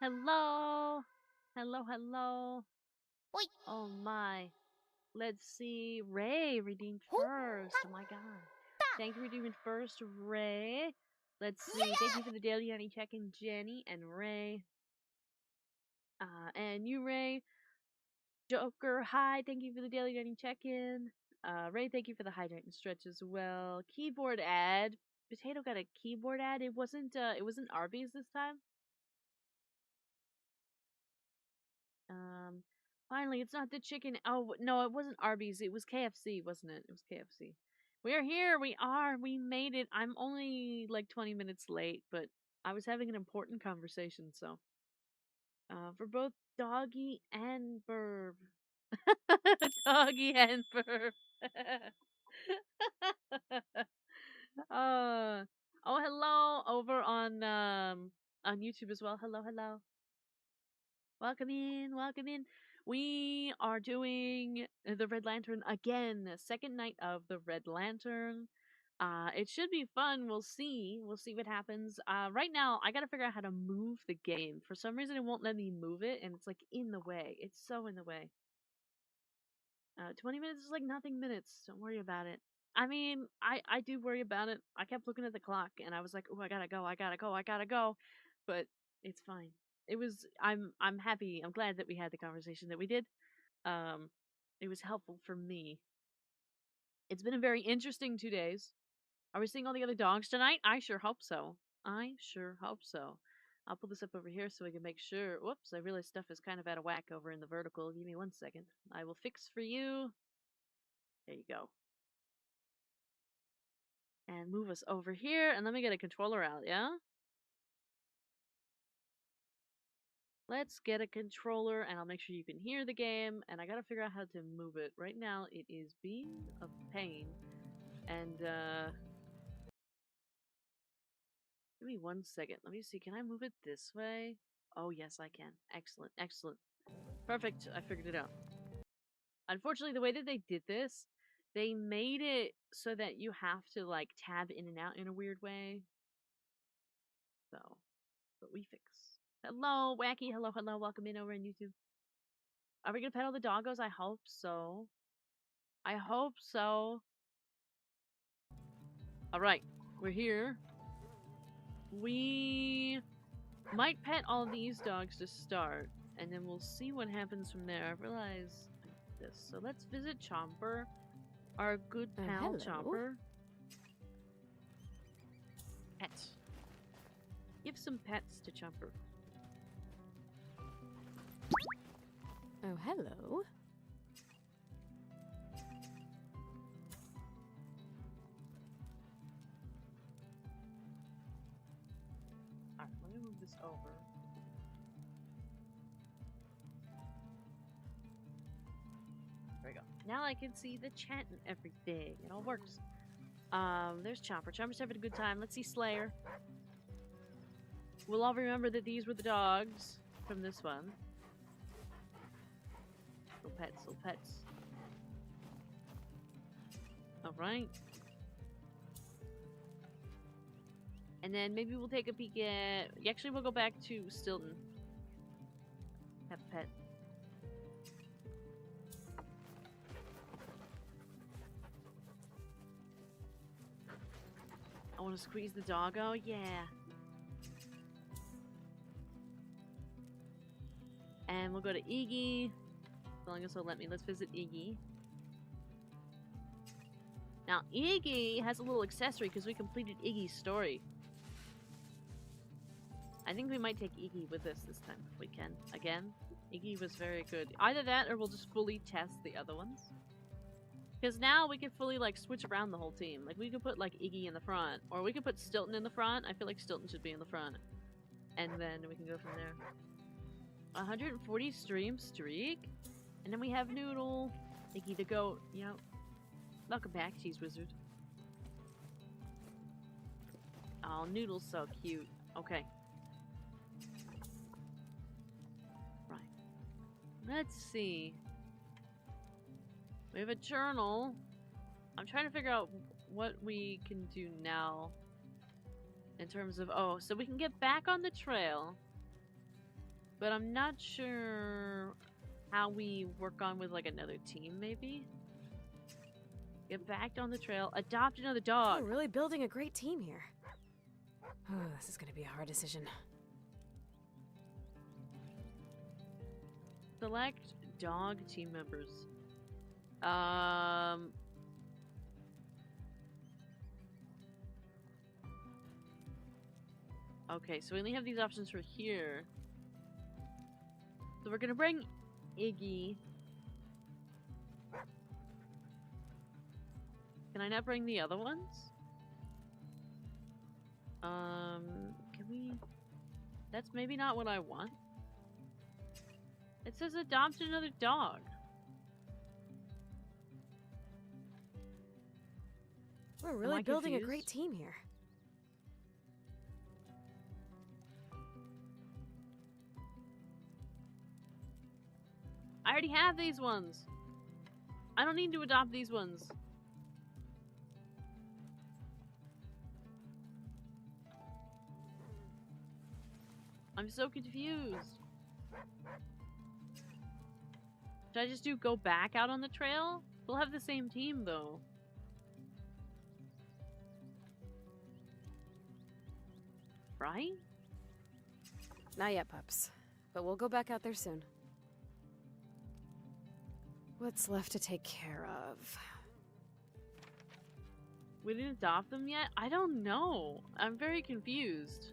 Hello. Hello, hello. Oi. Oh my. Let's see. Ray redeemed Who? first. Oh my god. Thank you for redeeming first, Ray. Let's see. Thank Yeah. you for the daily honey check-in, Jenny and Ray. And you, Ray. Joker, hi. Thank you for the daily honey check-in. Ray, thank you for the hydrate and stretch as well. Keyboard ad. Potato got a keyboard ad. It wasn't Arby's this time. Um, Finally, it's not the chicken. Oh, no, it wasn't Arby's. It was KFC, wasn't it? It was KFC. We are here. We are. We made it. I'm only like 20 minutes late, but I was having an important conversation, so. For both Doggy and Burb. Doggy and Burb. uh, oh, hello over on YouTube as well. Hello, hello. Welcome in, welcome in. We are doing the Red Lantern again, second night of the Red Lantern. It should be fun. We'll see. We'll see what happens. Right now, I gotta figure out how to move the game. For some reason, it won't let me move it, and it's like in the way. It's so in the way. 20 minutes is like nothing minutes. Don't worry about it. I mean, I do worry about it. I kept looking at the clock, and I was like, oh, I gotta go, I gotta go, I gotta go. But it's fine. I'm happy. I'm glad that we had the conversation that we did. Um, it was helpful for me. It's been a very interesting 2 days. Are we seeing all the other dogs tonight? I sure hope so. I sure hope so. I'll pull this up over here so we can make sure. Whoops, I realize stuff is kind of out of whack over in the vertical. Give me 1 second. I will fix for you. There you go. And move us over here, and let me get a controller out, yeah? Let's get a controller, and I'll make sure you can hear the game, and I gotta figure out how to move it. Right now, it is being a pain, and, give me 1 second. Let me see, can I move it this way? Oh, yes, I can. Excellent, excellent. Perfect, I figured it out. Unfortunately, the way that they did this, they made it so that you have to, like, tab in and out in a weird way. So, but we fix. Hello, Wacky. Hello, hello. Welcome in over on YouTube. Are we gonna pet all the doggos? I hope so. I hope so. Alright, we're here. We might pet all these dogs to start, and then we'll see what happens from there. I realize this. So let's visit Chomper, our good pal hello. Chomper. Pet. Give some pets to Chomper. Oh, hello. Alright, let me move this over. There we go. Now I can see the chat and everything. It all works. There's Chomper. Chomper's having a good time. Let's see Slayer. We'll all remember that these were the dogs from this one. Little pets, little pets. Alright. And then maybe we'll take a peek at... Actually, we'll go back to Stilton. Have a pet. I want to squeeze the doggo? Yeah. And we'll go to Iggy. As long as he'll let me. Let's visit Iggy. Now, Iggy has a little accessory because we completed Iggy's story. I think we might take Iggy with us this time if we can. Again, Iggy was very good. Either that or we'll just fully test the other ones. Because now we can fully, like, switch around the whole team. Like, we could put, like, Iggy in the front. Or we could put Stilton in the front. I feel like Stilton should be in the front. And then we can go from there. 140 stream streak? And then we have Noodle. Iggy the goat. Yep. Welcome back, Cheese Wizard. Oh, Noodle's so cute. Okay. Right. Let's see. We have a journal. I'm trying to figure out what we can do now. In terms of... Oh, so we can get back on the trail. But I'm not sure how we work on with like another team, maybe? Get back on the trail. Adopt another dog. We're really building a great team here. Oh, this is gonna be a hard decision. Select dog team members. Okay, so we only have these options for here. So we're gonna bring Iggy. Can I not bring the other ones? Can we? That's maybe not what I want. It says adopt another dog. We're really I building a confused? great team here. I already have these ones. I don't need to adopt these ones. I'm so confused. Should I just do go back out on the trail? We'll have the same team though. Right? Not yet, pups. But we'll go back out there soon. What's left to take care of? We didn't adopt them yet? I don't know. I'm very confused.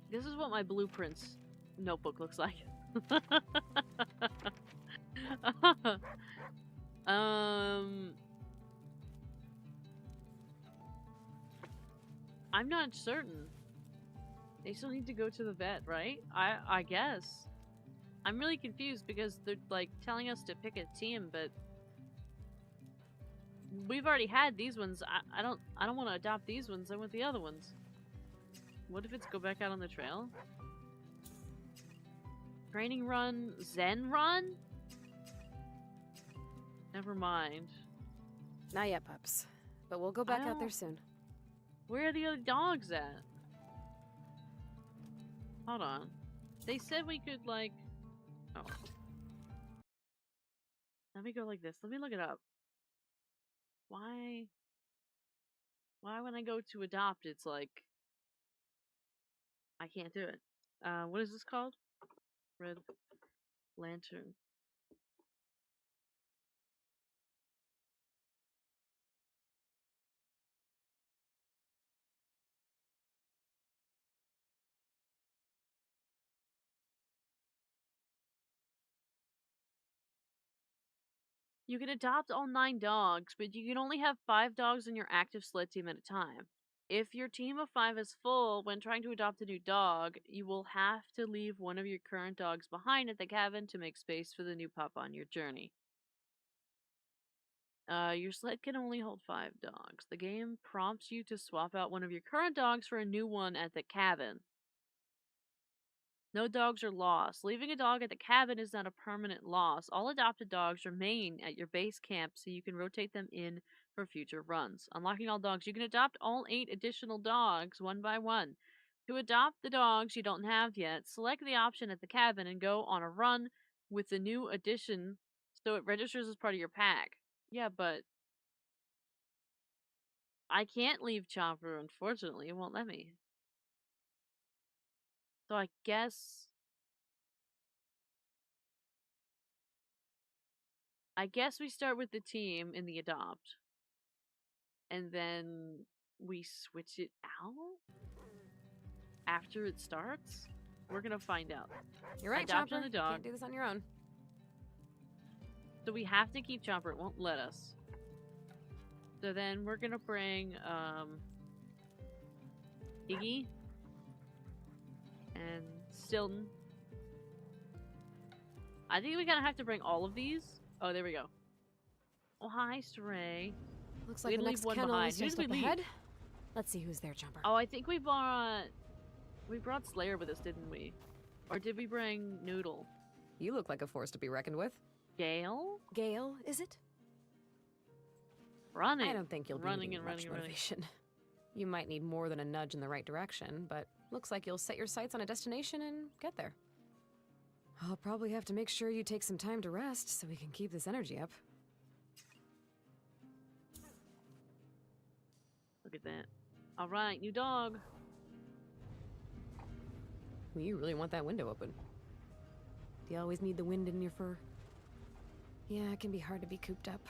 This is what my blueprints notebook looks like. I'm not certain. They still need to go to the vet, right? I guess. I'm really confused because they're like telling us to pick a team, but we've already had these ones. I don't want to adopt these ones. I want the other ones. What if it's go back out on the trail? Training run, Zen run? Never mind. Not yet, pups. But we'll go back out there soon. Where are the other dogs at? Hold on. They said we could, like... Oh. Let me go like this. Let me look it up. Why when I go to adopt, it's like... I can't do it. What is this called? Red Lantern. You can adopt all 9 dogs, but you can only have 5 dogs in your active sled team at a time. If your team of 5 is full when trying to adopt a new dog, you will have to leave one of your current dogs behind at the cabin to make space for the new pup on your journey. Your sled can only hold 5 dogs. The game prompts you to swap out one of your current dogs for a new one at the cabin. No dogs are lost. Leaving a dog at the cabin is not a permanent loss. All adopted dogs remain at your base camp so you can rotate them in for future runs. Unlocking all dogs. You can adopt all 8 additional dogs one by one. To adopt the dogs you don't have yet, select the option at the cabin and go on a run with the new addition so it registers as part of your pack. Yeah, but I can't leave Chopper, unfortunately. It won't let me. So I guess we start with the team in the adopt. And then we switch it out after it starts? We're gonna find out. You're right, Adopt Chopper. on the dog. Can't do this on your own. So we have to keep Chopper. It won't let us. So then we're gonna bring Iggy and Stilton. I think we gotta have to bring all of these. Oh, there we go. Oh, hi, Stray. Looks We like the leave next one kennel behind. is Who just did up we leave? ahead. Let's see who's there, Jumper. Oh, I think we brought Slayer with us, didn't we? Or did we bring Noodle? You look like a force to be reckoned with. Gale? Gale, is it? Running. I don't think you'll be running needing and much running and running. motivation. You might need more than a nudge in the right direction, but looks like you'll set your sights on a destination and get there. I'll probably have to make sure you take some time to rest so we can keep this energy up. Look at that. All right, new dog. Well, you really want that window open. Do you always need the wind in your fur? Yeah, it can be hard to be cooped up.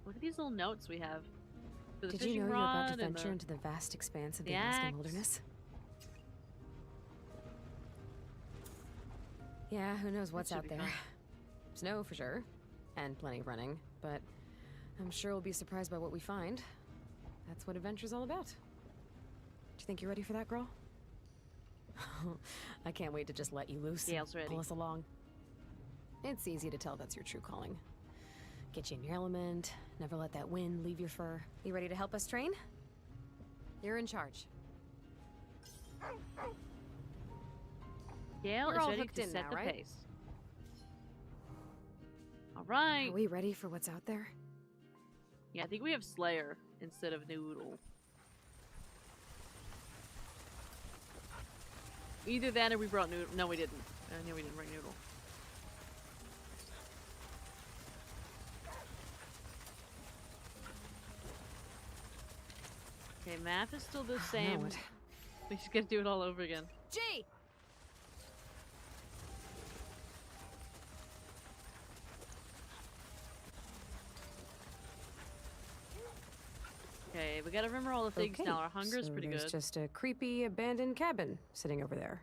Look at these little notes we have. For the Did fishing you know you're about to rod and venture into the vast expanse of the the Alaskan axe. wilderness? Yeah, who knows what's should out be there. fun. Snow for sure, and plenty of running, but I'm sure we'll be surprised by what we find. That's what adventure's all about. Do you think you're ready for that, girl? I can't wait to just let you loose and Gale's ready. pull us along. It's easy to tell that's your true calling. Get you in your element, never let that wind leave your fur. You ready to help us train? You're in charge. Gale We're is all ready hooked to in set now, the right? pace. All right. Are we ready for what's out there? Yeah, I think we have Slayer instead of Noodle. Either that or we brought Noodle. No, we didn't. No, we didn't bring Noodle. Okay, map is still the Now same. what? We just gotta do it all over again. G! Okay, we gotta remember all the things Okay, now. Our hunger's so pretty there's good. just a creepy abandoned cabin sitting over there.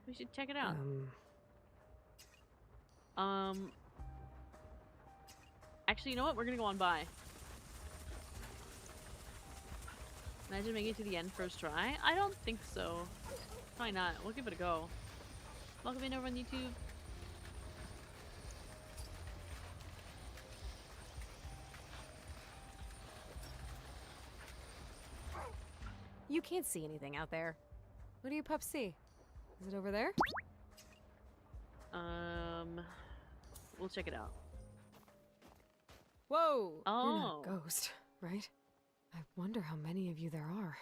We should check it out. Um, Actually, you know what? We're gonna go on by. Imagine making it to the end first try. I don't think so. Probably not. We'll give it a go. Welcome in over on YouTube. you can't see anything out there. What do you pups see? Is it over there? We'll check it out. Whoa! You're Oh. not a ghost, right? I wonder how many of you there are.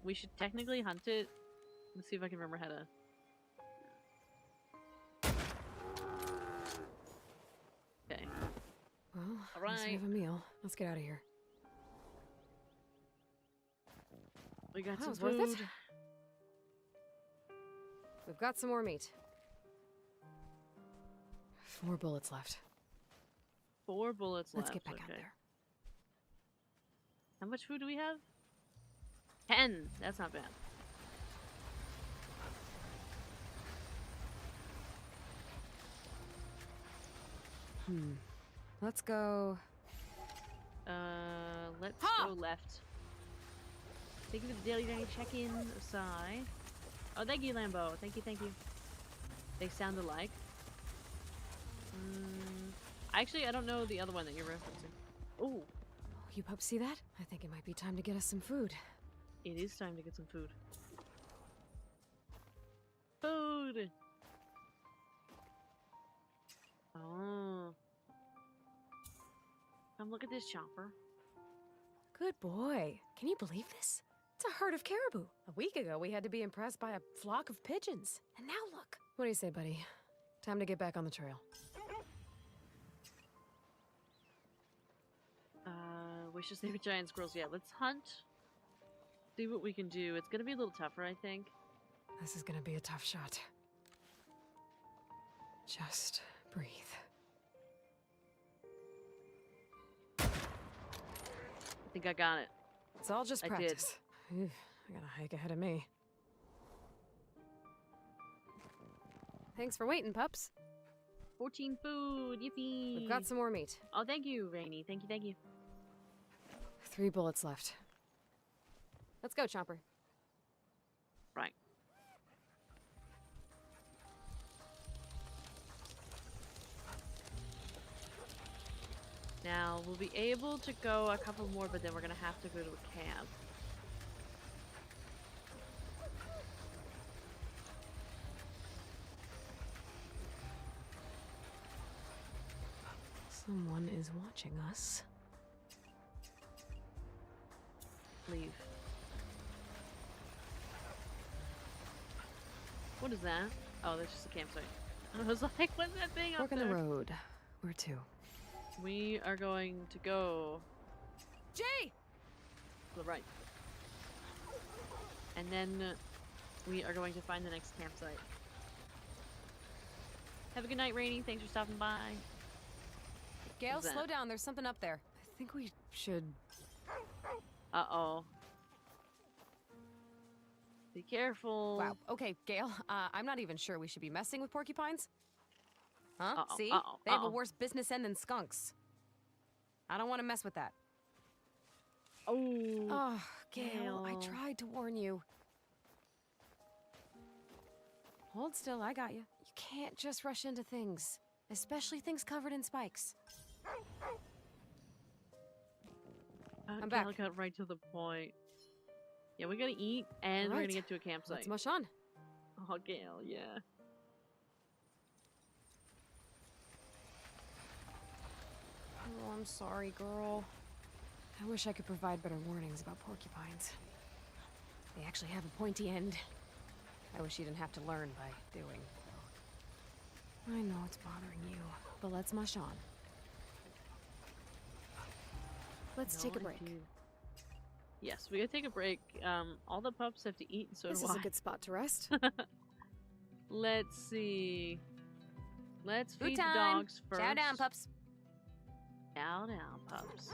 We should technically hunt it. Let's see if I can remember how to. Okay. Well, All at least we right. have a meal. Let's get out of here. We got That some was worth it. food. We've got some more meat. 4 bullets left. 4 bullets Let's left. get back out Okay. there. How much food do we have? 10. That's not bad. Let's go. Let's Ha! go left. Thank you for the daily dining check-in, Osai. Oh, thank you, Lambo. Thank you, thank you. They sound alike. Actually, I don't know the other one that you're referencing. Ooh, You pups see that? I think it might be time to get us some food. it is time to get some food. Food! Oh. Come look at this chopper. Good boy. Can you believe this? It's a herd of caribou. A week ago, we had to be impressed by a flock of pigeons. And now look. What do you say, buddy? Time to get back on the trail. Wishes they were giant squirrels. Yeah, let's hunt. See what we can do. It's gonna be a little tougher, I think. This is gonna be a tough shot. Just breathe. I think I got it. It's all just I did. practice. Phew, I got a hike ahead of me. Thanks for waiting, pups. 14 food, yippee! We've got some more meat. Oh, thank you, Rainy. Thank you, thank you. 3 bullets left. Let's go, Chomper. Right. Now, we'll be able to go a couple more, but then we're gonna have to go to a camp. Someone is watching us. Leave. What is that? Oh, that's just a campsite. I was like, what's that thing up Fork in there? the road. Where to? We are going to go Jay! to the right. And then we are going to find the next campsite. Have a good night, Rainy. Thanks for stopping by. Gale, What's that? slow down. There's something up there. I think we should... Uh-oh. Be careful. Wow. Okay, Gale. I'm not even sure we should be messing with porcupines. Huh? Uh-oh, See? uh-oh, They have a uh-oh. worse business end than skunks. I don't want to mess with that. Oh. Oh, Gale, I Gale. tried to warn you. Hold still, I got you. You can't just rush into things, especially things covered in spikes. I'm Gal back. got right to the point. Yeah, we gotta eat, and we're Alright. gonna get to a campsite. Let's mush on. Oh, Gale, yeah. Oh, I'm sorry, girl. I wish I could provide better warnings about porcupines. They actually have a pointy end. I wish you didn't have to learn by doing. I know it's bothering you, but let's mush on. Let's take a No, I break. do. Yes, we gotta take a break. All the pups have to eat, and so This do is I. a good spot to rest. Let's see. Let's Food feed the time. dogs first. Chow down, pups. Chow down, pups.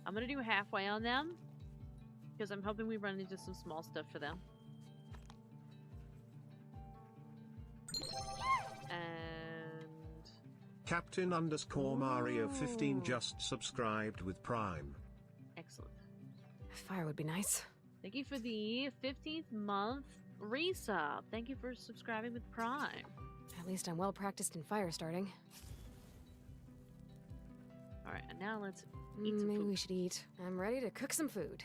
I'm gonna do halfway on them, because I'm hoping we run into some small stuff for them. And... Captain_Mario15 Ooh. just subscribed with Prime. Excellent. Fire would be nice. Thank you for the 15th month resub. Thank you for subscribing with Prime. At least I'm well practiced in fire starting. Alright, and now let's eat some Maybe food. we should eat. I'm ready to cook some food.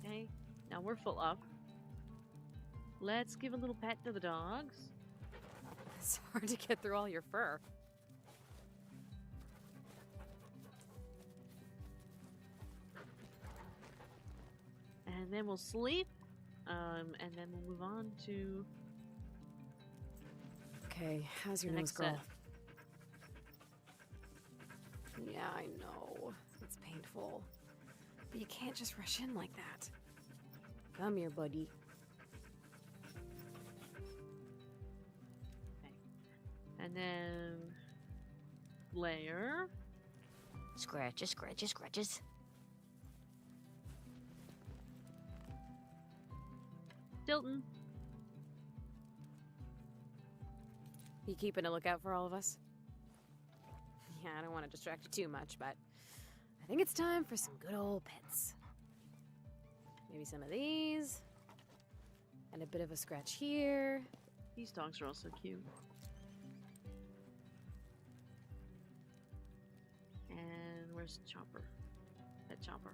Okay, now we're full up. Let's give a little pet to the dogs. It's hard to get through all your fur. And then we'll sleep. And then we'll move on to Okay, how's your the nose, next girl? set. Yeah, I know. It's painful. But you can't just rush in like that. Come here, buddy. And then layer. Scratches, scratches, scratches. Stilton. You keeping a lookout for all of us? Yeah, I don't want to distract you too much, but I think it's time for some good old pets. Maybe some of these. And a bit of a scratch here. These dogs are also cute. And where's Chopper? Pet Chopper.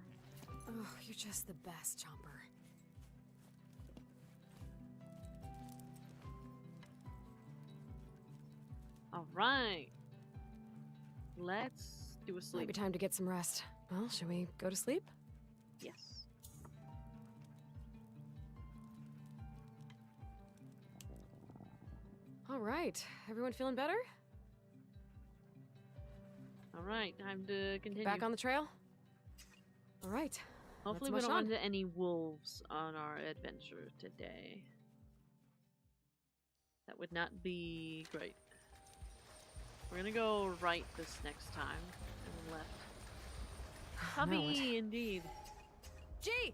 Oh, you're just the best, Chomper. Alright. Let's do a Might sleep. be time to get some rest. Well, shall we go to sleep? Yes. All right. Everyone feeling better? Alright, time to continue. Back on the trail? All right. Hopefully we let's don't mush run on. into any wolves on our adventure today. That would not be great. We're gonna go right this next time, and then left. Know it. Hubby, indeed. Gee!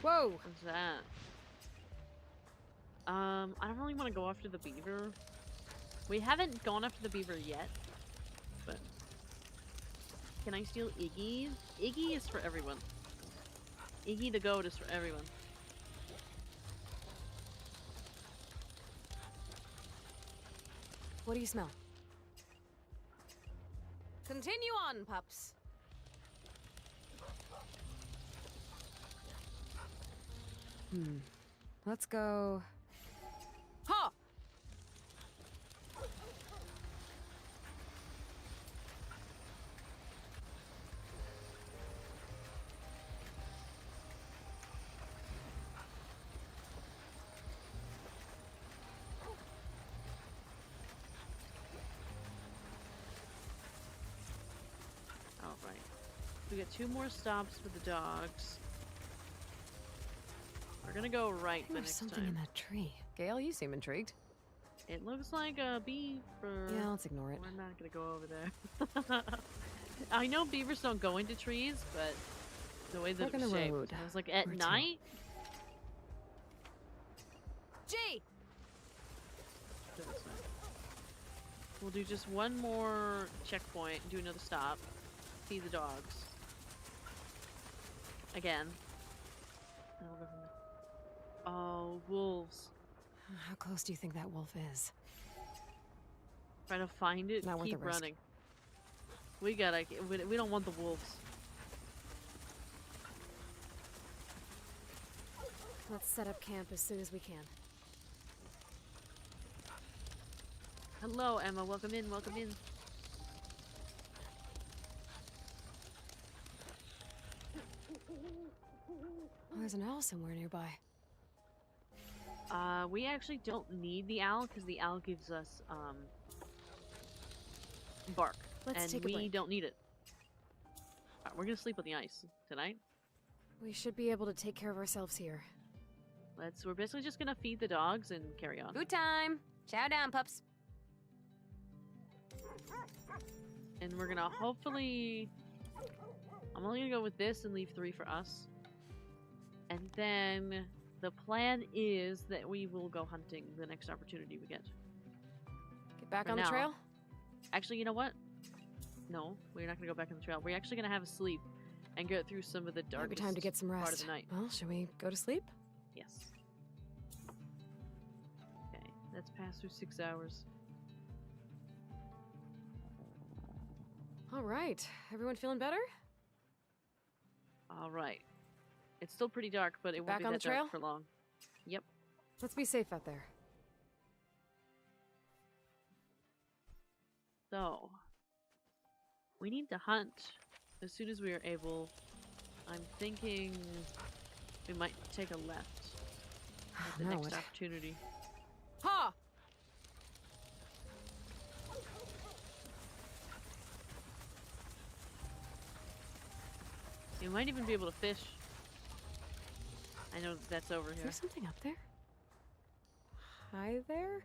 Whoa! What's that? I don't really want to go after the beaver. We haven't gone after the beaver yet, but can I steal Iggy? Iggy is for everyone. Iggy the goat is for everyone. What do you smell? Continue on, pups. Let's go. Ha! All right. We got 2 more stops for the dogs. We're gonna go right the There's next something in time. that tree. Gale, you seem intrigued. It looks like a beaver. Yeah, let's ignore it. We're not gonna go over there. I know beavers don't go into trees, but the way that Look it in was the shaped, road. I was like, at Where to? night? G! We'll do just one more checkpoint, do another stop, feed the dogs. Again. And we'll go from there. Oh, wolves. How close do you think that wolf is? Try to find it, Not worth keep the risk. running. We gotta, we don't want the wolves. Let's set up camp as soon as we can. Hello, Emma, welcome in, welcome in. Oh, there's an owl somewhere nearby. We actually don't need the owl, because the owl gives us, bark. Let's and take a we break. don't need it. Alright, we're gonna sleep on the ice tonight. We should be able to take care of ourselves here. We're basically just gonna feed the dogs and carry on. Food time! Chow down, pups. And we're gonna hopefully... I'm only gonna go with this and leave 3 for us. And then the plan is that we will go hunting the next opportunity we get. Get back For on the now. trail? Actually, you know what? No, we're not gonna go back on the trail. We're actually gonna have a sleep and get through some of the Might be darkest time to get some rest. part of the night. Well, shall we go to sleep? Yes. Okay, let's pass through 6 hours. All right. Everyone feeling better? All right. It's still pretty dark, but it won't Back be on that the trail? dark for long. Yep. Let's be safe out there. So, we need to hunt as soon as we are able. I'm thinking we might take a left at the Now next what? opportunity. Ha! You might even be able to fish. I know that's over Is here. there something up there? Hi there?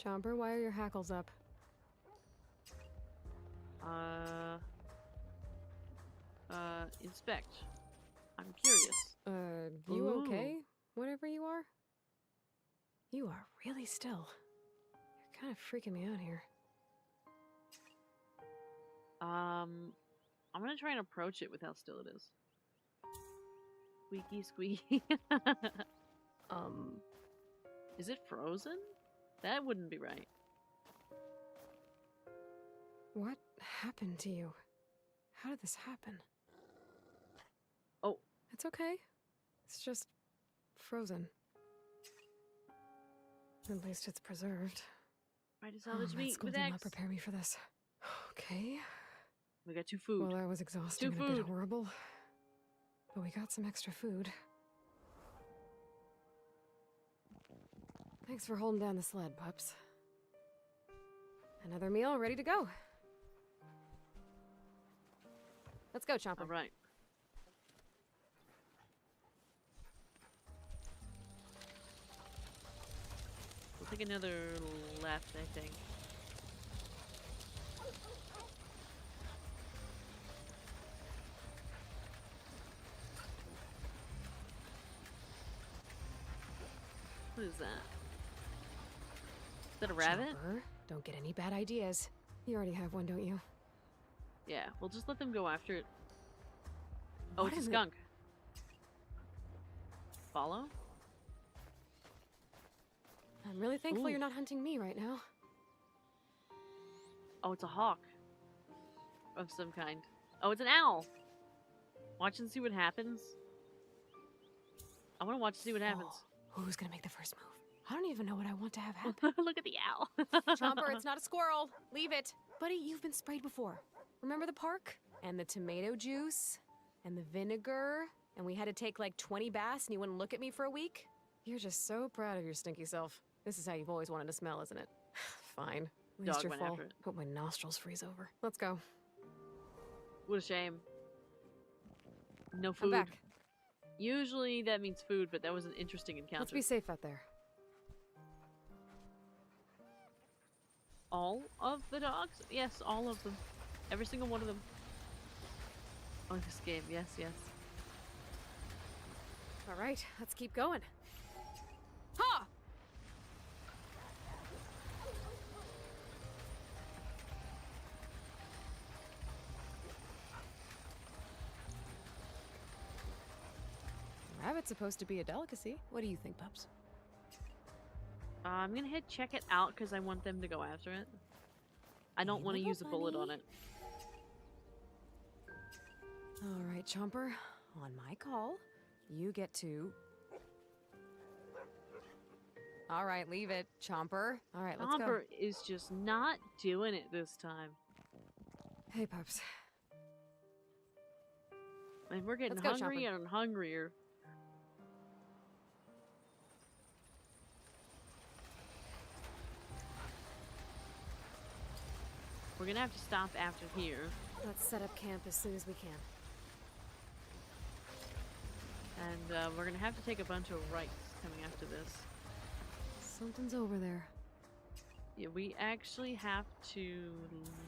Chomper, why are your hackles up? Inspect. I'm curious. You Ooh. okay? Whatever you are? You are really still. You're kind of freaking me out here. I'm gonna try and approach it with how still it is. Squeaky, squeaky. Is it frozen? That wouldn't be right. What happened to you? How did this happen? Oh. It's okay. It's just frozen. At least it's preserved. Try to Oh, salvage that meat school with did X. not prepare me for this. Okay. We got 2 food. Well, that was exhausting and a food. bit horrible. But we got some extra food. Thanks for holding down the sled, pups. Another meal ready to go. Let's go, Chomper. All right. We'll take another left, I think. What is that? Is that a rabbit? Chomper, don't get any bad ideas. You already have one, don't you? Yeah, we'll just let them go after it. Oh, What it's a is it? skunk. Follow? I'm really thankful Ooh. you're not hunting me right now. Oh, it's a hawk of some kind. Oh, it's an owl. Watch and see what happens. I want to watch and see what happens. Oh, who's gonna make the first move? I don't even know what I want to have happen. Look at the owl. Chomper, it's not a squirrel. Leave it. Buddy, you've been sprayed before. Remember the park? And the tomato juice? And the vinegar? And we had to take like 20 baths and you wouldn't look at me for a week? You're just so proud of your stinky self. This is how you've always wanted to smell, isn't it? Fine. At least Dog you're went full. after it. Hope my nostrils freeze over. Let's go. What a shame. No I'm food. back. Usually that means food, but that was an interesting encounter. Let's be safe out there. All of the dogs? Yes, all of them. Every single one of them. Oh, this game. Yes, yes. All right, let's keep going. Ha! Rabbit's supposed to be a delicacy. What do you think, pups? I'm gonna check it out because I want them to go after it. I don't Hey, want to little use a bullet on bunny. it. All right, Chomper. On my call, you get to... All right, leave it, Chomper. All right, let's go. Chomper is just not doing it this time. Hey, pups. And we're getting Let's go, hungrier and hungrier. We're gonna have to stop after here. Let's set up camp as soon as we can. And we're gonna have to take a bunch of rights coming after this. Something's over there. Yeah, we actually have to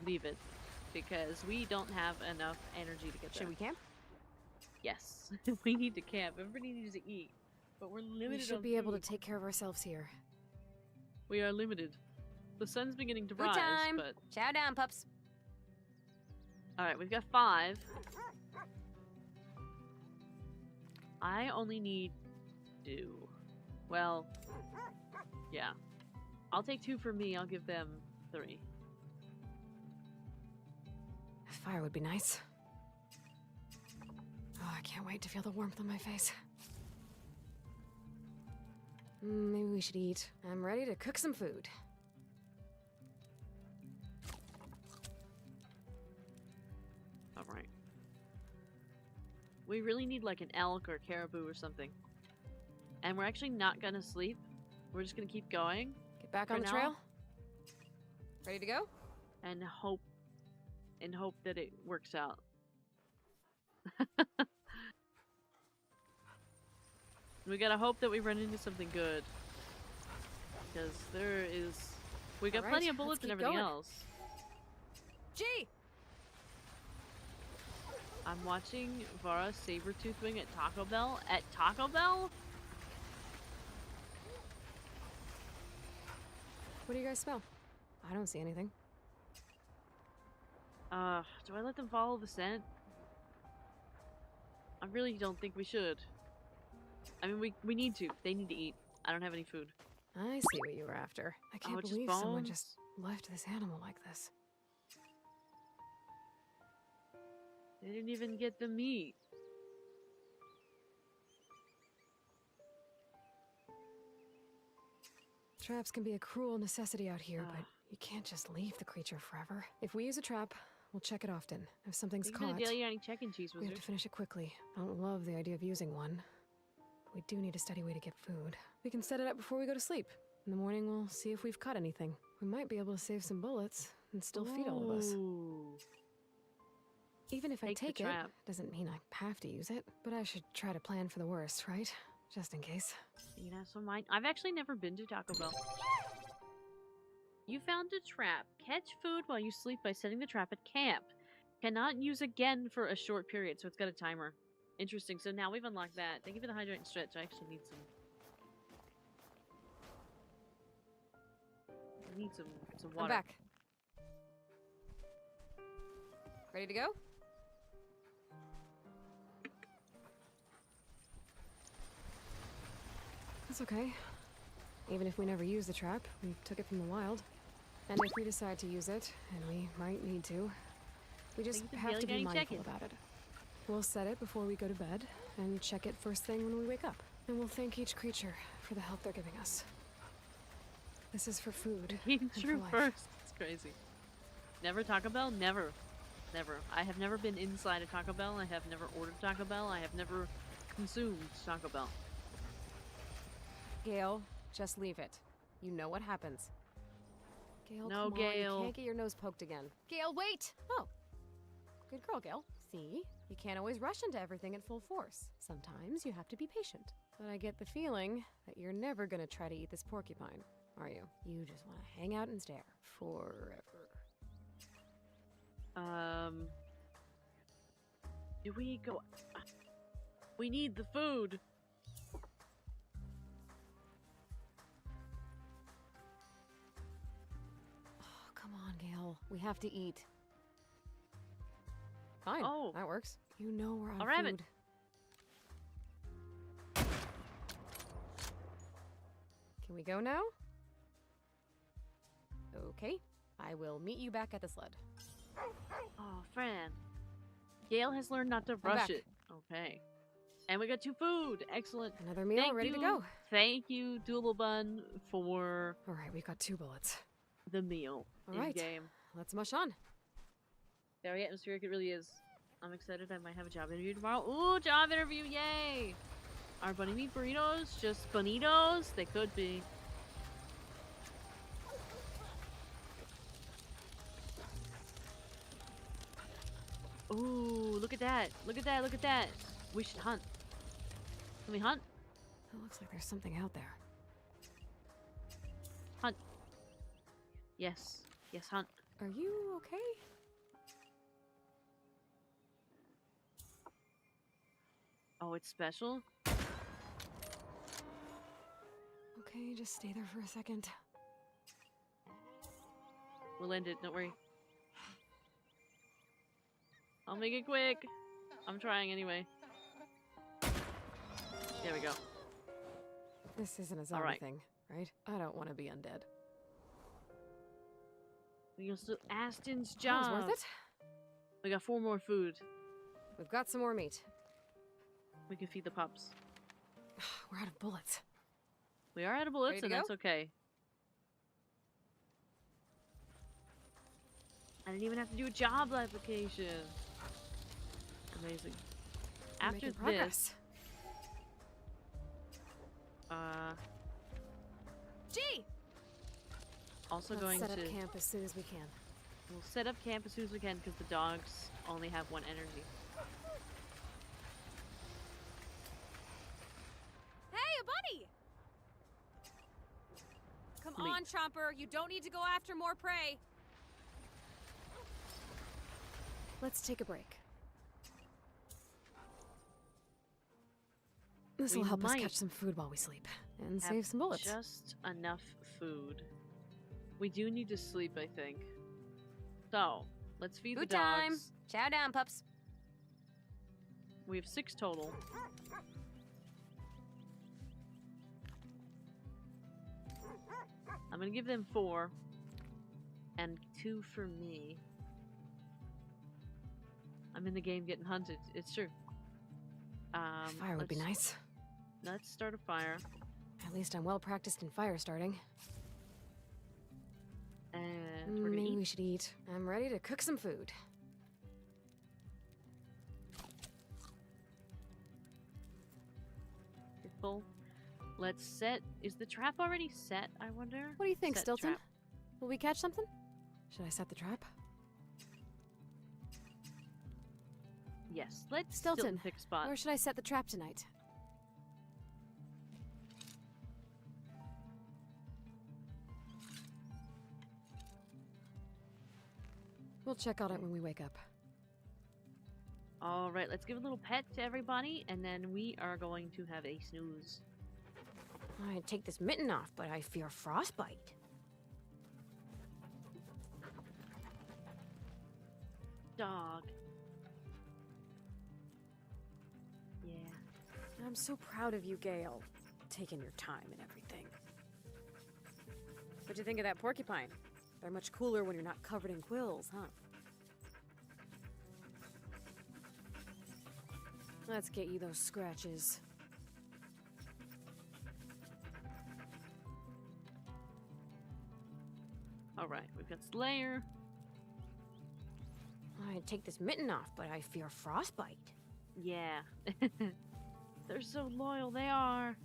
leave it because we don't have enough energy to get there. Should we camp? Yes, we need to camp. Everybody needs to eat, but we're limited. We should on be able to food. take care of ourselves here. We are limited. The sun's beginning to Food rise, time. but Chow down, pups. all right, we've got 5. I only need 2. Well, yeah. I'll take 2 for me. I'll give them 3. Fire would be nice. Oh, I can't wait to feel the warmth on my face. Maybe we should eat. I'm ready to cook some food. All right. We really need like an elk or caribou or something. And we're actually not gonna sleep. We're just gonna keep going Get back For on the now? trail? Ready to go? and hope that it works out. We gotta hope that we run into something good. Because we got Alright, plenty of let's bullets and keep everything going. else. Gee! I'm watching Vara Sabertoothwing at Taco Bell. At Taco Bell? What do you guys smell? I don't see anything. Do I let them follow the scent? I really don't think we should. I mean, we need to. They need to eat. I don't have any food. I see what you were after. I can't it's just believe someone bones? just left this animal like this. They didn't even get the meat. Traps can be a cruel necessity out here, but Ah. you can't just leave the creature forever. If we use a trap, we'll check it often. If something's You're gonna caught, deal you any chicken cheese, we have wizard. to finish it quickly. I don't love the idea of using one. But we do need a steady way to get food. We can set it up before we go to sleep. In the morning, we'll see if we've caught anything. We might be able to save some bullets and still feed all of us. Ooh. Even if I Take the take it, trap. doesn't mean I have to use it. But I should try to plan for the worst, right? Just in case. You know, so mine. I've actually never been to Taco Bell. You found a trap. Catch food while you sleep by setting the trap at camp. Cannot use again for a short period, so it's got a timer. Interesting. So now we've unlocked that. Thank you for the hydrate and stretch. I actually need some. I need some water. I'm back. Ready to go? That's okay. Even if we never used the trap, we took it from the wild. And if we decide to use it, and we might need to, we just Things are have really to be getting mindful checking. about it. We'll set it before we go to bed, and check it first thing when we wake up. And we'll thank each creature for the help they're giving us. This is for food. Eat and for true life. first. It's crazy. Never Taco Bell? Never. Never. I have never been inside a Taco Bell. I have never ordered Taco Bell. I have never consumed Taco Bell. Gale, just leave it. You know what happens. Gale, No, come on. Gale. You can't get your nose poked again. Gale, wait! Oh. Good girl, Gale. See? You can't always rush into everything at full force. Sometimes you have to be patient. But I get the feeling that you're never gonna try to eat this porcupine, are you? You just want to hang out and stare. Forever. Do we go? We need the food. Oh, come on, Gale. We have to eat. Fine. Oh. That works. You know we're out I'll of ram it. food. Can we go now? Okay. I will meet you back at the sled. Oh, Fran. Gale has learned not to back. rush it. Okay. And we got 2 food. Excellent. Another meal Thank ready you. to go. Thank you, Doodle Bun, for All right, we got 2 bullets. the meal All in right. game. Let's mush on. Very atmospheric, it really is. I'm excited. I might have a job interview tomorrow. Ooh, job interview! Yay! Are bunny meat burritos just bonitos? They could be. Ooh, look at that! Look at that! Look at that! We should hunt. Can we hunt? It looks like there's something out there. Hunt. Yes. Yes, hunt. Are you okay? Oh, it's special? Okay, just stay there for a second. We'll end it, don't worry. I'll make it quick. I'm trying anyway. There we go. This isn't a zombie right. thing, right? I don't want to be undead. We can still Aston's That job. was worth it. We got 4 more food. We've got some more meat. We can feed the pups. We're out of bullets. We are out of bullets, Ready to and go? that's okay. I didn't even have to do a job application. Amazing. We're After making this, progress. Gee! also Let's going set to up camp as soon as we can. we'll set up camp as soon as we can because the dogs only have 1 energy. Hey, a bunny! Come Leave. on, Chomper. You don't need to go after more prey. Let's take a break. This will We help us might catch some food while we sleep and Have save some bullets. Just enough food. We do need to sleep, I think. So, let's feed Food the dogs. time! Chow down, pups. We have 6 total. I'm gonna give them 4. And 2 for me. I'm in the game getting hunted. It's true. Fire would be let's- nice. Let's start a fire. At least I'm well practiced in fire starting. And we're gonna Maybe eat. we should eat. I'm ready to cook some food. You're full. Let's set. Is the trap already set, I wonder? What do you think, Set Stilton? trap. Will we catch something? Should I set the trap? Yes. Let's Stilton, pick a spot. Where should I set the trap tonight? We'll check on it when we wake up. All right, let's give a little pet to everybody, and then we are going to have a snooze. I'd take this mitten off, but I fear frostbite. Dog. Yeah. I'm so proud of you, Gale. Taking your time and everything. What'd you think of that porcupine? They're much cooler when you're not covered in quills, huh? Let's get you those scratches. Alright, we've got Slayer. I'd take this mitten off, but I fear frostbite. Yeah. They're so loyal, they are.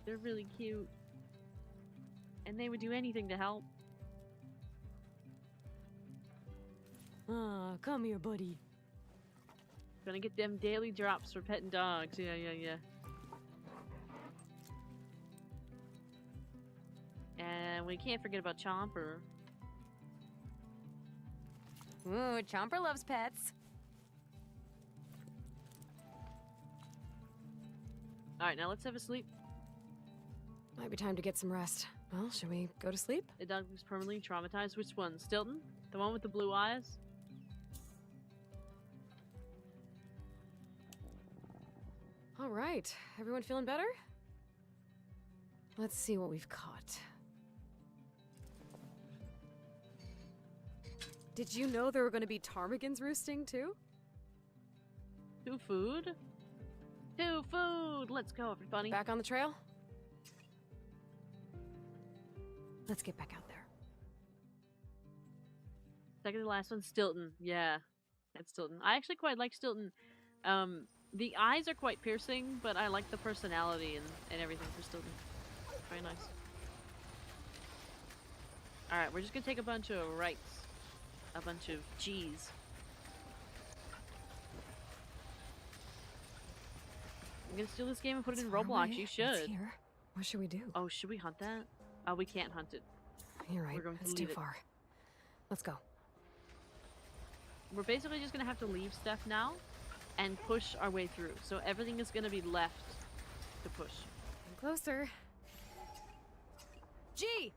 They're really cute. And they would do anything to help. Ah, come here, buddy. Gonna get them daily drops for petting dogs. Yeah. And we can't forget about Chomper. Ooh, Chomper loves pets. Alright, now let's have a sleep. Might be time to get some rest. Well, shall we go to sleep? The dog looks permanently traumatized. Which one? Stilton? The one with the blue eyes? All right, everyone feeling better? Let's see what we've caught. Did you know there were going to be ptarmigans roosting too? To food? To food! Let's go, everybody. Back on the trail? Let's get back out there. Second to last one, Stilton. Yeah, that's Stilton. I actually quite like Stilton. The eyes are quite piercing, but I like the personality and everything for Stilton. Very nice. Alright, we're just gonna take a bunch of rights. A bunch of G's. I'm gonna steal this game and put it in Roblox. You should. Here. What should we do? Oh, should we hunt that? Oh, we can't hunt it. You're right. We're going to It's leave too it. far. Let's go. We're basically just gonna have to leave stuff now and push our way through. So everything is gonna be left to push. Getting closer. G!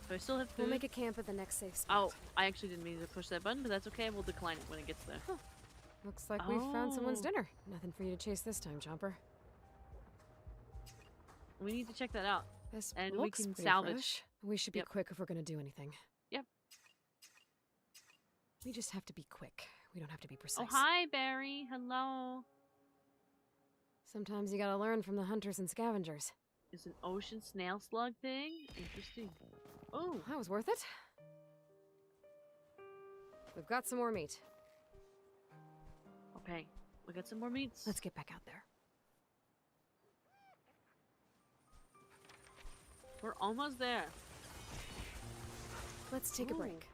Do I still have food? We'll make a camp at the next safe spot. Oh, I actually didn't mean to push that button, but that's okay. We'll decline it when it gets there. Looks like we've found someone's Oh. dinner. Nothing for you to chase this time, Chomper. We need to check that out. This And we looks can pretty salvage. fresh. We should be Yep. quick if we're gonna do anything. Yep. We just have to be quick. We don't have to be precise. Oh, hi, Barry. Hello. Sometimes you gotta learn from the hunters and scavengers. Is an ocean snail slug thing? Interesting. Oh, That was worth it. We've got some more meat. okay. We got some more meats. Let's get back out there. We're almost there. Let's take a Ooh. break.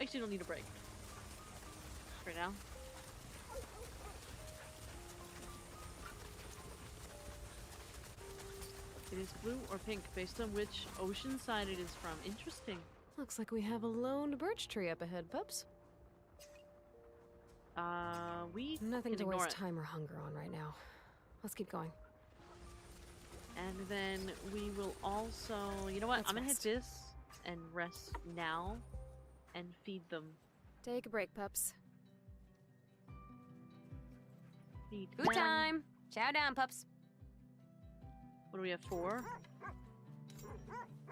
Actually, don't need a break. For now. It is blue or pink based on which ocean side it is from. Interesting. Looks like we have a lone birch tree up ahead, pups. We Nothing can to ignore waste it. time or hunger on right now. Let's keep going. And then we will also, you know what? Let's I'm gonna rest. hit this and rest now and feed them. Take a break, pups. Feed Food them. time! Chow down, pups. What do we have? 4?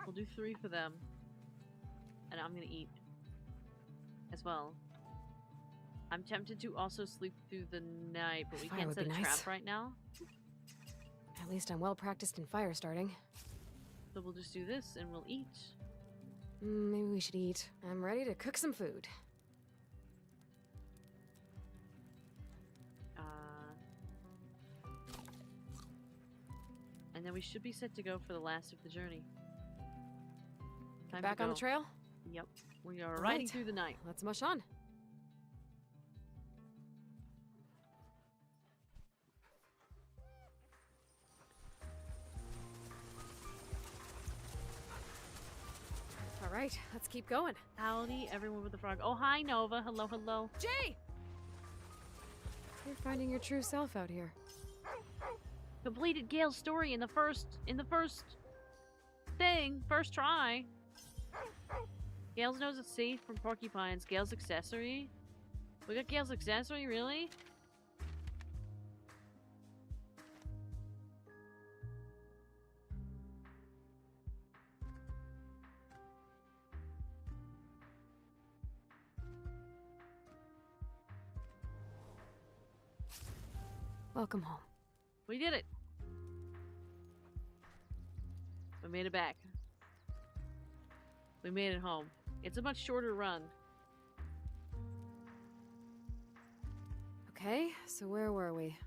We'll do 3 for them. And I'm gonna eat as well. I'm tempted to also sleep through the night, but we Fire can't would set be a nice. trap right now. At least I'm well practiced in fire starting. So we'll just do this and we'll eat. Maybe we should eat. I'm ready to cook some food. And then we should be set to go for the last of the journey. Time to Back on the go. trail? Yep. We are All riding right. through the night. Let's mush on. All right, let's keep going. Howdy, everyone with the frog. Oh, hi, Nova. Hello, hello. Jay! You're finding your true self out here. Completed Gale's story in the first thing, first try. Gale's knows it's safe from porcupines. Gale's accessory. We got Gale's accessory, really? Welcome home. We did it. We made it back. We made it home. It's a much shorter run. Okay, so where were we?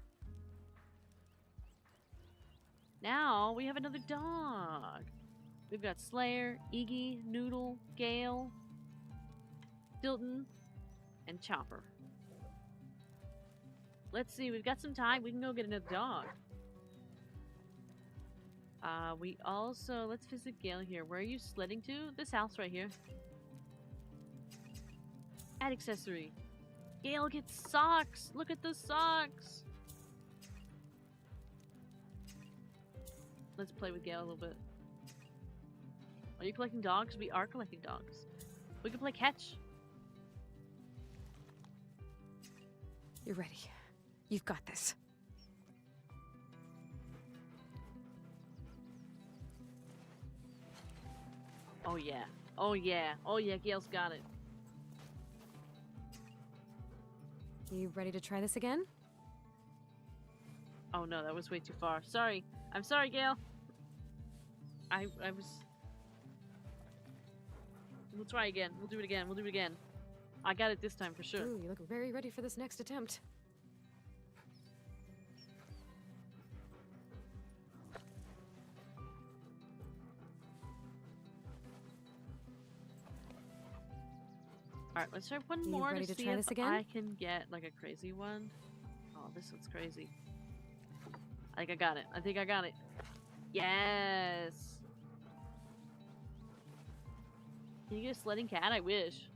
Now we have another dog. We've got Slayer, Iggy, Noodle, Gale, Stilton, and Chopper. Let's see, we've got some time. We can go get another dog. We also... Let's visit Gale here. Where are you sledding to? This house right here. Add accessory. Gale gets socks! Look at the socks! Let's play with Gale a little bit. Are you collecting dogs? We are collecting dogs. We can play catch. You're ready. You've got this. Oh yeah. Oh yeah. Oh yeah, Gale's got it. You ready to try this again? Oh no, that was way too far. Sorry. I'm sorry, Gale. I was... We'll try again. We'll do it again. We'll do it again. I got it this time for sure. Ooh, you look very ready for this next attempt. Alright, let's try one You more ready to to see try if this again? I can get like a crazy one. Oh, this one's crazy. I think I got it. I think I got it. Yes! Can you get a sledding cat? I wish.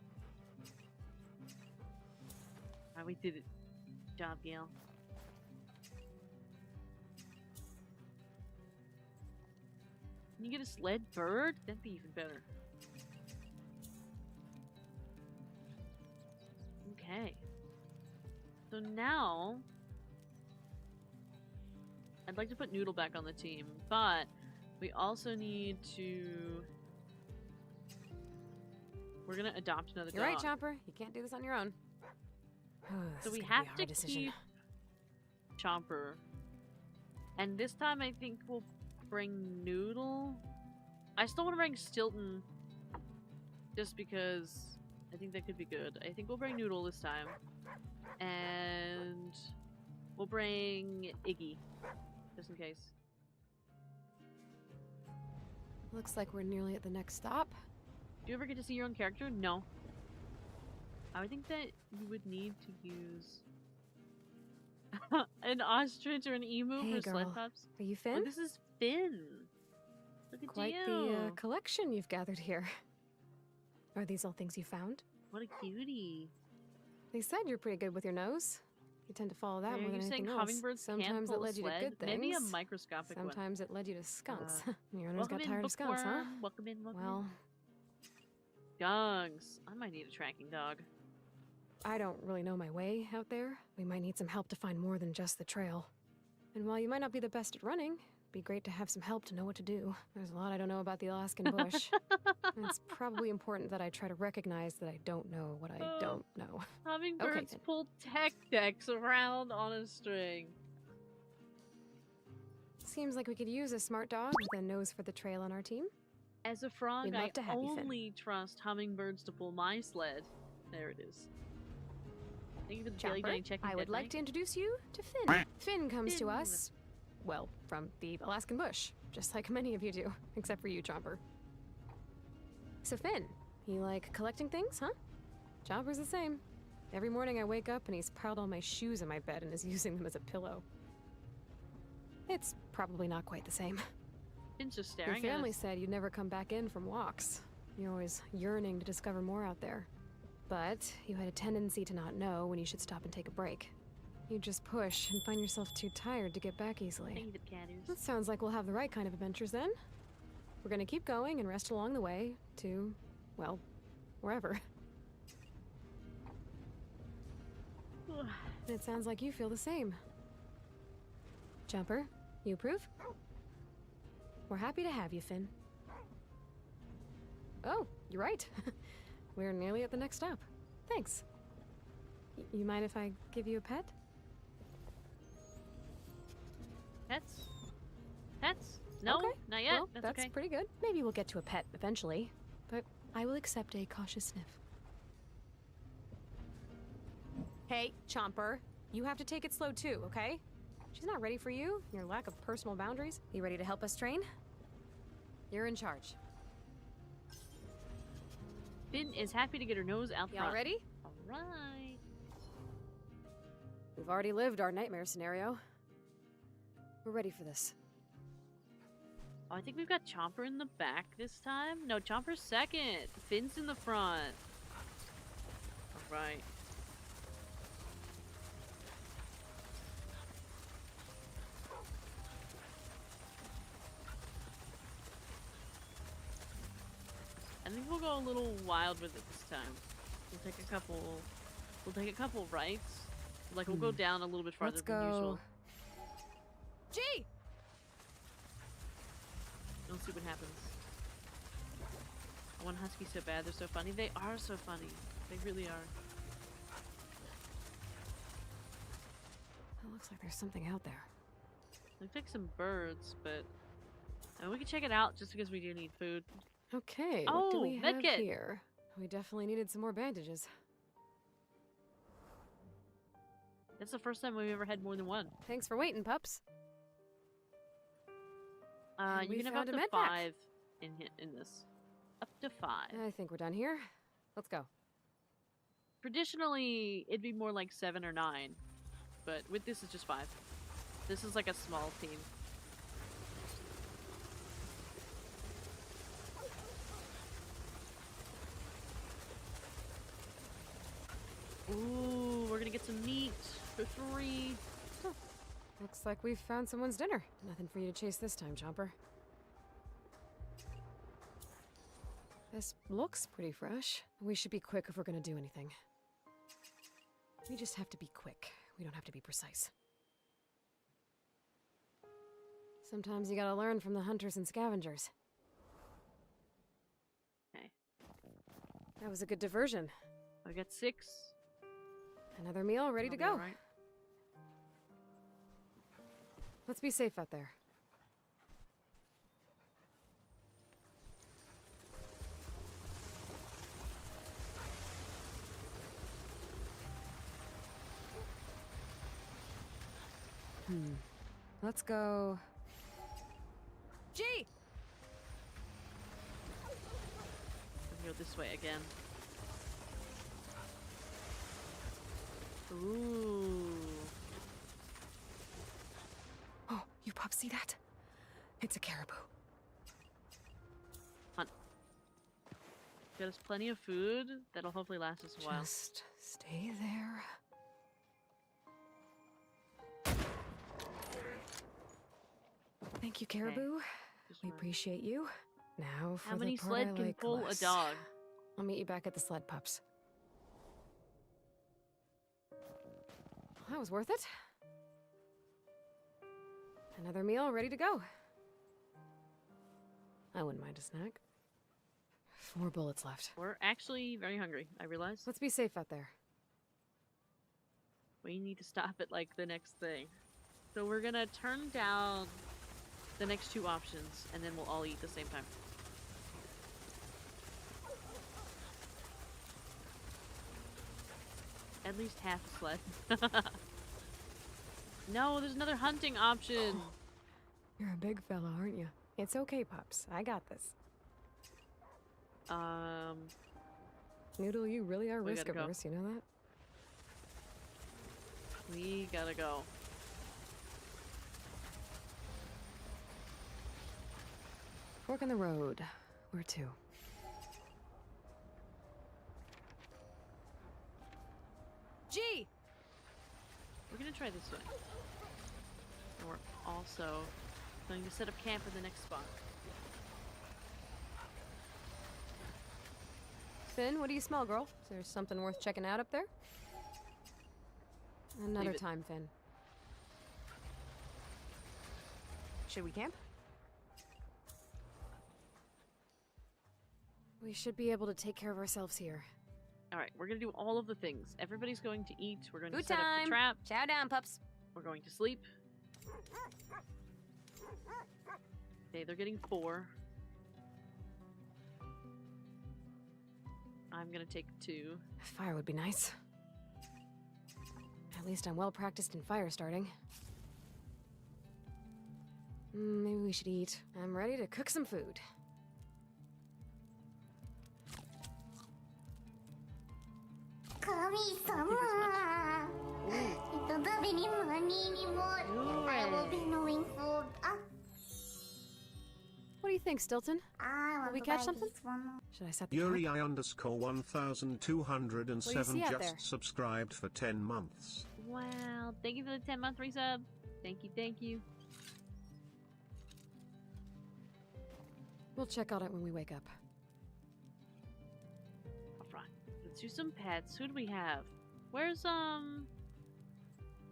Alright, we did it. Good job, Gale. Can you get a sled bird? That'd be even better. Okay. So now... I'd like to put Noodle back on the team, but we also need to... We're gonna adopt another You're dog. right, Chopper. You can't do this on your own. So This we is gonna have be a to hard decision. keep Chomper. And this time I think we'll bring Noodle. I still want to bring Stilton. Just because I think that could be good. I think we'll bring Noodle this time. And we'll bring Iggy. Just in case. Looks like we're nearly at the next stop. Do you ever get to see your own character? No. I would think that you would need to use an ostrich or an emu Hey, for sled girl. pups. Are you Oh, Finn? this is Finn. Look at Quite you. the collection you've gathered here. Are these all things you found? What a cutie. They said you're pretty good with your nose. You tend to follow that Are more you than saying anything else. hummingbirds can't Sometimes pull it a led you to sled? good things. Maybe a microscopic one. Sometimes it led you to skunks. Your owners Welcome got in, tired of skunks, huh? bookworm. Welcome in, welcome Well, in. Skunks. I might need a tracking dog. I don't really know my way out there. We might need some help to find more than just the trail. And while you might not be the best at running, it'd be great to have some help to know what to do. There's a lot I don't know about the Alaskan bush. And it's probably important that I try to recognize that I don't know what I don't know. Hummingbirds then. pull tech decks around on a string. Seems like we could use a smart dog with a nose for the trail on our team. As a frog, We'd I love to have you, Finn. only trust hummingbirds to pull my sled. There it is. Thank you for the daily Chopper, Johnny checking I would dead like night. to introduce you to Finn. Finn comes to Finn. us, well, from the Alaskan bush, just like many of you do, except for you, Chomper. So Finn, you like collecting things, huh? Chomper's the same. Every morning I wake up and he's piled all my shoes in my bed and is using them as a pillow. It's probably not quite the same. Finn's just Your staring at family us. said you'd never come back in from walks. You're always yearning to discover more out there. But you had a tendency to not know when you should stop and take a break. You just push and find yourself too tired to get back easily. Thank you for the cat ears. That sounds like we'll have the right kind of adventures then. We're gonna keep going and rest along the way to, well, wherever. And it sounds like you feel the same. Jumper, you approve? We're happy to have you, Finn. Oh, you're right. We're nearly at the next stop. Thanks. You mind if I give you a pet? Pets? Pets? No, Okay, not yet. Well, that's okay. pretty good. Maybe we'll get to a pet eventually, but I will accept a cautious sniff. Hey, Chomper, you have to take it slow too, okay? She's not ready for you, your lack of personal boundaries. You ready to help us train? You're in charge. Finn is happy to get her nose out front. Y'all ready? All right. We've already lived our nightmare scenario. We're ready for this. Oh, I think we've got Chomper in the back this time. No, Chomper's second. Finn's in the front. All right. I think we'll go a little wild with it this time. We'll take a couple rights. Like we'll go down a little bit farther Let's than usual. go. G! We'll see what happens. I want Husky so bad. They're so funny. They are so funny. They really are. It looks like there's something out there. Looks like some birds, but we can check it out just because we do need food. Okay, what do Oh, we have medkit. here? We definitely needed some more bandages. That's the first time we've ever had more than one. Thanks for waiting, pups. And You we can have up found a to med pack. 5 in this. Up to 5. I think we're done here. Let's go. Traditionally, it'd be more like 7 or 9, but with this, it's just 5. This is like a small team. Ooh, we're gonna get some meat for 3. Looks like we've found someone's dinner. Nothing for you to chase this time, Chomper. This looks pretty fresh. We should be quick if we're gonna do anything. We just have to be quick. We don't have to be precise. Sometimes you gotta learn from the hunters and scavengers. Okay. That was a good diversion. I got 6. Another meal ready to That'll go. be alright. Let's be safe out there. Let's go. G! We'll go this way again. Ooh. Oh, you pups see that? It's a caribou. Hunt. Got us plenty of food. That'll hopefully last us a while. Just stay there. Thank you, caribou. Just We run. appreciate you. Now for How many the part sled I can like pull less. a dog? I'll meet you back at the sled, pups. That was worth it. Another meal ready to go. I wouldn't mind a snack. 4 bullets left. We're actually very hungry, I realize. Let's be safe out there. We need to stop at like the next thing. So we're gonna turn down the next 2 options and then we'll all eat at the same time. At least half a sled. No, there's another hunting option. You're a big fella, aren't you? It's okay, pups. I got this. Noodle, you really are We risk gotta go. averse, you know that? We gotta go. Fork in the road. Where to? G! We're gonna try this way. And we're also going to set up camp in the next spot. Finn, what do you smell, girl? Is there something worth checking out up there? Another Leave it. time, Finn. Should we camp? We should be able to take care of ourselves here. Alright, we're gonna do all of the things. Everybody's going to eat. We're going to Food set up time! the trap. Chow down, pups. We're going to sleep. Okay, they're getting 4. I'm gonna take 2. Fire would be nice. At least I'm well practiced in fire starting. Maybe we should eat. I'm ready to cook some food. I will be knowing food. What do you think, Stilton? Will we catch something? Should I set the Yuri trap? I underscore 1207 out just there? subscribed for 10 months. Wow, thank you for the 10-month resub. Thank you, thank you. We'll check on it when we wake up. Alright, let's do some pets. Who do we have? Where's,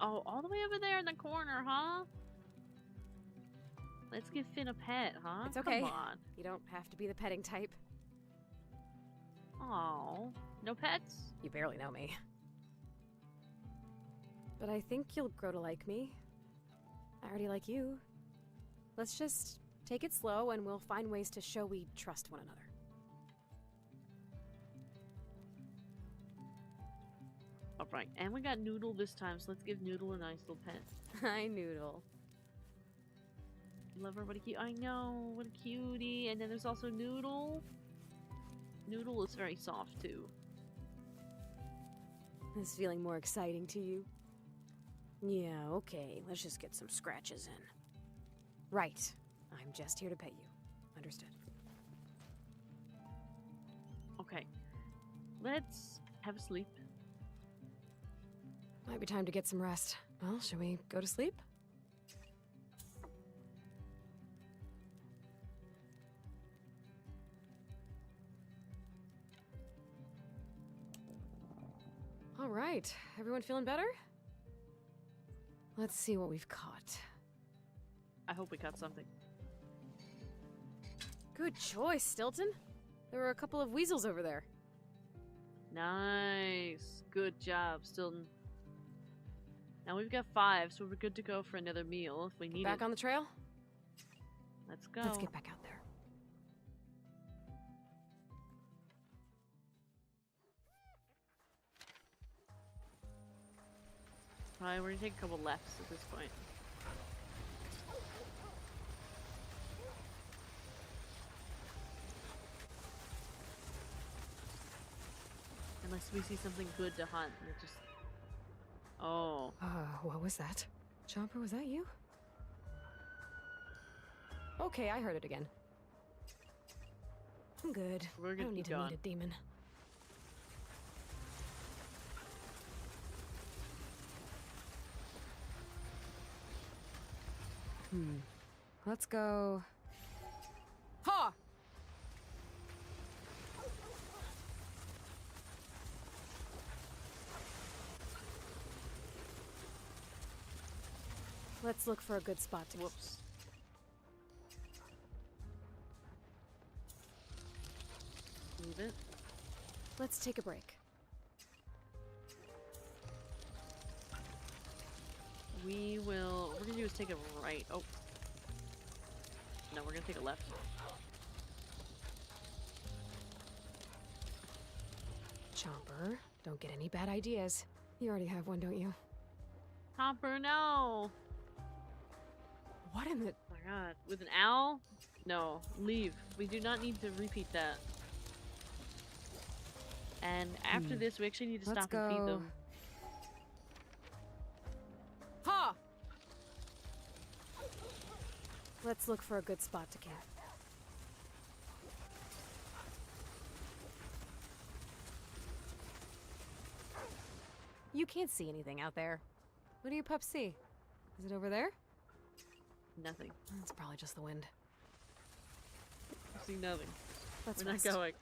Oh, all the way over there in the corner, huh? Let's give Finn a pet, huh? It's okay. Come on. You don't have to be the petting type. Oh, no pets? You barely know me. But I think you'll grow to like me. I already like you. Let's just take it slow and we'll find ways to show we trust one another. Alright, and we got Noodle this time, so let's give Noodle a nice little pet. Hi, Noodle. Love her, what a cute. I know, what a cutie. And then there's also Noodle. Noodle is very soft too. This feeling more exciting to you? Yeah, okay. Let's just get some scratches in. Right. I'm just here to pet you. Understood. Okay, let's have a sleep. Might be time to get some rest. Well, shall we go to sleep? All right. Everyone feeling better? Let's see what we've caught. I hope we caught something. Good choice, Stilton. There were a couple of weasels over there. Nice. Good job, Stilton. Now we've got 5, so we're good to go for another meal if we need Back it. on the trail? Let's go. Let's get back out there. Alright, we're gonna take a couple lefts at this point. Unless we see something good to hunt. We'll just... Oh. What was that? Chomper, was that you? Okay, I heard it again. I'm good. We're I gonna don't need keep to going. meet a demon. Let's go. Ha! Let's look for a good spot to... Whoops. Move it. Let's take a break. We will... What we're gonna do is take a right. Oh. No, we're gonna take a left. Chomper, don't get any bad ideas. You already have one, don't you? Hopper, no! What in the... Oh my god. With an owl? No. Leave. We do not need to repeat that. And after this, we actually need to Let's stop and feed go. them. Ha! Let's look for a good spot to camp. You can't see anything out there. What do you pups see? Is it over there? Nothing. It's probably just the wind. I see nothing. Let's We're rest. not going.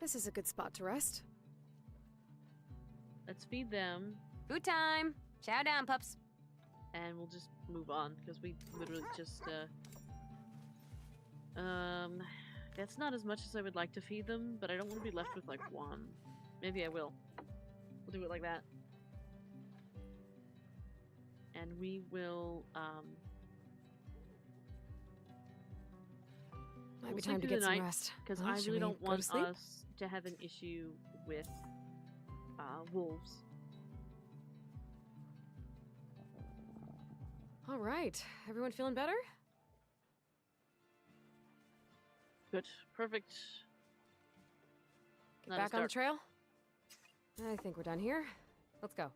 This is a good spot to rest. Let's feed them, Food time! Chow down, pups. and we'll just move on, because we literally just, that's not as much as I would like to feed them, but I don't want to be left with, like, one. Maybe I will. We'll do it like that. and we will Might we'll be sleep time to through get the some night, rest. because Well, I shall really we don't go to want sleep? us to have an issue with wolves. All right. Everyone feeling better? Good. Perfect. Get Let us back on the start. trail? I think we're done here. Let's go.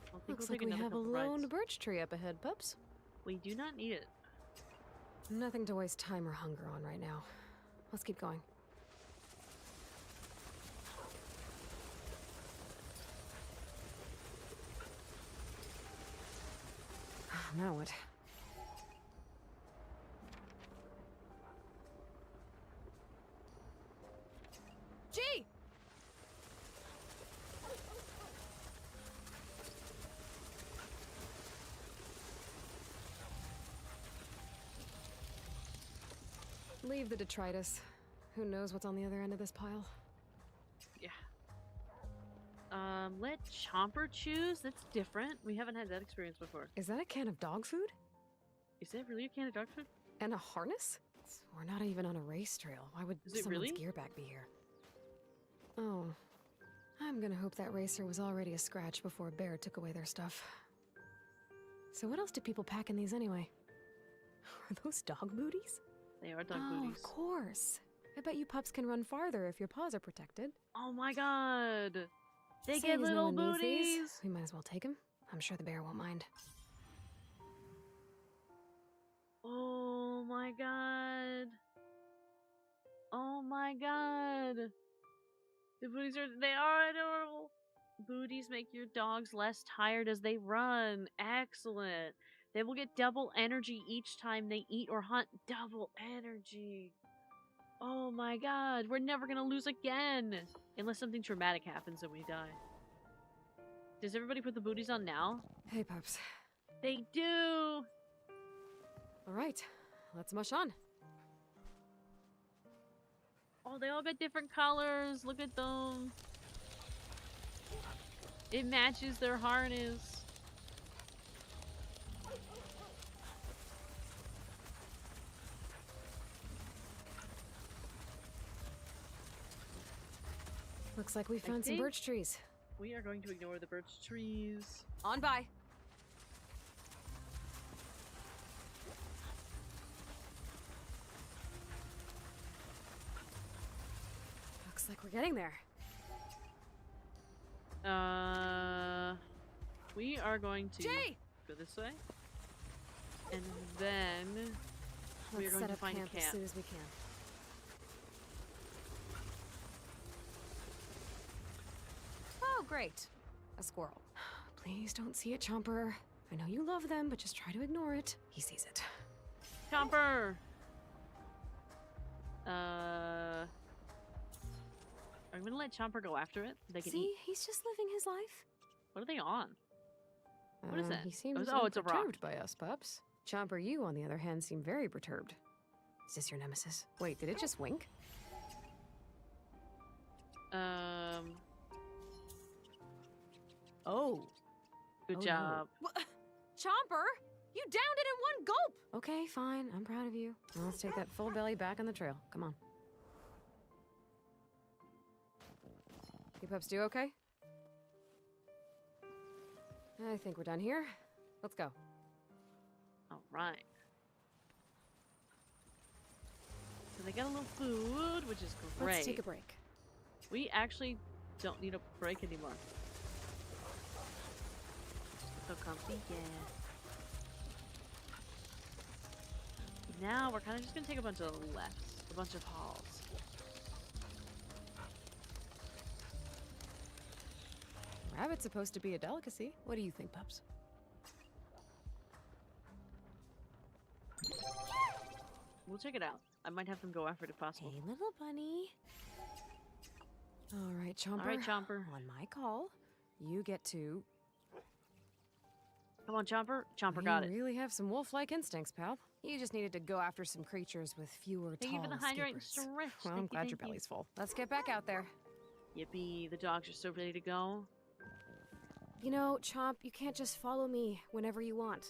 I don't think Looks we'll like take we another have a couple lone rides. birch tree up ahead, pups. We do not need it. Nothing to waste time or hunger on right now. Let's keep going. Now what? G! Leave the detritus. Who knows what's on the other end of this pile? Yeah. Let Chomper choose? That's different. We haven't had that experience before. Is that a can of dog food? Is that really a can of dog food? And a harness? We're not even on a race trail. Why would Is it someone's really? gear bag be here? Oh. I'm gonna hope that racer was already a scratch before Bear took away their stuff. So what else do people pack in these anyway? Are those dog booties? They are dog Oh, booties. of course. I bet you pups can run farther if your paws are protected. Oh my god! They Seeing get as little no one needs these, booties! we might as well take them. I'm sure the bear won't mind. Oh my god! Oh my god! The booties they are adorable! Booties make your dogs less tired as they run. Excellent. They will get double energy each time they eat or hunt. Double energy. Oh my god, we're never gonna lose again! Unless something traumatic happens and we die. Does everybody put the booties on now? Hey, pups. They do! All right, let's mush on. Oh, they all got different colors. Look at them. It matches their harness. Looks like we found some think- birch trees. We are going to ignore the birch trees. On by. Looks like we're getting there. We are going to Jay! go this way. And then we are Let's going set to up find camp a as camp. soon as we can. Oh, great. A squirrel. Please don't see it, Chomper. I know you love them, but just try to ignore it. He sees it. Chomper! Are we gonna let Chomper go after it? They can See, eat. he's just living his life. What are they on? What is that? He seems Oh, it's a rock. unperturbed by us, pups. Chomper, you, on the other hand, seem very perturbed. Is this your nemesis? Wait, did it just wink? Oh. Good Oh, job. no. Chomper! You downed it in one gulp! Okay, fine. I'm proud of you. Now let's take that full belly back on the trail. Come on. You pups do okay? I think we're done here. Let's go. All right. So they got a little food, which is great. Let's take a break. We actually don't need a break anymore. So comfy, yeah. Now we're kind of just gonna take a bunch of lefts, a bunch of hauls. Rabbit's supposed to be a delicacy. What do you think, pups? We'll check it out. I might have them go after it if possible. Hey, little bunny. All right, Chomper. All right, Chomper. On my call, you get to... Come on, Chomper. Chomper got it. You really have some wolf-like instincts, pal. You just needed to go after some creatures with fewer Thank you for tall the hydrate and escapers. stretch. Well, I'm Thank you, glad your thank you. belly's full. Let's get back out there. Yippee, the dogs are so ready to go. You know, Chomp, you can't just follow me whenever you want.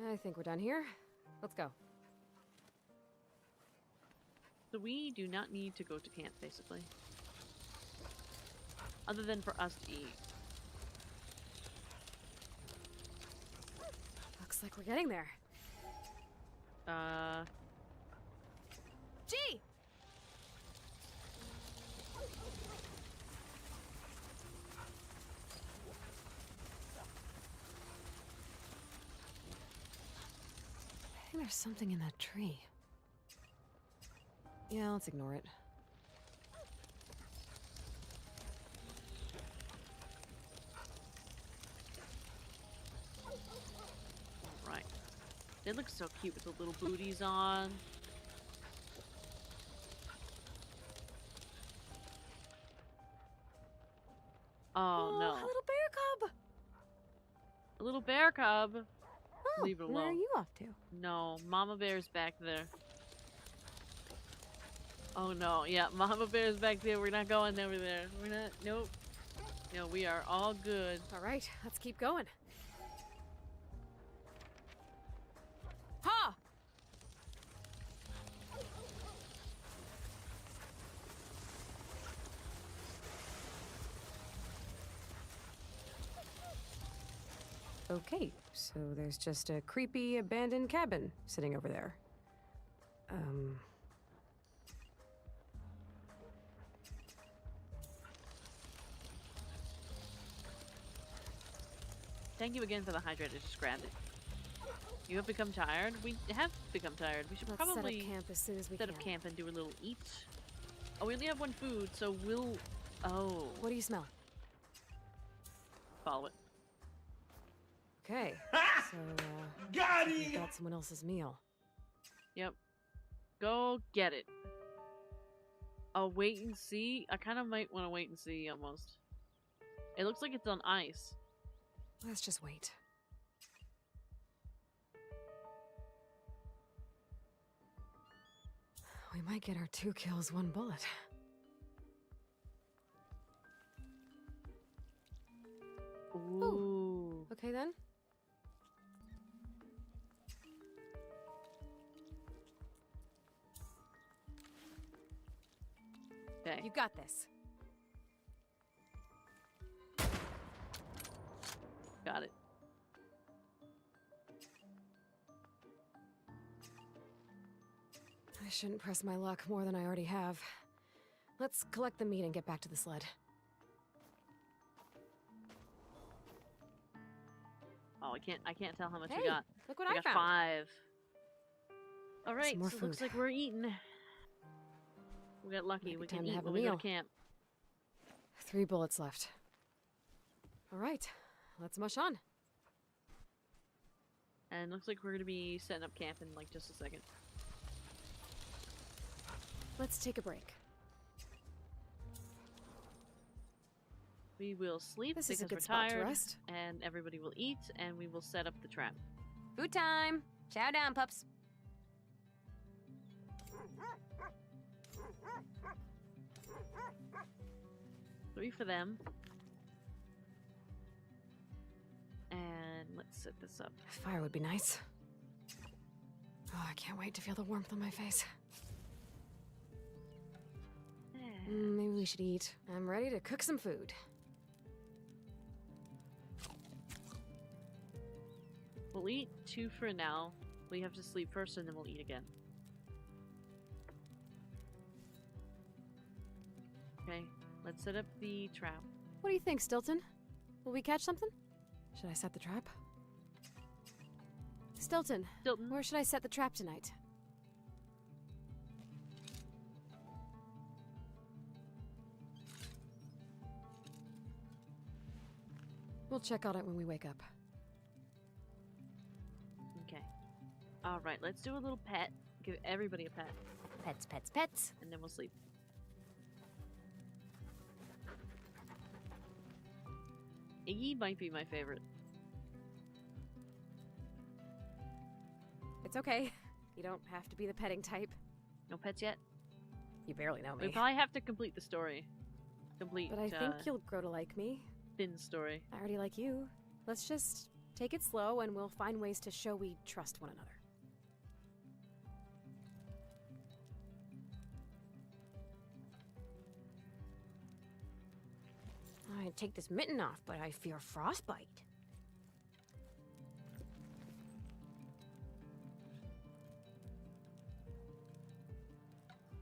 I think we're done here. Let's go. So we do not need to go to camp, basically. Other than for us to eat. Looks like we're getting there. Gee! I think there's something in that tree. Yeah, let's ignore it. Right. They look so cute with the little booties on. Oh no. A little bear cub! A little bear cub. Oh, Leave it where are alone. you off to? No, Mama Bear's back there. Oh no, yeah, Mama Bear's back there. We're not going over there. We're not, nope. No, we are all good. All right, let's keep going. Ha! Okay, so there's just a creepy abandoned cabin sitting over there. Thank you again for the hydrate. I just grabbed it. You have become tired? We have become tired. We should Let's probably set up camp as soon as we set can. up camp and do a little eat. Oh, we only have one food, so we'll... Oh, What do you smell? follow it. Okay, so Got we him! got someone else's meal. Yep. Go get it. Oh, wait and see? I kind of might want to wait and see, almost. It looks like it's on ice. Let's just wait. We might get our 2 kills, 1 bullet. Ooh. Okay then. Okay. You got this. Got it. I shouldn't press my luck more than I already have. Let's collect the meat and get back to the sled. Oh, I can't tell how much Hey, we got. look what We I got found. 5. All right, more so it looks food. like we're eating. We got lucky. Might be We time can to eat have a when we go meal. to camp. 3 bullets left. All right, let's mush on. And looks like we're gonna be setting up camp in like just a second. Let's take a break. We will sleep This is a because good we're spot to tired, rest. and everybody will eat, and we will set up the trap. Food time! Chow down, pups. 3 for them. And let's set this up. Fire would be nice. Oh, I can't wait to feel the warmth on my face. Maybe we should eat. I'm ready to cook some food. We'll eat 2 for now. We have to sleep first, and then we'll eat again. Okay, let's set up the trap. What do you think, Stilton? Will we catch something? Should I set the trap? Stilton, Stilton, where should I set the trap tonight? We'll check on it when we wake up. okay. All right, let's do a little pet. Give everybody a pet, Pets, pets, pets. and then we'll sleep. Iggy might be my favorite. It's okay. You don't have to be the petting type. No pets yet? You barely know We me. probably have to complete the story. Complete, But I think you'll grow to like me. Finn's story. I already like you. Let's just take it slow and we'll find ways to show we trust one another. I'd take this mitten off, but I fear frostbite.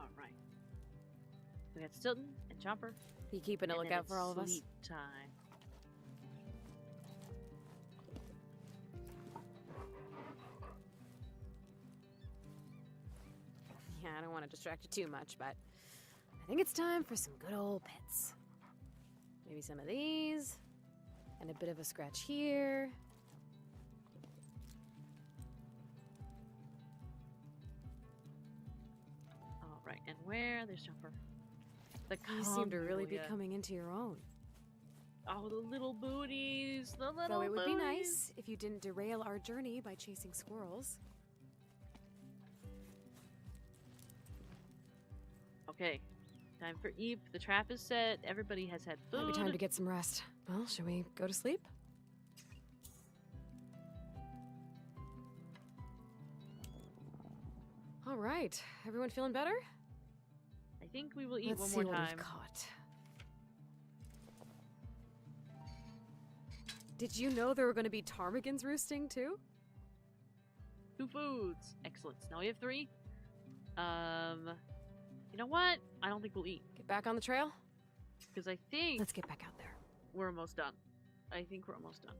Alright. We got Stilton and Chopper. You keeping a and then lookout it's for all of us? sleep time. Yeah, I don't want to distract you too much, but I think it's time for some good old pets. Maybe some of these, and a bit of a scratch here. Alright, and where? There's Chopper. The You seem to really be Camellia. coming into your own. Oh, the little booties. The little Though it would be booties. nice if you didn't derail our journey by chasing squirrels. Okay. Time for Eep. The trap is set. Everybody has had food. Might be time to get some rest. Well, shall we go to sleep? All right. Everyone feeling better? I think we will eat Let's one see more what time. we've caught. Did you know there were going to be ptarmigans roosting too? 2 foods. Excellent. So now we have 3. You know what? I don't think we'll eat. Get back on the trail? Because I think Let's get back out there. we're almost done. I think we're almost done.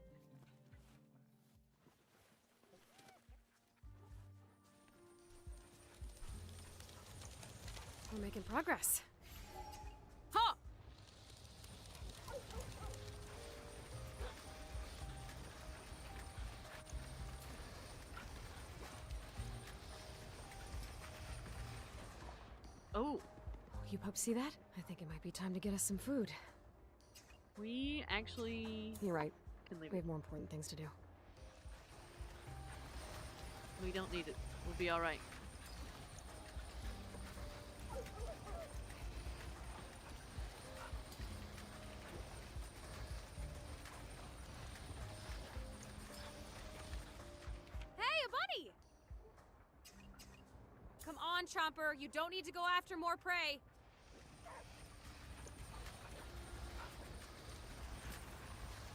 We're making progress. Ha! Oh, You pups see that? I think it might be time to get us some food. we actually You're right. can leave We it. have more important things to do. We don't need it. We'll be alright. Hey, a bunny! Come on, Chomper. You don't need to go after more prey.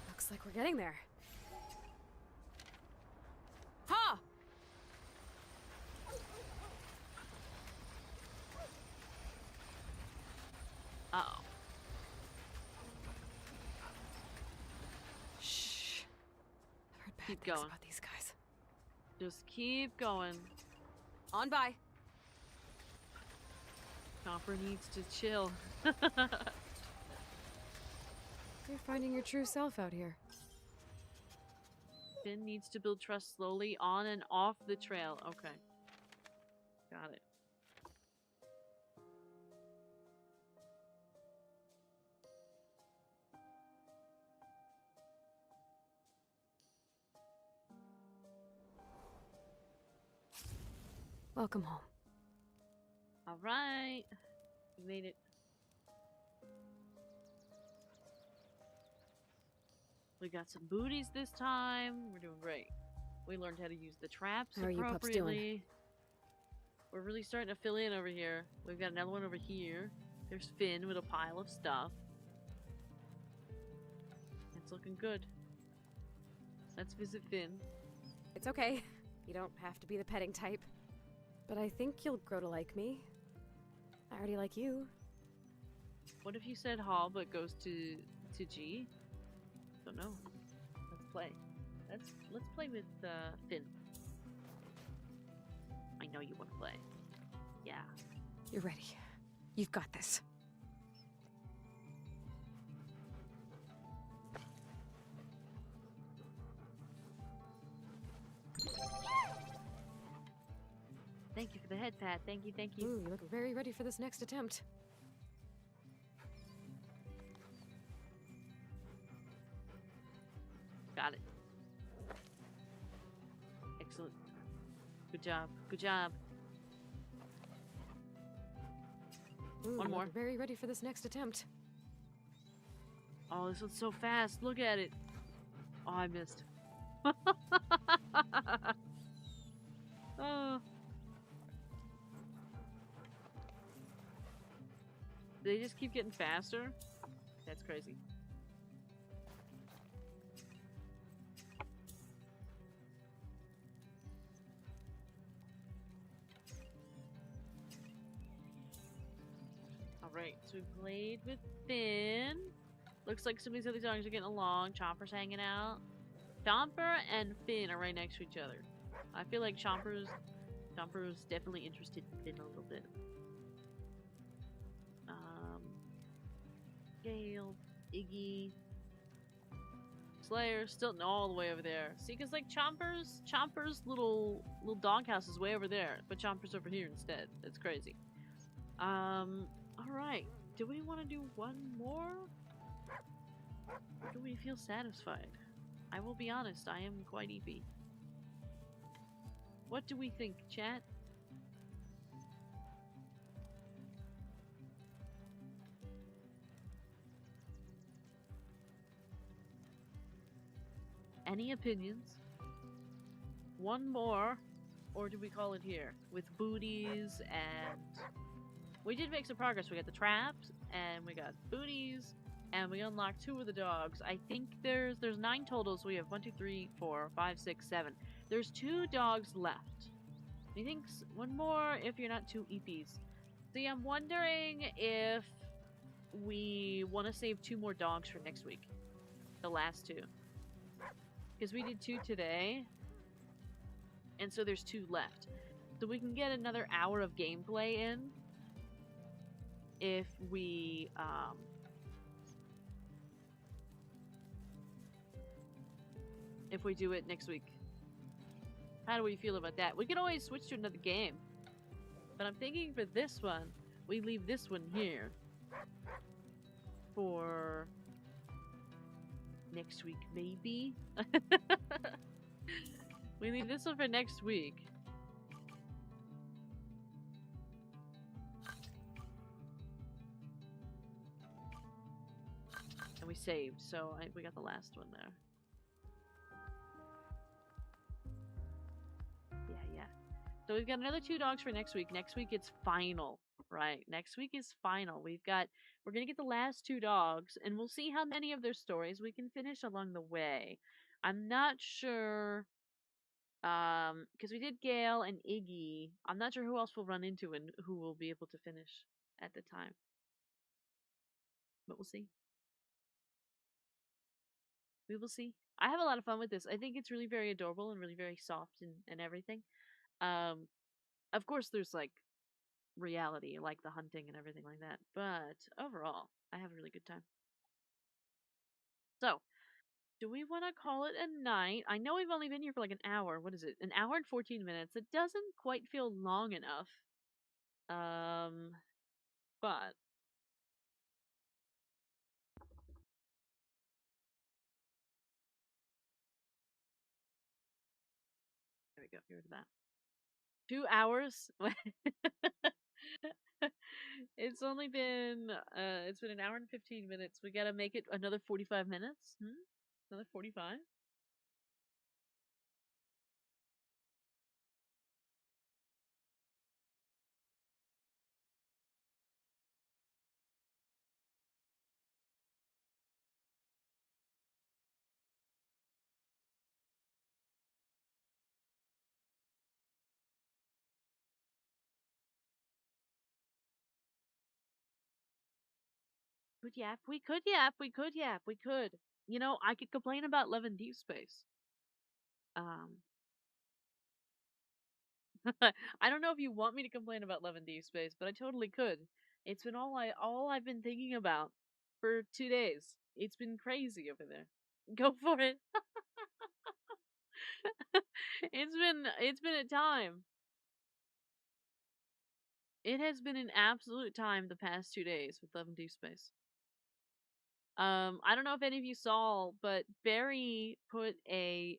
Looks like we're getting there. Ha! Uh-oh. Shh. I've heard bad Keep things going. about these guys. Just keep going. On by. Chopper needs to chill. You're finding your true self out here. Finn needs to build trust slowly on and off the trail. Okay. Got it. Welcome home. All right. We made it. We got some booties this time. We're doing great. We learned how to use the traps How are you pups doing? appropriately. We're really starting to fill in over here. We've got another one over here. There's Finn with a pile of stuff. It's looking good. Let's visit Finn. It's okay. You don't have to be the petting type. But I think you'll grow to like me. I already like you. What if you said Ha but goes to G? Don't know. Let's play. Let's play with Finn. I know you want to play. Yeah. You're ready. You've got this. Thank you for the head pat. Thank you, thank you. Ooh, you look very ready for this next attempt. Good job. Good job. Ooh, One more. we're very ready for this next attempt. Oh, this one's so fast. Look at it. Oh, I missed. Oh. They just keep getting faster? That's crazy. Alright, so we played with Finn. Looks like some of these other dogs are getting along. Chomper's hanging out. Chomper and Finn are right next to each other. I feel like Chomper's definitely interested in Finn a little bit. Gale, Iggy, Slayer, still all the way over there. See, because like Chomper's little doghouse is way over there, but Chomper's over here instead. That's crazy. All right. Do we want to do one more? Or do we feel satisfied? I will be honest, I am quite eepy. What do we think, chat? Any opinions? One more, or do we call it here? With booties and... We did make some progress. We got the traps, and we got booties, and we unlocked 2 of the dogs. I think there's 9 total, so we have 1, 2, 3, 4, 5, 6, 7. There's 2 dogs left. Methinks one more if you're not too eepies. See, I'm wondering if we want to save 2 more dogs for next week. The last 2. Because we did 2 today. And so there's 2 left. So we can get another hour of gameplay in. If we, do it next week. How do we feel about that? We can always switch to another game. But I'm thinking for this one, we leave this one here. For... next week, maybe? We leave this one for next week. And we saved, so we got the last one there. Yeah. So we've got another 2 dogs for next week. Next week it's final, right? Next week is final. We're gonna get the last 2 dogs, and we'll see how many of their stories we can finish along the way. I'm not sure, because we did Gale and Iggy. I'm not sure who else we'll run into and who will be able to finish at the time. But we'll see. We will see. I have a lot of fun with this. I think it's really very adorable and really very soft and everything. Of course there's like reality, like the hunting and everything like that. But overall, I have a really good time. So, do we want to call it a night? I know we've only been here for like an hour. What is it? An hour and 14 minutes. It doesn't quite feel long enough. But there we go. Here's that. 2 hours. It's only been it's been an hour and 15 minutes. We gotta make it another 45 minutes. Another 45. We could yap. We could yap. We could. You know, I could complain about Love and Deep Space. I don't know if you want me to complain about Love and Deep Space, but I totally could. It's been all I've been thinking about for 2 days. It's been crazy over there. Go for it. It's been a time. It has been an absolute time the past 2 days with Love and Deep Space. I don't know if any of you saw, but Barry put a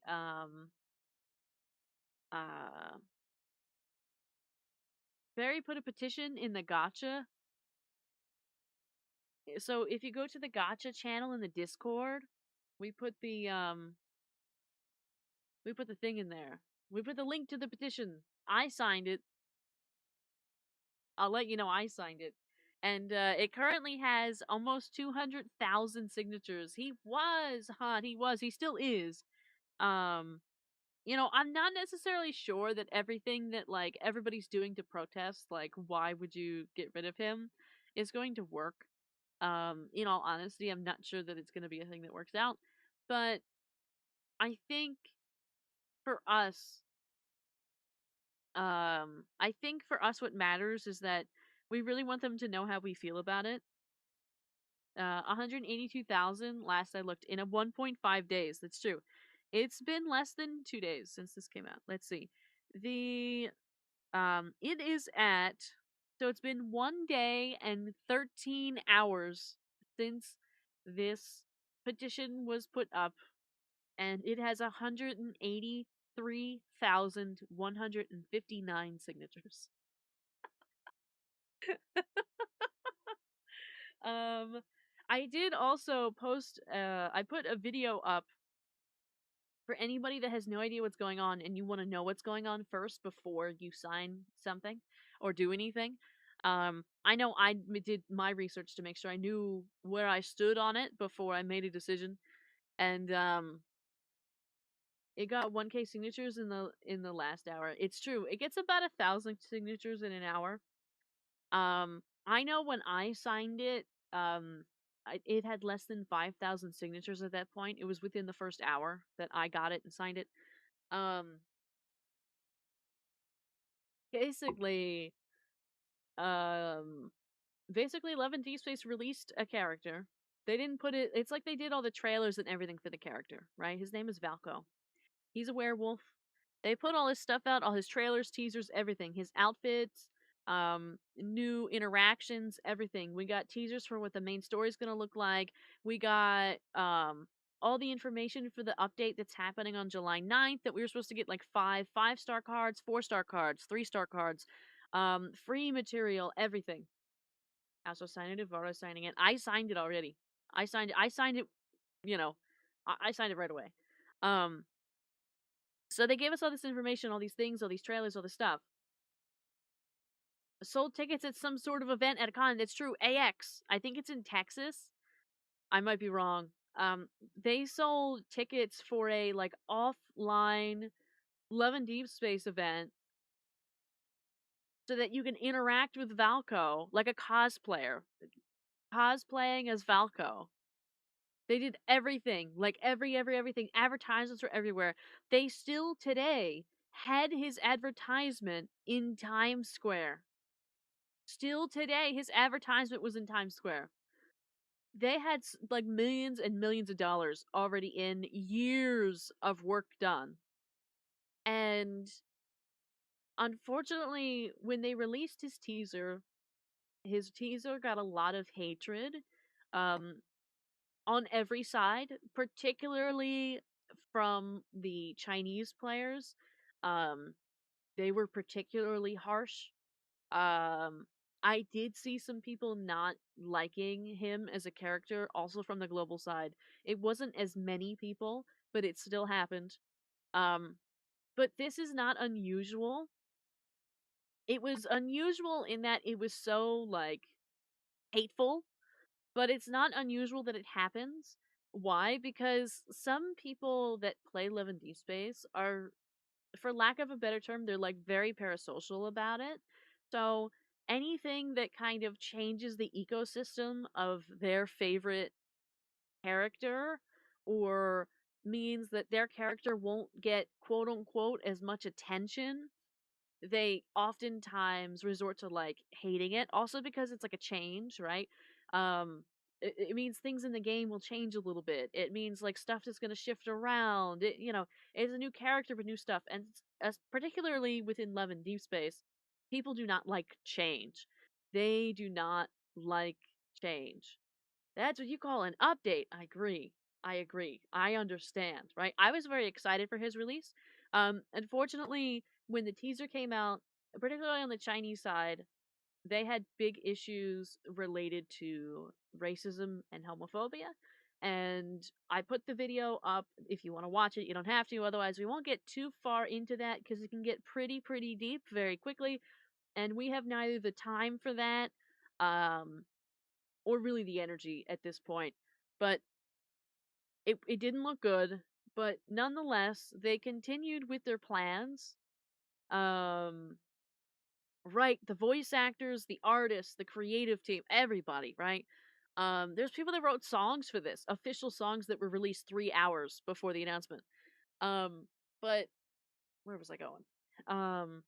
Barry put a petition in the gotcha. So if you go to the gotcha channel in the Discord, we put the thing in there. We put the link to the petition. I signed it. I'll let you know I signed it. And it currently has almost 200,000 signatures. He was hot. He was. He still is. Um, I'm not necessarily sure that everything that like everybody's doing to protest, like why would you get rid of him, is going to work. In all honesty, I'm not sure that it's going to be a thing that works out. But I think for us, what matters is that we really want them to know how we feel about it. 182,000 last I looked in a 1.5 days. That's true. It's been less than 2 days since this came out. Let's see. It is at, so it's been 1 day and 13 hours since this petition was put up, and it has 183,159 signatures. I did also post, I put a video up for anybody that has no idea what's going on and you want to know what's going on first before you sign something or do anything. I know I did my research to make sure I knew where I stood on it before I made a decision, and it got 1K signatures in the last hour. It's true. It gets about 1,000 signatures in an hour. I know when I signed it, it had less than 5,000 signatures at that point. It was within the first hour that I got it and signed it. Um, basically, um, Love and Deep Space released a character. They didn't put it. It's like they did all the trailers and everything for the character, right? His name is Valko. He's a werewolf. They put all his stuff out, all his trailers, teasers, everything. His outfits, new interactions, everything. We got teasers for what the main story is going to look like. We got all the information for the update that's happening on July 9th, that we were supposed to get like 5-star cards, 4-star cards, 3-star cards, free material, everything. Also signed it, Varo signing it. I signed it already. I signed it, I signed it right away. So they gave us all this information, all these things, all these trailers, all this stuff. Sold tickets at some sort of event at a con. That's true. AX. I think it's in Texas. I might be wrong. They sold tickets for a like offline Love and Deep Space event so that you can interact with Valko like a cosplayer, cosplaying as Valko. They did everything, like everything. Advertisements were everywhere. They still today had his advertisement in Times Square. Still today, his advertisement was in Times Square. They had like millions and millions of dollars already in, years of work done. And unfortunately, when they released his teaser got a lot of hatred on every side, particularly from the Chinese players. They were particularly harsh. I did see some people not liking him as a character, also from the global side. It wasn't as many people, but it still happened. But this is not unusual. It was unusual in that it was so, like, hateful, but it's not unusual that it happens. Why? Because some people that play Live in Deep Space are, for lack of a better term, they're like very parasocial about it. So anything that kind of changes the ecosystem of their favorite character, or means that their character won't get quote unquote as much attention, they oftentimes resort to like hating it. Also because it's like a change, right? It means things in the game will change a little bit. It means like stuff is going to shift around. It's a new character with new stuff, and as particularly within Love and Deep Space, people do not like change. They do not like change. That's what you call an update. I agree. I agree. I understand, right? I was very excited for his release. Unfortunately, when the teaser came out, particularly on the Chinese side, they had big issues related to racism and homophobia. And I put the video up. If you want to watch it, you don't have to. Otherwise, we won't get too far into that because it can get pretty deep very quickly. And we have neither the time for that, um, or really the energy at this point. But it didn't look good. But nonetheless, they continued with their plans. Um, right, the voice actors, the artists, the creative team, everybody, right? There's people that wrote songs for this, official songs that were released 3 hours before the announcement. But where was I going? Um,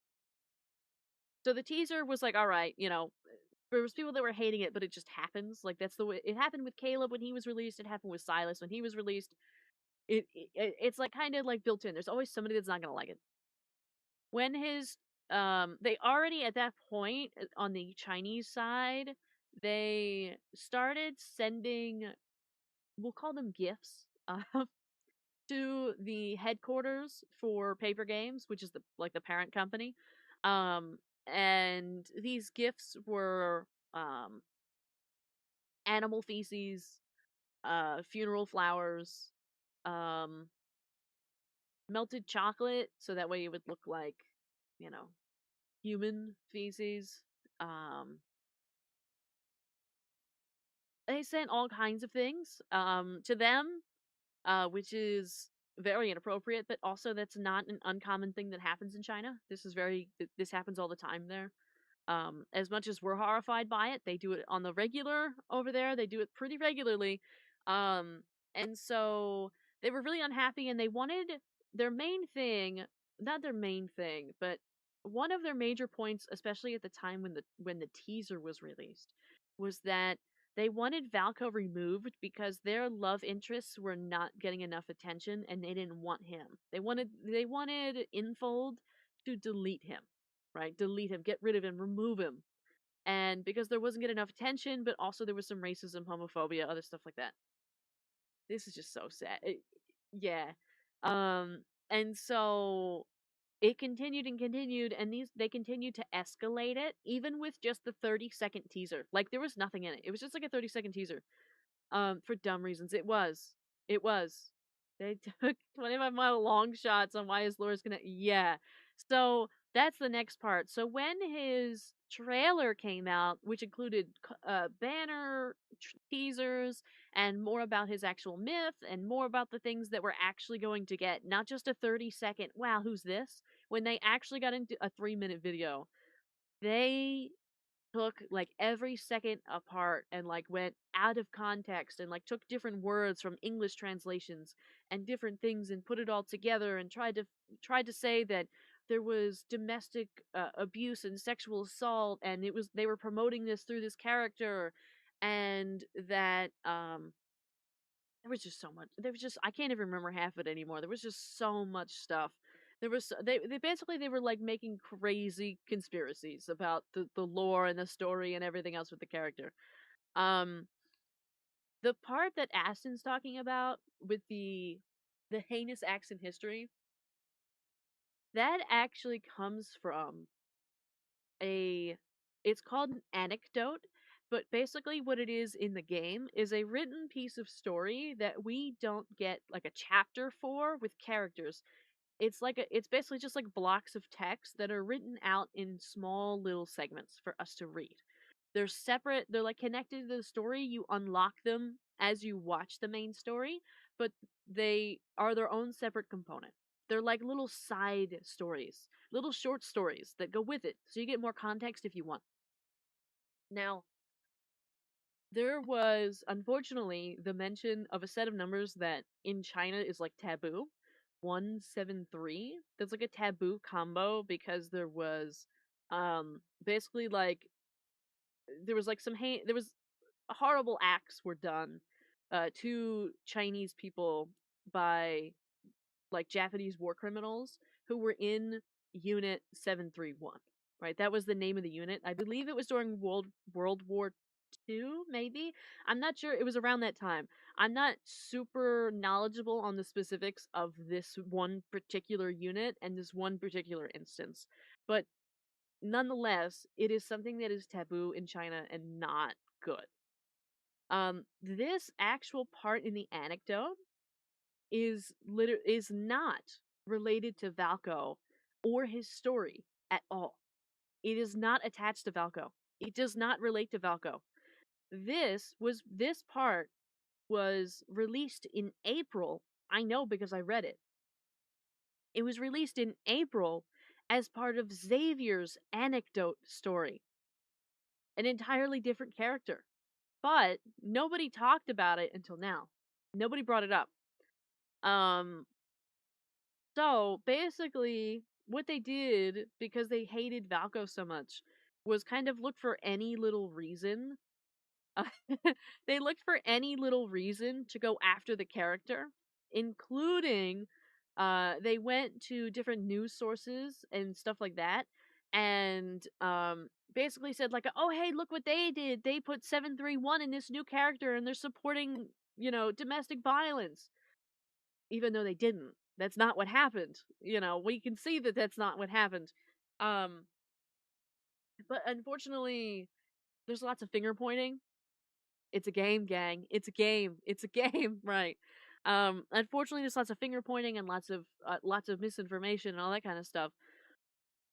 so the teaser was like, all right, there was people that were hating it, but it just happens. Like that's the way it happened with Caleb when he was released. It happened with Silas when he was released. It's like kind of like built in. There's always somebody that's not gonna like it. When his they already at that point on the Chinese side, they started sending, we'll call them gifts, to the headquarters for Paper Games, which is the parent company. Um and these gifts were um animal feces, funeral flowers, um melted chocolate so that way it would look like, you know, human feces. Um, they sent all kinds of things to them, which is very inappropriate, but also that's not an uncommon thing that happens in China. This happens all the time there. As much as we're horrified by it, they do it on the regular over there. They do it pretty regularly. Um, and so they were really unhappy and they wanted their main thing, not their main thing, but one of their major points, especially at the time when the teaser was released, was that they wanted Valko removed because their love interests were not getting enough attention and they didn't want him. They wanted Infold to delete him, right? Delete him, get rid of him, remove him. And because there wasn't getting enough attention, but also there was some racism, homophobia, other stuff like that. This is just so sad. Yeah. And so it continued and continued, and they continued to escalate it, even with just the 30-second teaser. Like there was nothing in it. It was just like a 30-second teaser. For dumb reasons. It was. It was. They took 25-mile long shots on why his lure's gonna. Yeah. So that's the next part. So when his trailer came out, which included banner teasers and more about his actual myth and more about the things that we're actually going to get, not just a 30-second, wow, who's this? When they actually got into a 3-minute video, they took like every second apart and like went out of context and like took different words from English translations and different things and put it all together and tried to say that there was domestic abuse and sexual assault and they were promoting this through this character and that there was just so much. There was just I can't even remember half of it anymore. There was just so much stuff. They basically they were like making crazy conspiracies about the lore and the story and everything else with the character. Um the part that Aston's talking about with the heinous acts in history, that actually comes from a it's called an anecdote, but basically what it is in the game is a written piece of story that we don't get like a chapter for with characters. It's basically just like blocks of text that are written out in small little segments for us to read. They're separate, they're like connected to the story. You unlock them as you watch the main story, but they are their own separate component. They're like little side stories, little short stories that go with it, so you get more context if you want. Now, there was unfortunately the mention of a set of numbers that in China is like taboo. 173. That's like a taboo combo because there was basically like there was like there was horrible acts were done to Chinese people by like Japanese war criminals who were in Unit 731. Right? That was the name of the unit. I believe it was during World War II, maybe. I'm not sure. It was around that time. I'm not super knowledgeable on the specifics of this one particular unit and this one particular instance. But nonetheless, it is something that is taboo in China and not good. This actual part in the anecdote is not related to Valko or his story at all. It is not attached to Valko. It does not relate to Valko. This part was released in April. I know because I read it. It was released in April as part of Xavier's anecdote story. An entirely different character. But nobody talked about it until now. Nobody brought it up. So basically what they did, because they hated Valko so much, was kind of look for any little reason. They looked for any little reason to go after the character, including they went to different news sources and stuff like that, and basically said like, oh hey, look what they did, they put 731 in this new character and they're supporting, domestic violence, even though they didn't. That's not what happened. We can see that that's not what happened. um but unfortunately there's lots of finger pointing. It's a game, gang. It's a game. It's a game, right? Unfortunately, there's lots of finger pointing and lots of misinformation and all that kind of stuff.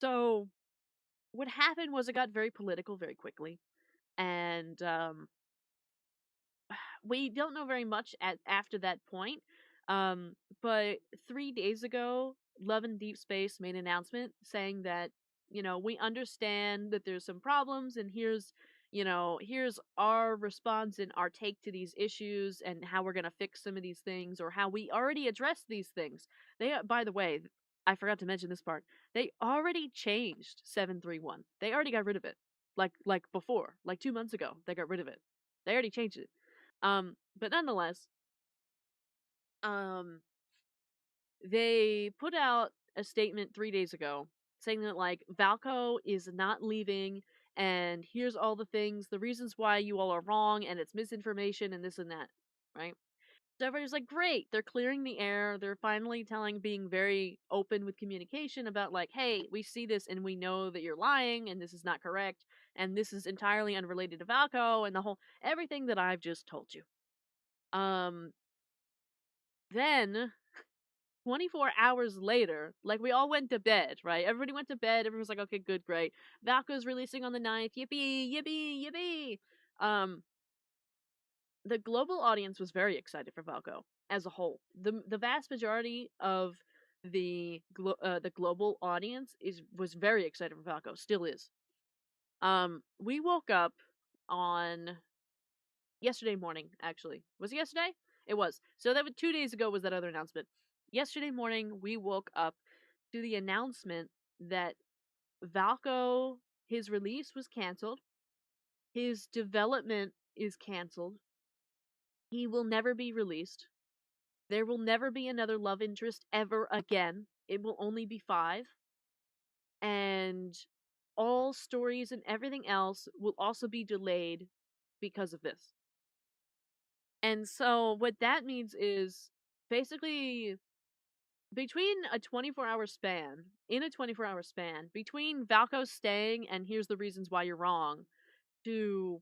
So, what happened was it got very political very quickly, and we don't know very much after that point. But 3 days ago, Love and Deep Space made an announcement saying that, we understand that there's some problems, and here's our response and our take to these issues and how we're gonna fix some of these things, or how we already addressed these things. By the way, I forgot to mention this part. They already changed 731. They already got rid of it. Like before, like 2 months ago, they got rid of it. They already changed it. But nonetheless, um, they put out a statement 3 days ago saying that like Valko is not leaving, and here's all the things, the reasons why you all are wrong, and it's misinformation and this and that, right? So everybody's like, great, they're clearing the air. They're finally being very open with communication about like, hey, we see this and we know that you're lying and this is not correct and this is entirely unrelated to Valko and the whole everything that I've just told you. Then 24 hours later, like we all went to bed, right? Everybody went to bed. Everyone was like, okay, good, great. Valko's releasing on the 9th. Yippee, yippee, yippee. The global audience was very excited for Valko as a whole. The vast majority of the global audience was very excited for Valko, still is. We woke up on yesterday morning, actually. Was it yesterday? It was. So that was 2 days ago was that other announcement. Yesterday morning, we woke up to the announcement that Valko, his release was canceled. His development is canceled. He will never be released. There will never be another love interest ever again. It will only be 5. And all stories and everything else will also be delayed because of this. And so what that means is basically between a 24-hour span, in a 24-hour span, between Valko staying and here's the reasons why you're wrong, to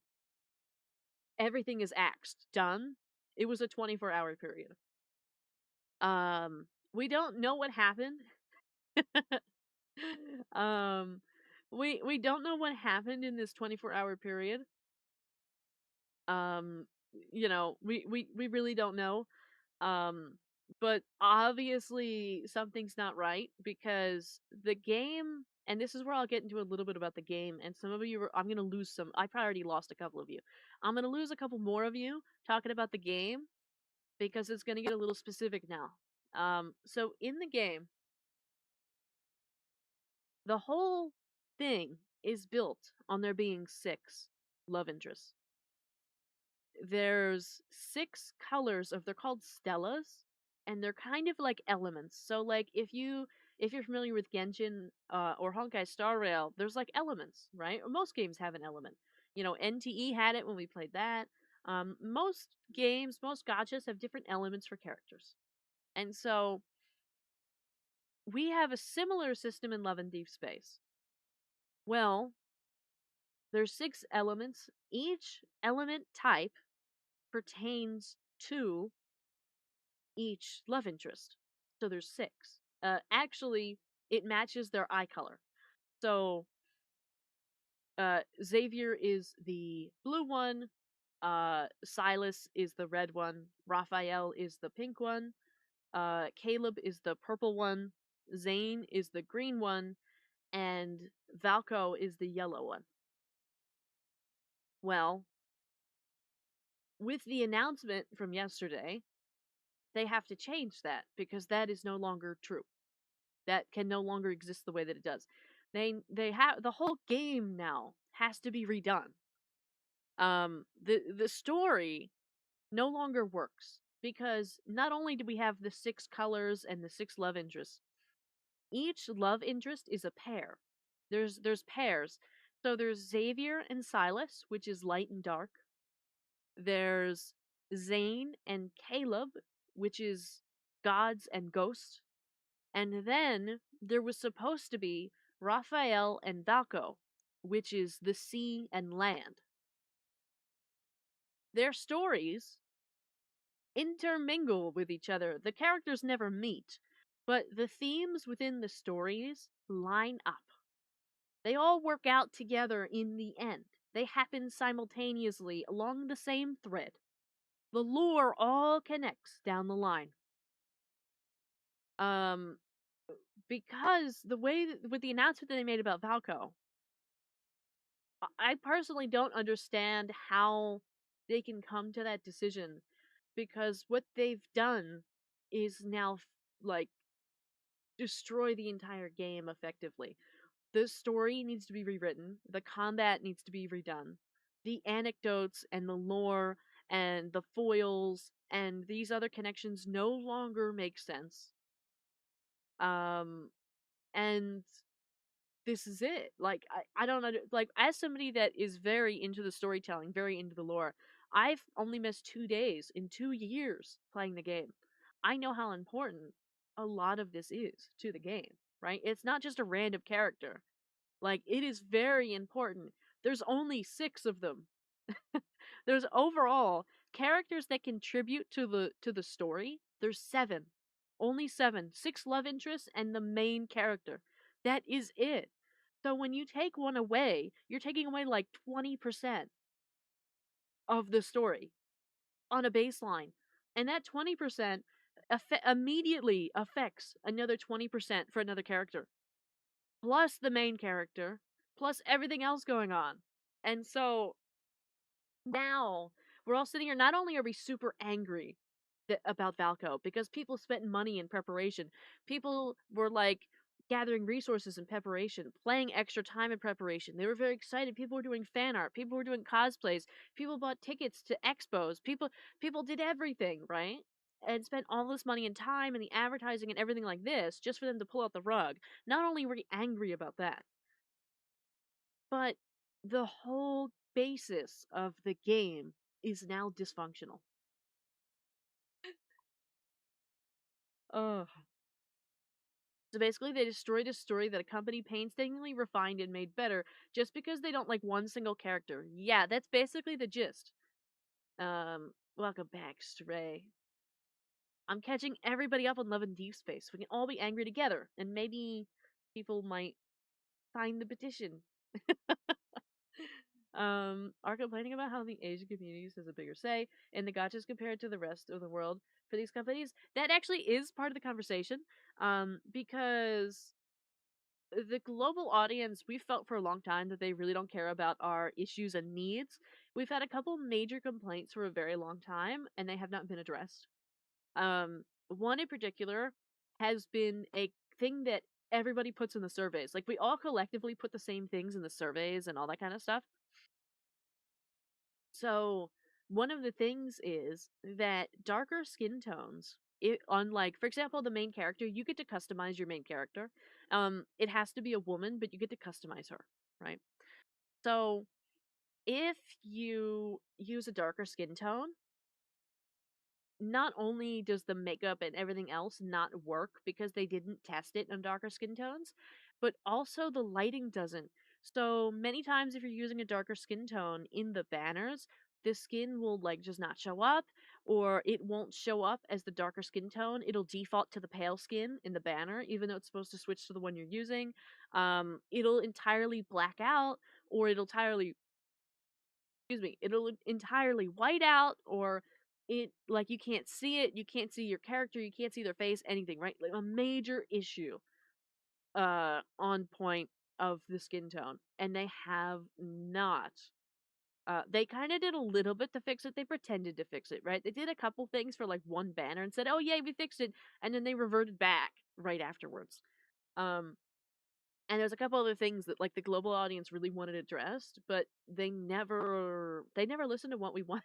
everything is axed, done, it was a 24-hour period. We don't know what happened. um, we don't know what happened in this 24-hour period. We really don't know. But obviously something's not right because the game, and this is where I'll get into a little bit about the game, and some of you I'm going to lose some. I probably already lost a couple of you. I'm going to lose a couple more of you talking about the game because it's going to get a little specific now. So in the game, the whole thing is built on there being 6 love interests. There's 6 colors they're called stellas, and they're kind of like elements. So like if you're familiar with Genshin or Honkai Star Rail, there's like elements, right? Or most games have an element. NTE had it when we played that. Most games, most gachas have different elements for characters. And so we have a similar system in Love and Deep Space. Well, there's 6 elements. Each element type pertains to each love interest. So there's 6. Actually, it matches their eye color. So Xavier is the blue one, Silas is the red one, Raphael is the pink one, Caleb is the purple one, Zane is the green one, and Valko is the yellow one. Well, with the announcement from yesterday, they have to change that because that is no longer true. That can no longer exist the way that it does. They have the whole game now has to be redone. The story no longer works because not only do we have the 6 colors and the 6 love interests, each love interest is a pair. There's pairs. So there's Xavier and Silas, which is light and dark. There's Zane and Caleb, which is gods and ghosts. And then there was supposed to be Raphael and Valko, which is the sea and land. Their stories intermingle with each other. The characters never meet, but the themes within the stories line up. They all work out together in the end. They happen simultaneously along the same thread. The lore all connects down the line. Because the way with the announcement that they made about Valko, I personally don't understand how they can come to that decision because what they've done is now like destroy the entire game effectively. The story needs to be rewritten, the combat needs to be redone. The anecdotes and the lore and the foils and these other connections no longer make sense. And this is it. Like I don't like as somebody that is very into the storytelling, very into the lore. I've only missed 2 days in 2 years playing the game. I know how important a lot of this is to the game, right? It's not just a random character. Like it is very important. There's only 6 of them. There's overall characters that contribute to the story. There's 7. Only 7. 6 love interests and the main character. That is it. So when you take one away, you're taking away like 20% of the story on a baseline. And that 20% immediately affects another 20% for another character. Plus the main character, plus everything else going on. And so now we're all sitting here. Not only are we super angry about Valko because people spent money in preparation, people were like gathering resources in preparation, playing extra time in preparation. They were very excited. People were doing fan art. People were doing cosplays. People bought tickets to expos. People did everything, right? And spent all this money and time and the advertising and everything like this just for them to pull out the rug. Not only were we angry about that, but the whole basis of the game is now dysfunctional. Ugh. So basically, they destroyed a story that a company painstakingly refined and made better just because they don't like one single character. Yeah, that's basically the gist. Welcome back, Stray. I'm catching everybody up on Love and Deep Space. We can all be angry together, and maybe people might sign the petition. Are complaining about how the Asian communities has a bigger say in the gachas compared to the rest of the world for these companies. That actually is part of the conversation. Because the global audience, we felt for a long time that they really don't care about our issues and needs. We've had a couple major complaints for a very long time, and they have not been addressed. One in particular has been a thing that everybody puts in the surveys. Like, we all collectively put the same things in the surveys and all that kind of stuff. So, one of the things is that darker skin tones, unlike, for example, the main character, you get to customize your main character. It has to be a woman, but you get to customize her, right? So, if you use a darker skin tone, not only does the makeup and everything else not work because they didn't test it on darker skin tones, but also the lighting doesn't. So many times if you're using a darker skin tone in the banners, the skin will like just not show up, or it won't show up as the darker skin tone. It'll default to the pale skin in the banner, even though it's supposed to switch to the one you're using. It'll entirely black out, or it'll entirely white out, or it like you can't see it, you can't see your character, you can't see their face, anything, right? Like a major issue on point of the skin tone, and they have not. They kind of did a little bit to fix it. They pretended to fix it, right? They did a couple things for like one banner and said, "Oh yay, we fixed it," and then they reverted back right afterwards. Um, and there's a couple other things that like the global audience really wanted addressed, but they never listened to what we want.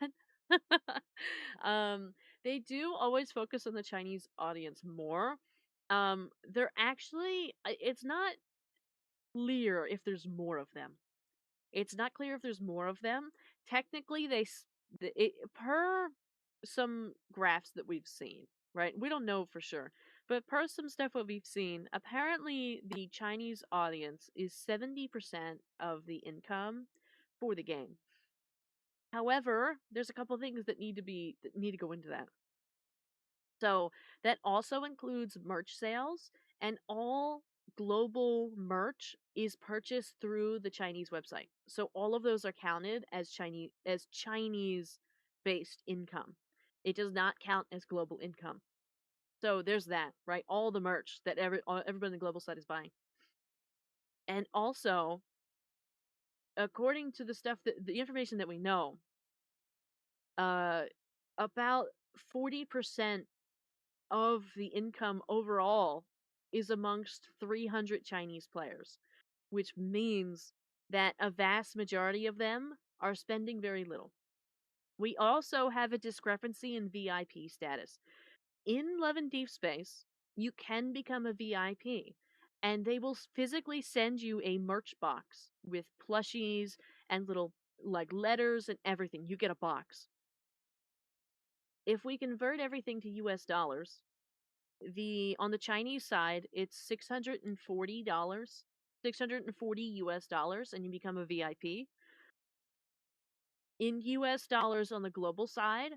um, they do always focus on the Chinese audience more. They're actually it's not clear if there's more of them. It's not clear if there's more of them. Technically, per some graphs that we've seen, right? We don't know for sure, but per some stuff that we've seen, apparently the Chinese audience is 70% of the income for the game. However, there's a couple things that need to go into that. So that also includes merch sales, and all global merch is purchased through the Chinese website. So all of those are counted as Chinese based income. It does not count as global income. So there's that, right? All the merch that everybody on the global site is buying. And also, according to the information that we know, uh about 40% of the income overall is amongst 300 Chinese players, which means that a vast majority of them are spending very little. We also have a discrepancy in VIP status. In Love and Deep Space, you can become a VIP, and they will physically send you a merch box with plushies and little like letters and everything. You get a box. If we convert everything to US dollars, on the Chinese side, it's $640, 640 US dollars, and you become a VIP. In US dollars on the global side,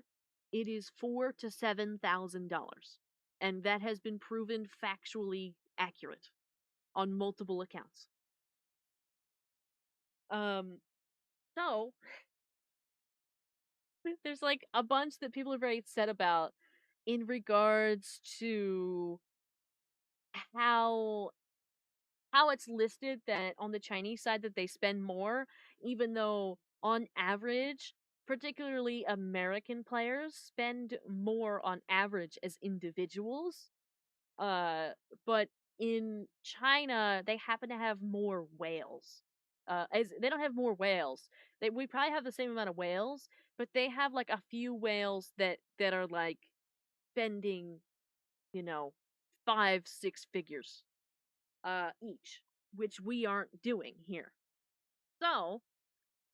it is $4,000 to $7,000, and that has been proven factually accurate on multiple accounts. So there's like a bunch that people are very upset about in regards to how it's listed that on the Chinese side that they spend more, even though on average, particularly American players spend more on average as individuals. Uh, but in China, they happen to have more whales. As they don't have more whales. We probably have the same amount of whales, but they have like a few whales that are like spending, you know, 5-6 figures each, which we aren't doing here. So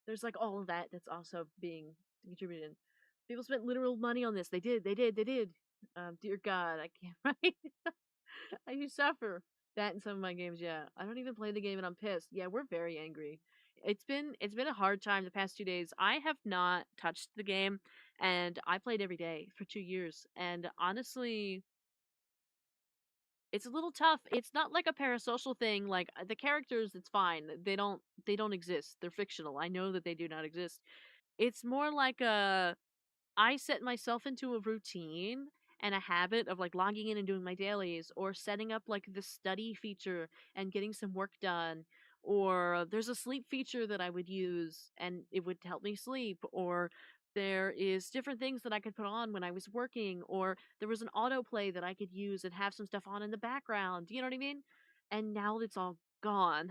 there's like all of that that's also being contributed. People spent literal money on this. They did. Dear God, I can't write. I suffer that in some of my games. Yeah, I don't even play the game and I'm pissed. Yeah, we're very angry. It's been a hard time the past 2 days. I have not touched the game, and I played every day for 2 years. And honestly, it's a little tough. It's not like a parasocial thing. Like the characters, it's fine. They don't exist. They're fictional. I know that they do not exist. It's more like I set myself into a routine and a habit of like logging in and doing my dailies, or setting up like the study feature and getting some work done, or there's a sleep feature that I would use and it would help me sleep, or there is different things that I could put on when I was working, or there was an autoplay that I could use and have some stuff on in the background. You know what I mean? And now it's all gone.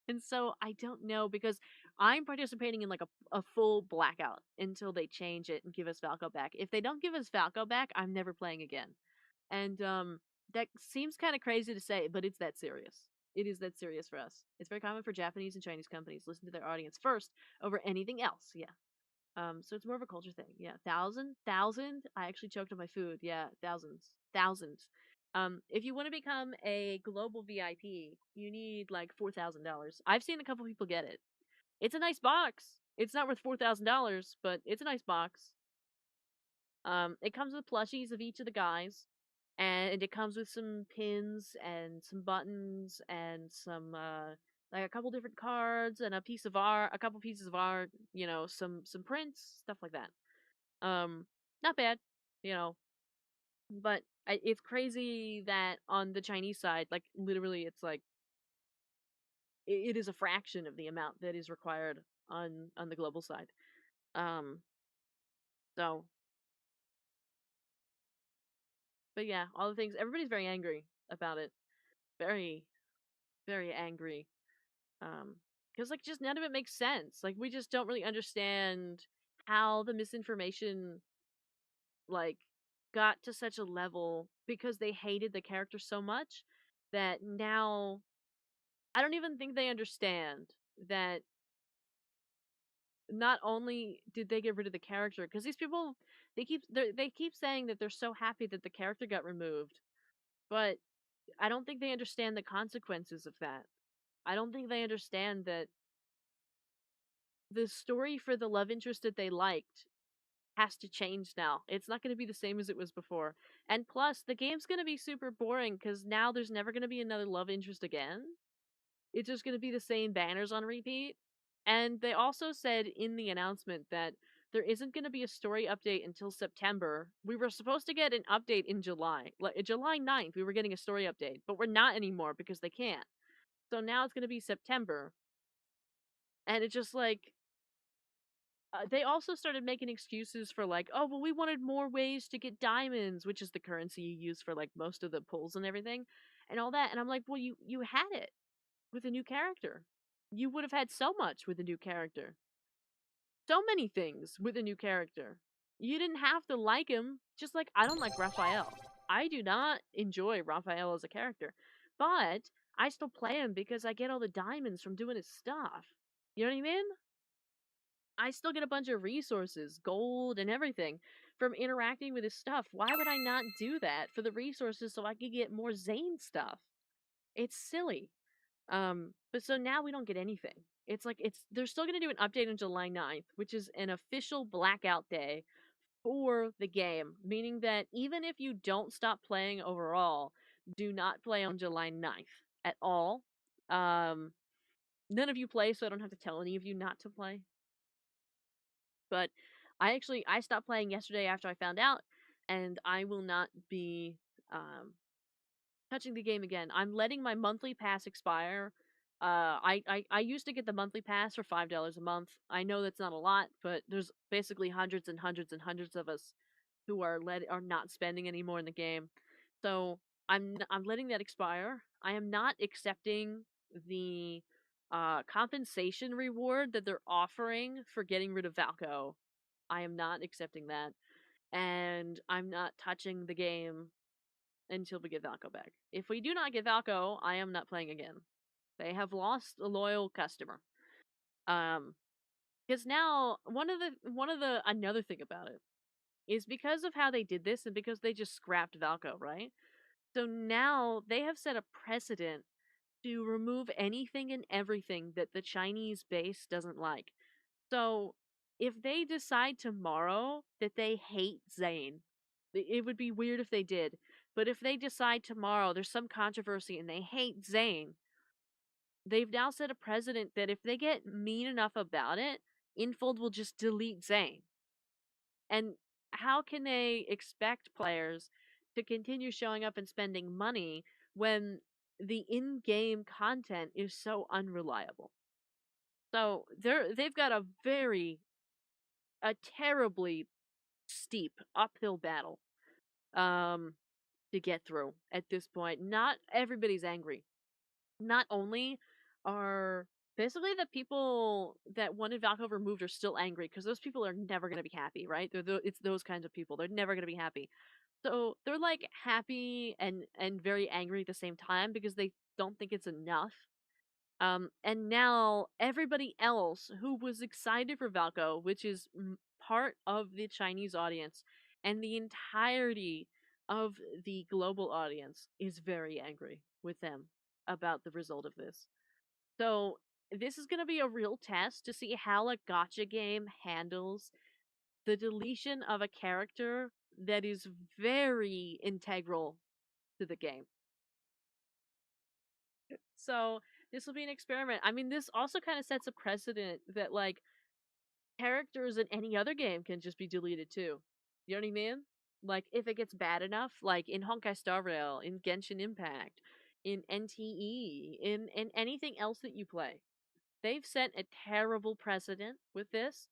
And so I don't know, because I'm participating in like a full blackout until they change it and give us Falco back. If they don't give us Falco back, I'm never playing again. And that seems kind of crazy to say, but it's that serious. It is that serious for us. It's very common for Japanese and Chinese companies listen to their audience first over anything else. Yeah. So it's more of a culture thing. Yeah. Thousand. I actually choked on my food. Yeah. Thousands. If you want to become a global VIP, you need like $4,000. I've seen a couple people get it. It's a nice box. It's not worth $4,000, but it's a nice box. It comes with plushies of each of the guys, and it comes with some pins and some buttons and some like a couple different cards and a couple pieces of art, you know, some prints, stuff like that. Not bad, you know, but it's crazy that on the Chinese side, like literally, it's like it is a fraction of the amount that is required on the global side. Um, so, but yeah, all the things. Everybody's very angry about it. Very, very angry. Because like just none of it makes sense. Like we just don't really understand how the misinformation like got to such a level because they hated the character so much that now I don't even think they understand that not only did they get rid of the character because these people they keep saying that they're so happy that the character got removed, but I don't think they understand the consequences of that. I don't think they understand that the story for the love interest that they liked has to change now. It's not going to be the same as it was before. And plus, the game's going to be super boring because now there's never going to be another love interest again. It's just going to be the same banners on repeat. And they also said in the announcement that there isn't going to be a story update until September. We were supposed to get an update in July. Like July 9th, we were getting a story update, but we're not anymore because they can't. So now it's going to be September. And it's just like they also started making excuses for like, oh, well, we wanted more ways to get diamonds, which is the currency you use for like most of the pulls and everything, and all that. And I'm like, well, you had it with a new character. You would have had so much with a new character, so many things with a new character. You didn't have to like him. Just like I don't like Raphael. I do not enjoy Raphael as a character, but I still play him because I get all the diamonds from doing his stuff. You know what I mean? I still get a bunch of resources, gold and everything from interacting with his stuff. Why would I not do that for the resources so I could get more Zane stuff? It's silly. But so now we don't get anything. It's like they're still gonna do an update on July 9th, which is an official blackout day for the game, meaning that even if you don't stop playing overall, do not play on July 9th at all. Um, None of you play, so I don't have to tell any of you not to play. But I stopped playing yesterday after I found out, and I will not be touching the game again. I'm letting my monthly pass expire. I used to get the monthly pass for $5 a month. I know that's not a lot, but there's basically hundreds and hundreds and hundreds of us who are not spending any more in the game. So I'm letting that expire. I am not accepting the compensation reward that they're offering for getting rid of Valco. I am not accepting that, and I'm not touching the game until we get Valco back. If we do not get Valco, I am not playing again. They have lost a loyal customer. Because now another thing about it is because of how they did this and because they just scrapped Valco, right? So now they have set a precedent to remove anything and everything that the Chinese base doesn't like. So if they decide tomorrow that they hate Zane, it would be weird if they did, but if they decide tomorrow there's some controversy and they hate Zane, they've now set a precedent that if they get mean enough about it, Infold will just delete Zane. And how can they expect players to continue showing up and spending money when the in-game content is so unreliable? So they've got a terribly steep uphill battle to get through at this point. Not everybody's angry. Not only are basically the people that wanted Valkov removed are still angry because those people are never going to be happy, right? It's those kinds of people. They're never going to be happy. So they're like happy and very angry at the same time because they don't think it's enough. And now everybody else who was excited for Valko, which is part of the Chinese audience, and the entirety of the global audience is very angry with them about the result of this. So this is going to be a real test to see how a gotcha game handles the deletion of a character that is very integral to the game. So this will be an experiment. I mean, this also kind of sets a precedent that like characters in any other game can just be deleted too. You know what I mean? Like if it gets bad enough, like in Honkai Star Rail, in Genshin Impact, in NTE, in anything else that you play. They've set a terrible precedent with this,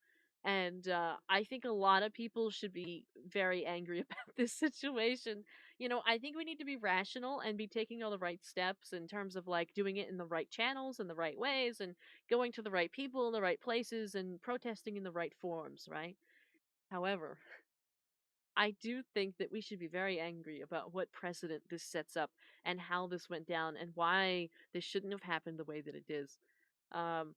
and I think a lot of people should be very angry about this situation. You know, I think we need to be rational and be taking all the right steps in terms of like doing it in the right channels and the right ways and going to the right people in the right places and protesting in the right forms, right? However, I do think that we should be very angry about what precedent this sets up and how this went down and why this shouldn't have happened the way that it is. Um,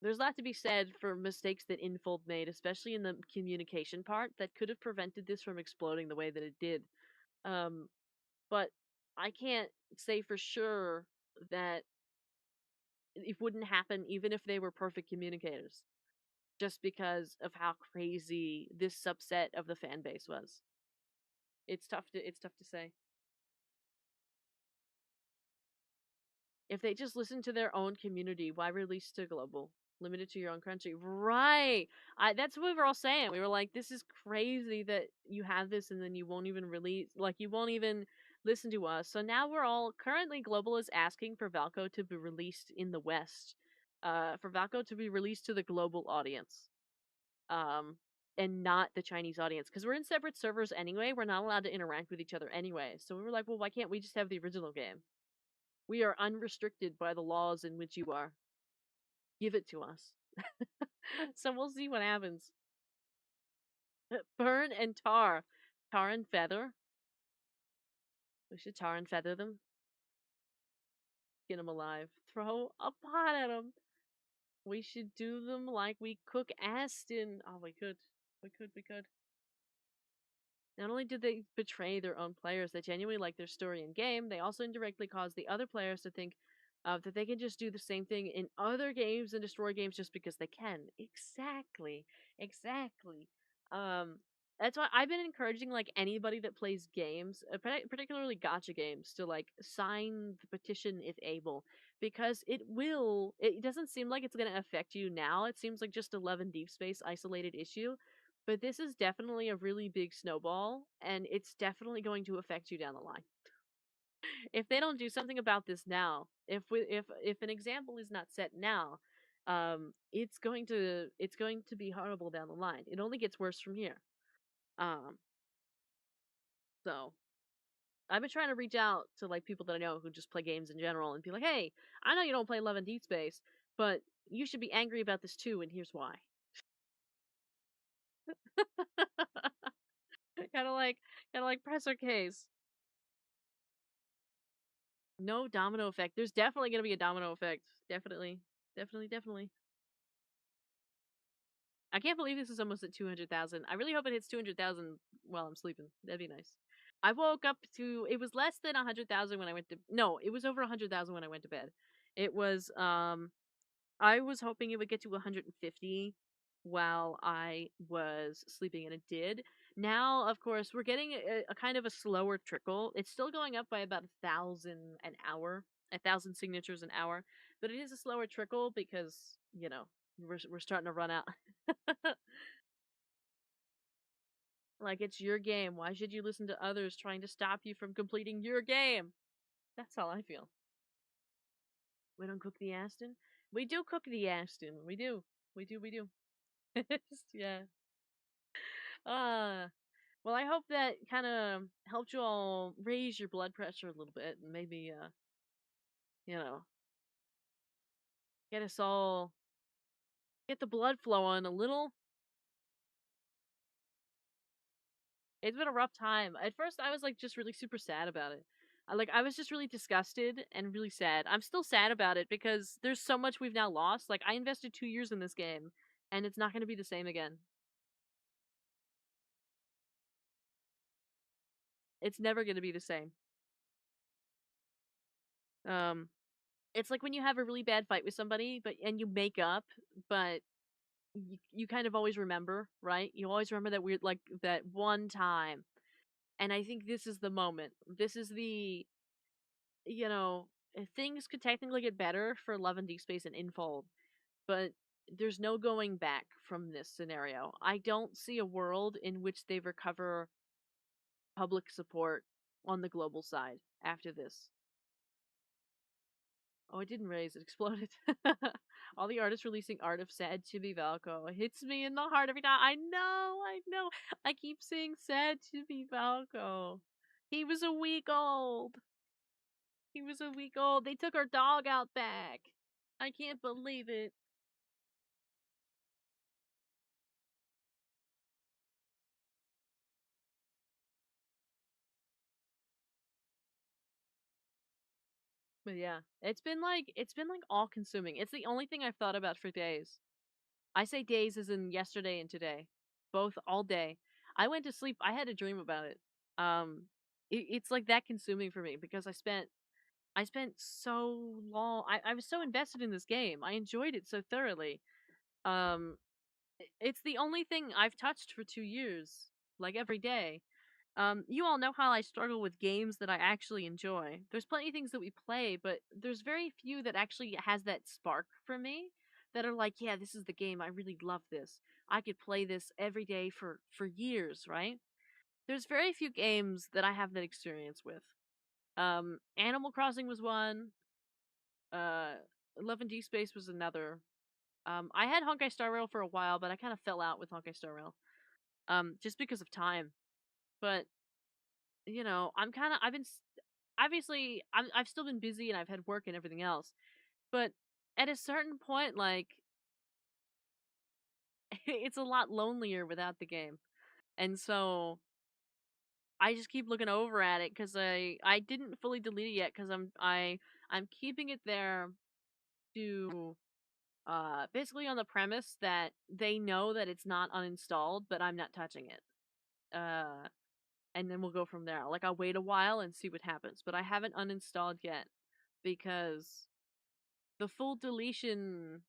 there's a lot to be said for mistakes that Infold made, especially in the communication part, that could have prevented this from exploding the way that it did. Um, but I can't say for sure that it wouldn't happen even if they were perfect communicators, just because of how crazy this subset of the fan base was. It's tough to say. If they just listened to their own community, why release to global? Limited to your own country. Right. That's what we were all saying. We were like, this is crazy that you have this and then you won't even release, like, you won't even listen to us. So now we're all, currently Global is asking for Valko to be released in the West. For Valko to be released to the global audience. Um, and not the Chinese audience. Because we're in separate servers anyway. We're not allowed to interact with each other anyway. So we were like, well, why can't we just have the original game? We are unrestricted by the laws in which you are. Give it to us. So we'll see what happens. Burn and tar. Tar and feather. We should tar and feather them. Get them alive. Throw a pot at them. We should do them like we cook Aston. Oh, we could. We could. Not only did they betray their own players that genuinely like their story in game, they also indirectly caused the other players to think that they can just do the same thing in other games and destroy games just because they can. Exactly. Um, that's why I've been encouraging like anybody that plays games, particularly gotcha games, to like sign the petition if able, because it will. It doesn't seem like it's going to affect you now. It seems like just a Love and Deep Space isolated issue, but this is definitely a really big snowball, and it's definitely going to affect you down the line. If they don't do something about this now, if an example is not set now, it's going to be horrible down the line. It only gets worse from here. Um, so I've been trying to reach out to like people that I know who just play games in general and be like, hey, I know you don't play Love and Deep Space, but you should be angry about this too, and here's why. kind of like pressure case. No domino effect. There's definitely gonna be a domino effect. Definitely. I can't believe this is almost at 200,000. I really hope it hits 200,000 while I'm sleeping. That'd be nice. I woke up to, it was less than 100,000 when I went to, no, it was over 100,000 when I went to bed. It was, I was hoping it would get to 150 while I was sleeping, and it did. Now, of course, we're getting a kind of a slower trickle. It's still going up by about 1,000 an hour, 1,000 signatures an hour, but it is a slower trickle because, you know, we're starting to run out. Like, it's your game. Why should you listen to others trying to stop you from completing your game? That's how I feel. We don't cook the Aston? We do cook the Aston. We do. We do. Yeah. Uh, well, I hope that kind of helped you all raise your blood pressure a little bit and maybe, you know, get us all, get the blood flowing a little. It's been a rough time. At first, I was like just really super sad about it. I was just really disgusted and really sad. I'm still sad about it because there's so much we've now lost. Like, I invested 2 years in this game, and it's not going to be the same again. It's never gonna be the same. Um, it's like when you have a really bad fight with somebody, and you make up, but you kind of always remember, right? You always remember that weird, like that one time. And I think this is the moment. This is the, you know, things could technically get better for Love and Deep Space and Infold, but there's no going back from this scenario. I don't see a world in which they recover public support on the global side after this. Oh, it didn't raise, it exploded. All the artists releasing art of Sad to be Valko. It hits me in the heart every time. I know. I keep saying Sad to be Valko. He was a week old. He was a week old. They took our dog out back. I can't believe it. But yeah, it's been like all consuming. It's the only thing I've thought about for days. I say days as in yesterday and today. Both all day. I went to sleep. I had a dream about it. Um it's like that consuming for me because I spent so long. I was so invested in this game. I enjoyed it so thoroughly. Um it's the only thing I've touched for 2 years, like every day. You all know how I struggle with games that I actually enjoy. There's plenty of things that we play, but there's very few that actually has that spark for me that are like, yeah, this is the game. I really love this. I could play this every day for years, right? There's very few games that I have that experience with. Animal Crossing was one. Uh, Love and Deep Space was another. I had Honkai Star Rail for a while, but I kind of fell out with Honkai Star Rail. Just because of time. But I'm kind of I've been obviously I've still been busy and I've had work and everything else. But at a certain point, like it's a lot lonelier without the game, and so I just keep looking over at it because I didn't fully delete it yet because I'm keeping it there to basically on the premise that they know that it's not uninstalled, but I'm not touching it. Uh, and then we'll go from there. Like I'll wait a while and see what happens, but I haven't uninstalled yet because the full deletion,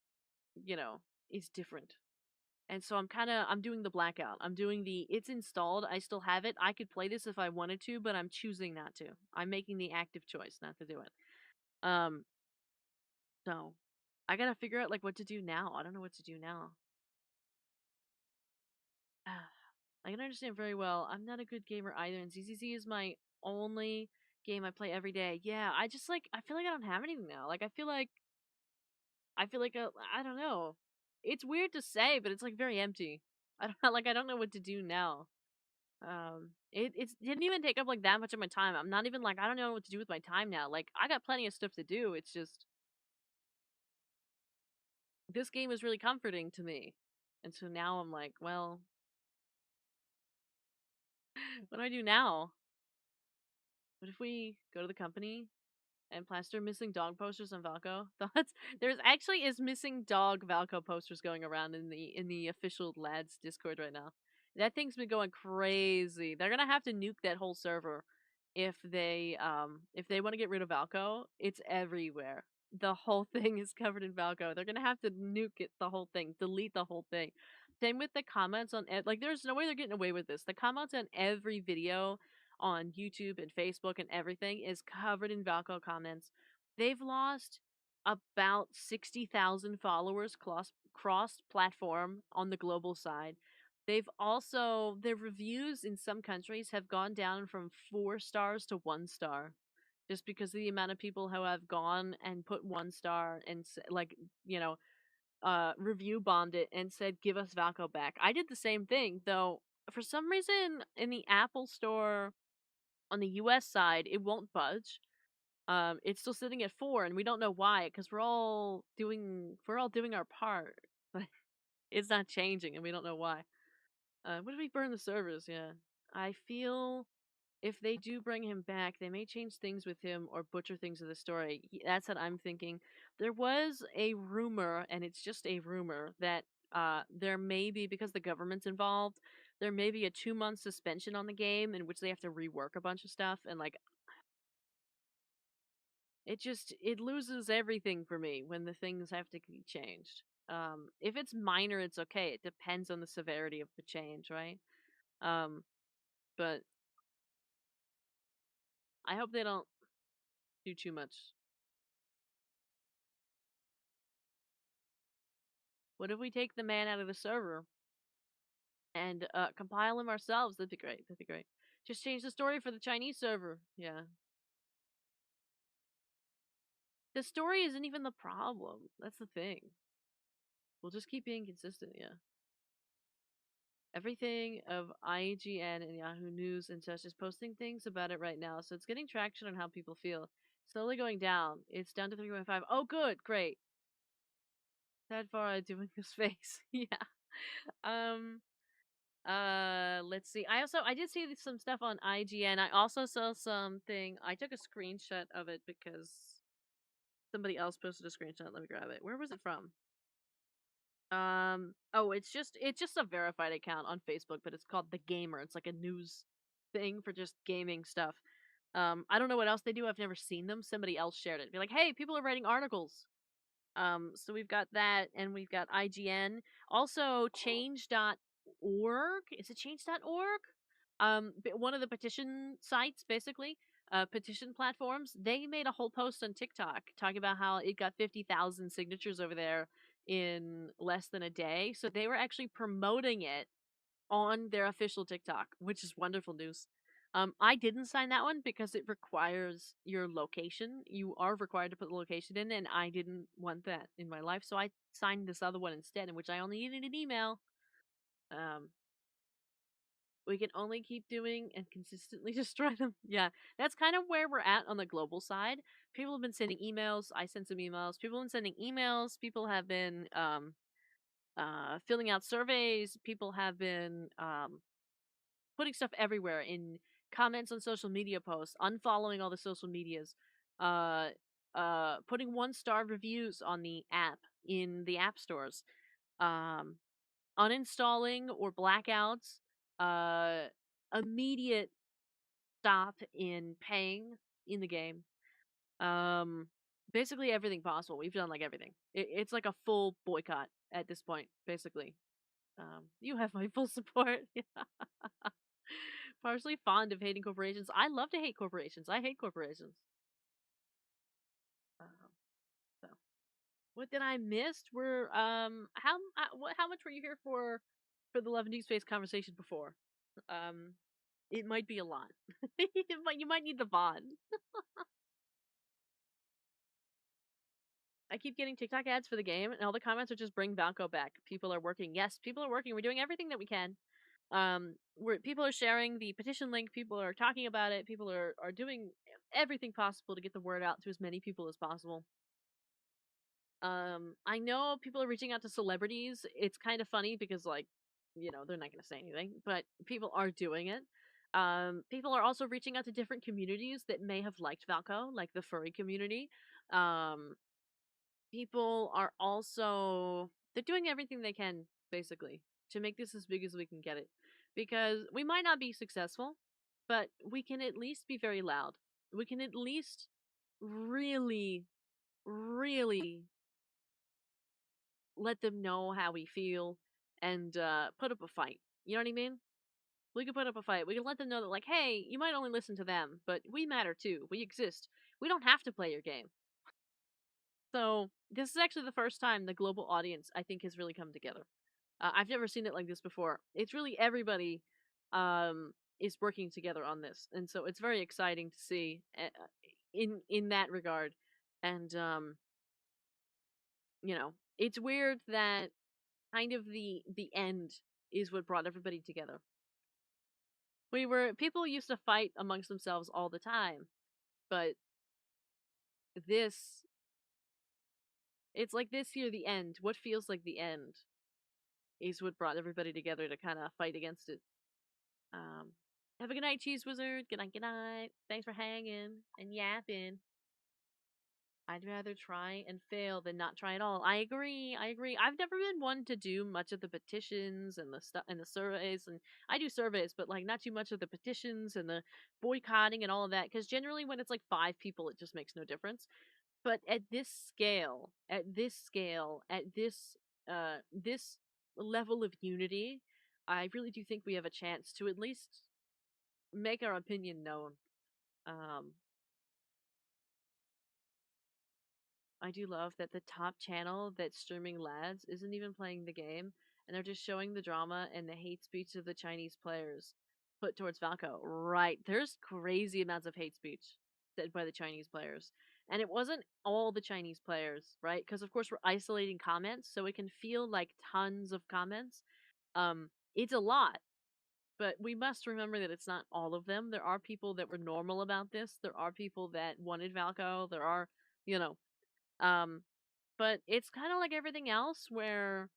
you know, is different. And so I'm doing the blackout. I'm doing the it's installed. I still have it. I could play this if I wanted to, but I'm choosing not to. I'm making the active choice not to do it. Um so I got to figure out like what to do now. I don't know what to do now. I can understand very well. I'm not a good gamer either, and ZZZ is my only game I play every day. Yeah, I feel like I don't have anything now. Like I don't know. It's weird to say, but it's like very empty. I don't like I don't know what to do now. It didn't even take up like that much of my time. I'm not even like I don't know what to do with my time now. Like I got plenty of stuff to do. It's just this game is really comforting to me. And so now I'm like, well, what do I do now? What if we go to the company and plaster missing dog posters on Valco? Thoughts? There's actually is missing dog Valco posters going around in the official lads Discord right now. That thing's been going crazy. They're gonna have to nuke that whole server if they want to get rid of Valco. It's everywhere. The whole thing is covered in Valco. They're gonna have to nuke it, the whole thing, delete the whole thing. Same with the comments on like. There's no way they're getting away with this. The comments on every video on YouTube and Facebook and everything is covered in Valco comments. They've lost about 60,000 followers cross platform on the global side. They've also their reviews in some countries have gone down from 4 stars to 1 star just because of the amount of people who have gone and put 1 star and like, you know, review bombed it and said give us Valco back. I did the same thing, though for some reason in the Apple store on the US side, it won't budge. It's still sitting at 4 and we don't know why because we're all doing our part. But it's not changing and we don't know why. What did we burn the servers? Yeah. I feel if they do bring him back, they may change things with him or butcher things of the story. That's what I'm thinking. There was a rumor, and it's just a rumor, that there may be, because the government's involved, there may be a 2-month suspension on the game in which they have to rework a bunch of stuff, and like it loses everything for me when the things have to be changed. If it's minor, it's okay. It depends on the severity of the change, right? Um, but I hope they don't do too much. What if we take the man out of the server and compile him ourselves? That'd be great. That'd be great. Just change the story for the Chinese server. Yeah. The story isn't even the problem. That's the thing. We'll just keep being consistent, yeah. Everything of IGN and Yahoo News and such is posting things about it right now, so it's getting traction on how people feel. Slowly going down. It's down to 3.5. Oh, good. Great. That far doing his face. Yeah. Um, let's see. I did see some stuff on IGN. I also saw something. I took a screenshot of it because somebody else posted a screenshot. Let me grab it. Where was it from? Oh, it's just a verified account on Facebook, but it's called The Gamer. It's like a news thing for just gaming stuff. I don't know what else they do. I've never seen them. Somebody else shared it. Be like, hey, people are writing articles. So we've got that, and we've got IGN. Also, change.org. Is it change.org? One of the petition sites, basically, petition platforms. They made a whole post on TikTok talking about how it got 50,000 signatures over there in less than a day. So they were actually promoting it on their official TikTok, which is wonderful news. I didn't sign that one because it requires your location. You are required to put the location in, and I didn't want that in my life, so I signed this other one instead, in which I only needed an email. We can only keep doing and consistently destroy them. Yeah, that's kind of where we're at on the global side. People have been sending emails. I sent some emails. People have been sending emails. People have been filling out surveys. People have been putting stuff everywhere in comments on social media posts, unfollowing all the social medias, uh, putting 1-star reviews on the app in the app stores, um, uninstalling or blackouts, uh, immediate stop in paying in the game. Basically everything possible. We've done like everything. It's like a full boycott at this point, basically. You have my full support. Partially fond of hating corporations. I love to hate corporations. I hate corporations. So, what did I miss? Were how much were you here for the Love and Deep Space conversation before? It might be a lot. You might need the VOD. I keep getting TikTok ads for the game, and all the comments are just bring Valko back. People are working. Yes, people are working. We're doing everything that we can. Where people are sharing the petition link, people are talking about it, people are doing everything possible to get the word out to as many people as possible. I know people are reaching out to celebrities. It's kind of funny because, like, they're not going to say anything, but people are doing it. People are also reaching out to different communities that may have liked Valko, like the furry community. People are also they're doing everything they can, basically, to make this as big as we can get it. Because we might not be successful, but we can at least be very loud. We can at least really, really let them know how we feel and put up a fight. You know what I mean? We can put up a fight. We can let them know that, like, hey, you might only listen to them, but we matter too. We exist. We don't have to play your game. So this is actually the first time the global audience, I think, has really come together. I've never seen it like this before. It's really everybody is working together on this, and so it's very exciting to see in that regard. And it's weird that kind of the end is what brought everybody together. People used to fight amongst themselves all the time, but this it's like this here, the end. What feels like the end is what brought everybody together to kind of fight against it. Have a good night, Cheese Wizard. Good night, good night. Thanks for hanging and yapping. I'd rather try and fail than not try at all. I agree. I agree. I've never been one to do much of the petitions and the stuff and the surveys, and I do surveys, but like not too much of the petitions and the boycotting and all of that. Because generally, when it's like 5 people, it just makes no difference. But at this scale, this level of unity, I really do think we have a chance to at least make our opinion known. Um, I do love that the top channel that's streaming lads isn't even playing the game, and they're just showing the drama and the hate speech of the Chinese players put towards Falco. Right. There's crazy amounts of hate speech said by the Chinese players. And it wasn't all the Chinese players, right? Because of course we're isolating comments, so it can feel like tons of comments. It's a lot, but we must remember that it's not all of them. There are people that were normal about this. There are people that wanted Valco. There are, you know, um, but it's kind of like everything else where,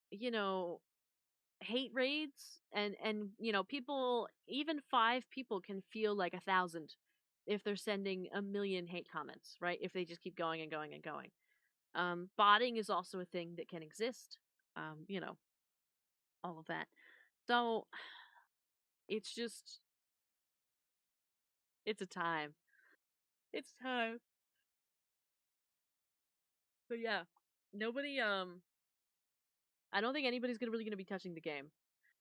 you know, hate raids and people, even 5 people can feel like 1,000 if they're sending a million hate comments, right? If they just keep going and going and going. Botting is also a thing that can exist. You know, all of that. So it's just it's a time. It's time. But yeah, nobody I don't think anybody's really gonna be touching the game.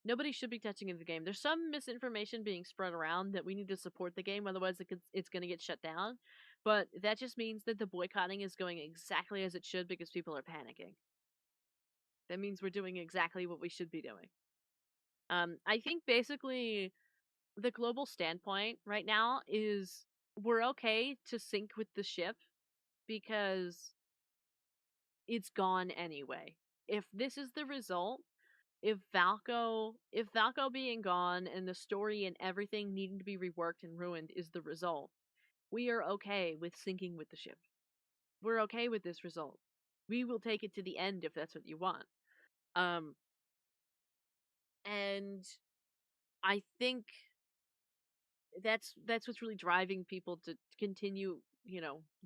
Nobody should be touching the game. There's some misinformation being spread around that we need to support the game, otherwise it's going to get shut down. But that just means that the boycotting is going exactly as it should because people are panicking. That means we're doing exactly what we should be doing. I think basically the global standpoint right now is we're okay to sink with the ship because it's gone anyway. If this is the result, if Valco being gone and the story and everything needing to be reworked and ruined is the result, we are okay with sinking with the ship. We're okay with this result. We will take it to the end if that's what you want. Um and I think that's what's really driving people to continue,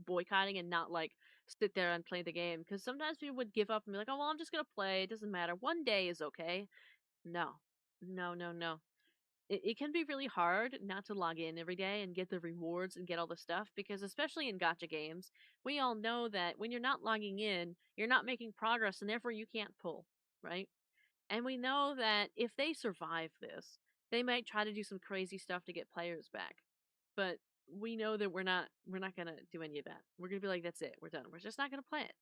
boycotting and not like sit there and play the game, because sometimes people would give up and be like, "Oh, well, I'm just going to play. It doesn't matter. One day is okay." No. No, no, no. It can be really hard not to log in every day and get the rewards and get all the stuff, because especially in gacha games, we all know that when you're not logging in, you're not making progress and therefore you can't pull, right? And we know that if they survive this, they might try to do some crazy stuff to get players back. But we know that we're not going to do any of that. We're going to be like, that's it. We're done. We're just not going to play it.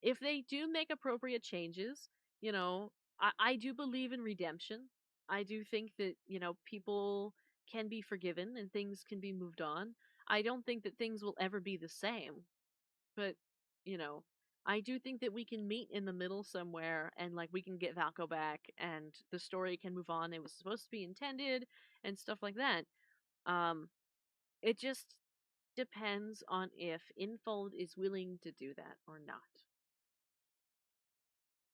If they do make appropriate changes, you know, I do believe in redemption. I do think that, people can be forgiven and things can be moved on. I don't think that things will ever be the same, but, you know, I do think that we can meet in the middle somewhere and like we can get Valko back and the story can move on. It was supposed to be intended and stuff like that. Um, it just depends on if Infold is willing to do that or not.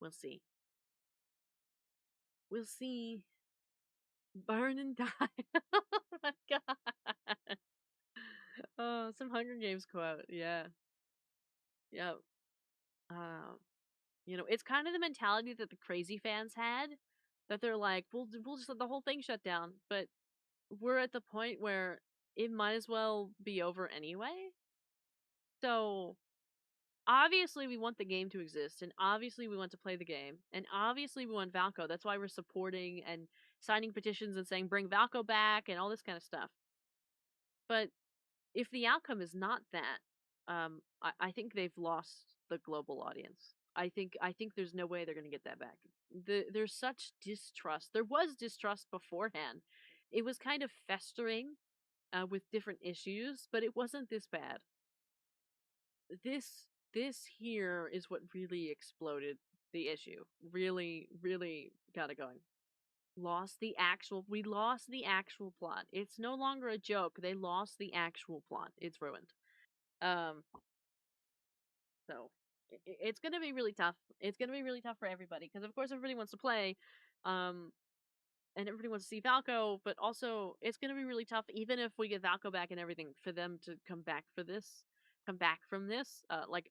We'll see. We'll see. Burn and die. Oh my god. Oh, some Hunger Games quote. Yeah. Yep. Um, it's kind of the mentality that the crazy fans had, that they're like, we'll just let the whole thing shut down. But we're at the point where it might as well be over anyway. So obviously we want the game to exist, and obviously we want to play the game, and obviously we want Valko. That's why we're supporting and signing petitions and saying bring Valko back and all this kind of stuff. But if the outcome is not that, I think they've lost the global audience. I think there's no way they're going to get that back. There's such distrust. There was distrust beforehand. It was kind of festering with different issues, but it wasn't this bad. This here is what really exploded the issue. Really, really got it going. We lost the actual plot. It's no longer a joke. They lost the actual plot. It's ruined. Um, so it's gonna be really tough. It's gonna be really tough for everybody because of course everybody wants to play, um, and everybody wants to see Valko, but also it's gonna be really tough even if we get Valko back and everything for them to come back for this. come back from this, like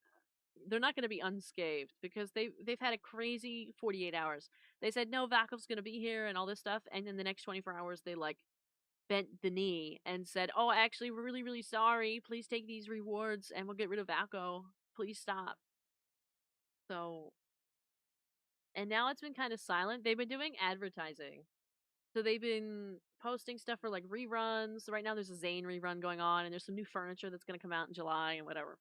they're not going to be unscathed because they've had a crazy 48 hours. They said no, Valkov's going to be here and all this stuff, and in the next 24 hours they like bent the knee and said, "Oh, actually, we're really really sorry. Please take these rewards and we'll get rid of Valko. Please stop." So, and now it's been kind of silent. They've been doing advertising. So they've been posting stuff for like reruns. Right now there's a Zane rerun going on and there's some new furniture that's going to come out in July and whatever.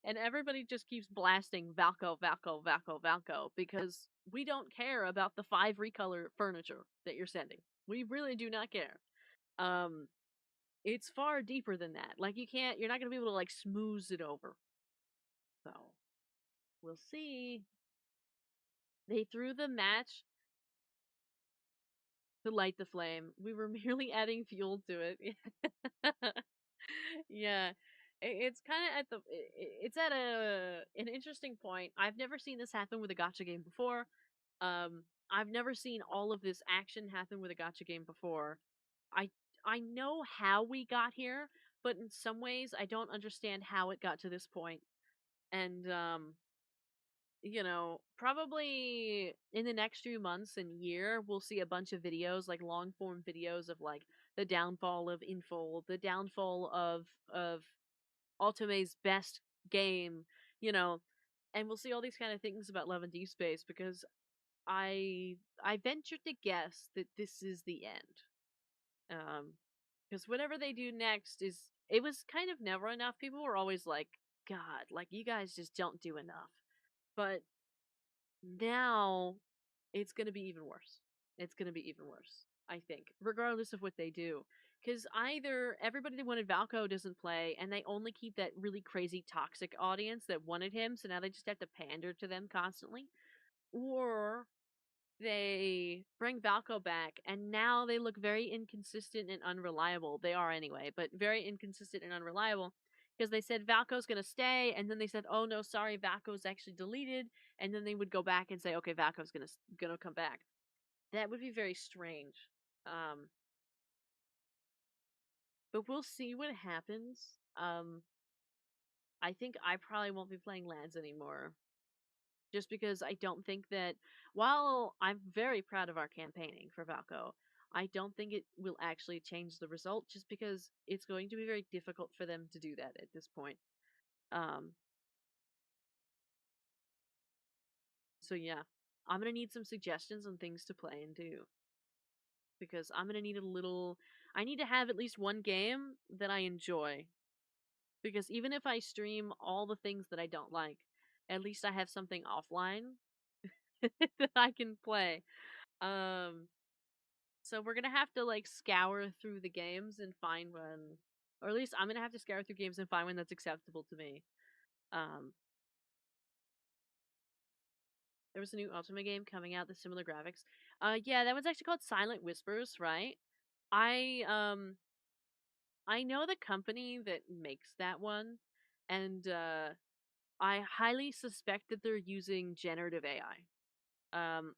And everybody just keeps blasting Valko, Valko, Valko, Valko because we don't care about the 5 recolor furniture that you're sending. We really do not care. Um, it's far deeper than that. Like you're not gonna be able to like smooth it over. So we'll see. They threw the match to light the flame. We were merely adding fuel to it. Yeah. It's kind of at it's at an interesting point. I've never seen this happen with a gotcha game before. I've never seen all of this action happen with a gotcha game before. I I know how we got here, but in some ways I don't understand how it got to this point. And probably in the next few months and year, we'll see a bunch of videos, like long form videos of like the downfall of Infold, the downfall of Ultimate's best game, you know, and we'll see all these kind of things about Love and Deep Space because I venture to guess that this is the end. Because whatever they do next it was kind of never enough. People were always like, God, like you guys just don't do enough. But now it's going to be even worse. It's going to be even worse, I think, regardless of what they do. Because either everybody that wanted Valko doesn't play, and they only keep that really crazy toxic audience that wanted him, so now they just have to pander to them constantly, or they bring Valko back, and now they look very inconsistent and unreliable. They are anyway, but very inconsistent and unreliable because they said Valko's gonna stay, and then they said, "Oh no, sorry, Valko's actually deleted," and then they would go back and say, "Okay, Valko's gonna come back." That would be very strange. Um, but we'll see what happens. I think I probably won't be playing LANs anymore just because I don't think that while I'm very proud of our campaigning for Valko, I don't think it will actually change the result just because it's going to be very difficult for them to do that at this point. Um, so yeah, I'm gonna need some suggestions on things to play and do because I'm gonna need I need to have at least one game that I enjoy because even if I stream all the things that I don't like, at least I have something offline that I can play. Um, So we're gonna have to like scour through the games and find one, or at least I'm gonna have to scour through games and find one that's acceptable to me. Um, there was a new Ultima game coming out with similar graphics. Yeah, that one's actually called Silent Whispers, right? I um I know the company that makes that one, and I highly suspect that they're using generative AI.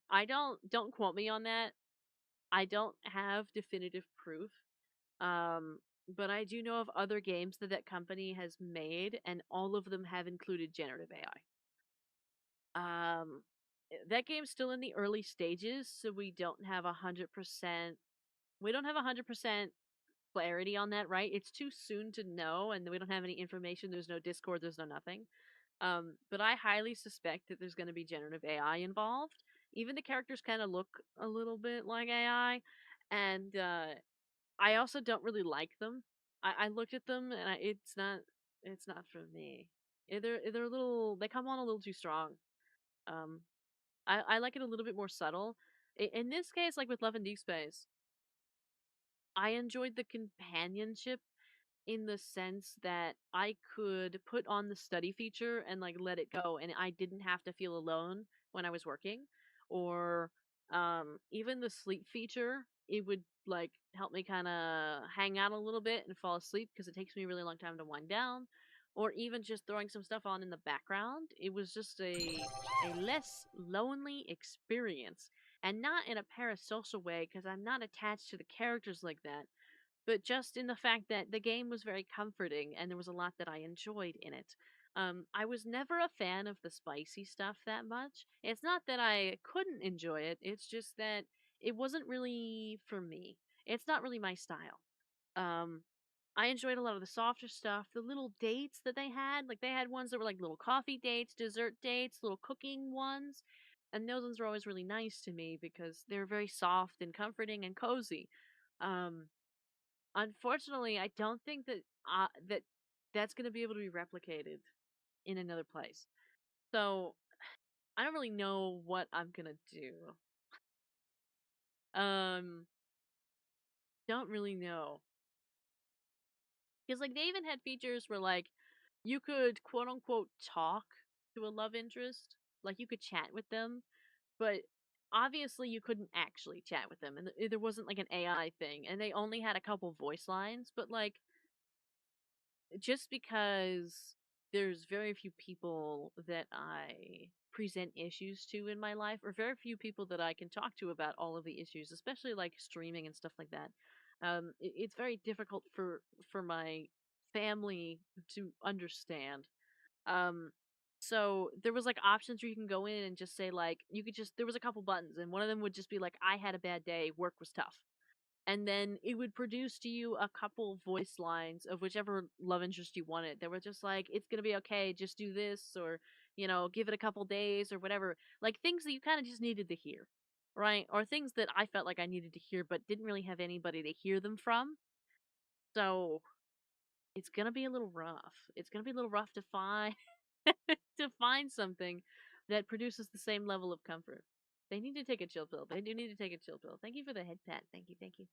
I don't quote me on that. I don't have definitive proof. Um, but I do know of other games that that company has made, and all of them have included generative AI. That game's still in the early stages, so we don't have 100%. We don't have 100% clarity on that, right? It's too soon to know, and we don't have any information. There's no Discord. There's no nothing. But I highly suspect that there's going to be generative AI involved. Even the characters kind of look a little bit like AI, and I also don't really like them. I looked at them and it's not for me. They're a little they come on a little too strong. Um, I like it a little bit more subtle. In this case, like with Love and Deep Space, I enjoyed the companionship in the sense that I could put on the study feature and like let it go and I didn't have to feel alone when I was working or even the sleep feature it would like help me kind of hang out a little bit and fall asleep because it takes me a really long time to wind down or even just throwing some stuff on in the background it was just a less lonely experience and not in a parasocial way because I'm not attached to the characters like that but just in the fact that the game was very comforting and there was a lot that I enjoyed in it. I was never a fan of the spicy stuff that much. It's not that I couldn't enjoy it, it's just that it wasn't really for me. It's not really my style. Um, I enjoyed a lot of the softer stuff, the little dates that they had. Like they had ones that were like little coffee dates, dessert dates, little cooking ones. And those ones were always really nice to me because they're very soft and comforting and cozy. Um, Unfortunately, I don't think that that's going to be able to be replicated in another place. So I don't really know what I'm gonna do. Um, don't really know. Because like they even had features where like you could quote unquote talk to a love interest, like you could chat with them, but obviously you couldn't actually chat with them, and there wasn't like an AI thing, and they only had a couple voice lines. But like just because there's very few people that I present issues to in my life, or very few people that I can talk to about all of the issues, especially like streaming and stuff like that. It's very difficult for my family to understand. Um, so there was like options where you can go in and just say like you could just there was a couple buttons, and one of them would just be like I had a bad day, work was tough, and then it would produce to you a couple voice lines of whichever love interest you wanted. They were just like, it's gonna be okay, just do this, or give it a couple days or whatever. Like things that you kind of just needed to hear, right? Or things that I felt like I needed to hear but didn't really have anybody to hear them from. So it's gonna be a little rough. It's gonna be a little rough to find to find something that produces the same level of comfort. They need to take a chill pill. They do need to take a chill pill. Thank you for the head pat. Thank you, thank you.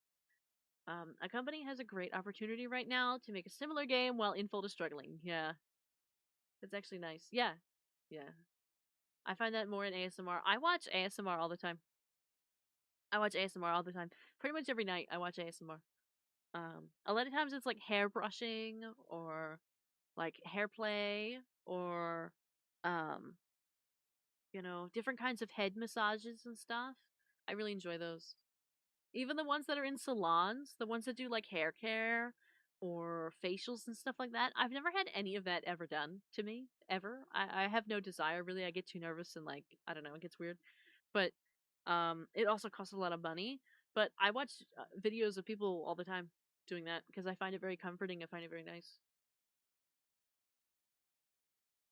A company has a great opportunity right now to make a similar game while Infold is struggling. Yeah, that's actually nice. Yeah, yeah. I find that more in ASMR. I watch ASMR all the time. I watch ASMR all the time. Pretty much every night I watch ASMR. A lot of times it's like hair brushing or like hair play or um, different kinds of head massages and stuff. I really enjoy those. Even the ones that are in salons, the ones that do like hair care or facials and stuff like that. I've never had any of that ever done to me, ever. I have no desire really. I get too nervous and like I don't know, it gets weird. But it also costs a lot of money. But I watch videos of people all the time doing that because I find it very comforting. I find it very nice.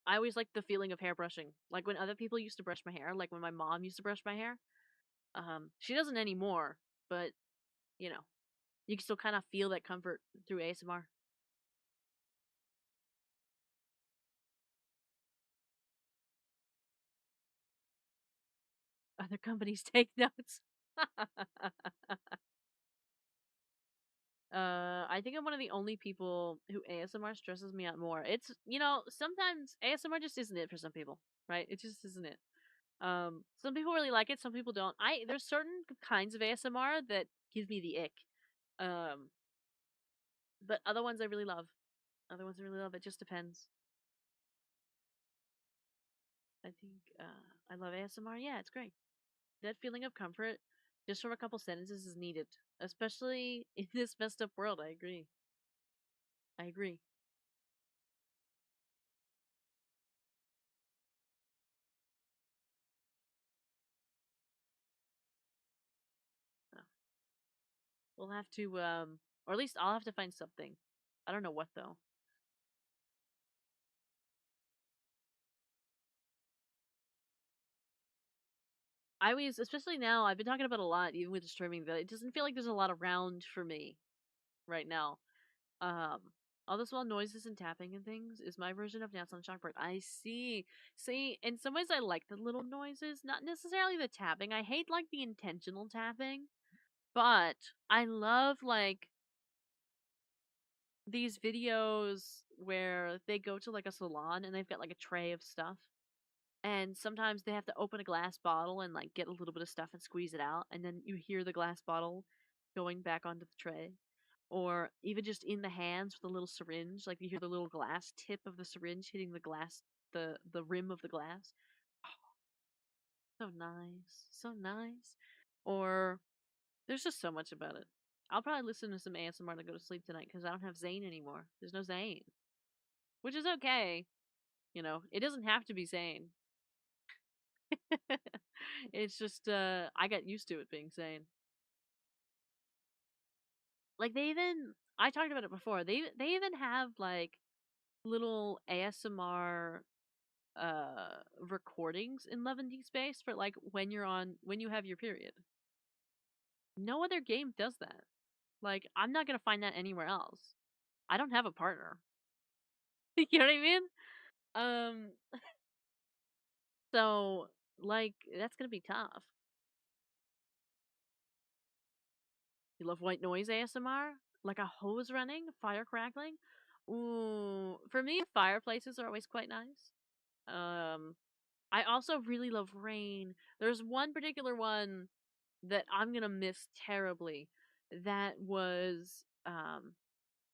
I always like the feeling of hair brushing. Like when other people used to brush my hair, like when my mom used to brush my hair. She doesn't anymore, but you know, you can still kind of feel that comfort through ASMR. Other companies take notes. I think I'm one of the only people who ASMR stresses me out more. It's sometimes ASMR just isn't it for some people, right? It just isn't it. Some people really like it, some people don't. There's certain kinds of ASMR that give me the ick. Um, but other ones I really love. Other ones I really love. It just depends. I think I love ASMR. Yeah, it's great. That feeling of comfort just from a couple sentences is needed, especially in this messed up world. I agree. I agree. Uh, We'll have to, or at least I'll have to find something. I don't know what though. I always, especially now, I've been talking about a lot, even with the streaming, that it doesn't feel like there's a lot around for me right now. Um, all the small noises and tapping and things is my version of Dance on Chalkboard. I see. See, in some ways, I like the little noises, not necessarily the tapping. I hate like the intentional tapping, but I love like these videos where they go to like a salon and they've got like a tray of stuff, and sometimes they have to open a glass bottle and like get a little bit of stuff and squeeze it out, and then you hear the glass bottle going back onto the tray, or even just in the hands with a little syringe, like you hear the little glass tip of the syringe hitting the glass, the rim of the glass. So nice, so nice. Or there's just so much about it. I'll probably listen to some ASMR to go to sleep tonight because I don't have Zane anymore. There's no Zane, which is okay. You know, it doesn't have to be Zane. It's just I got used to it being Zane. Like I talked about it before. They even have like little ASMR recordings in Love and Deep Space for like when you have your period. No other game does that. Like I'm not gonna find that anywhere else. I don't have a partner. You know what I mean? Um so like that's gonna be tough. You love white noise ASMR? Like a hose running, fire crackling? Ooh, for me fireplaces are always quite nice. I also really love rain. There's one particular one that I'm gonna miss terribly. That was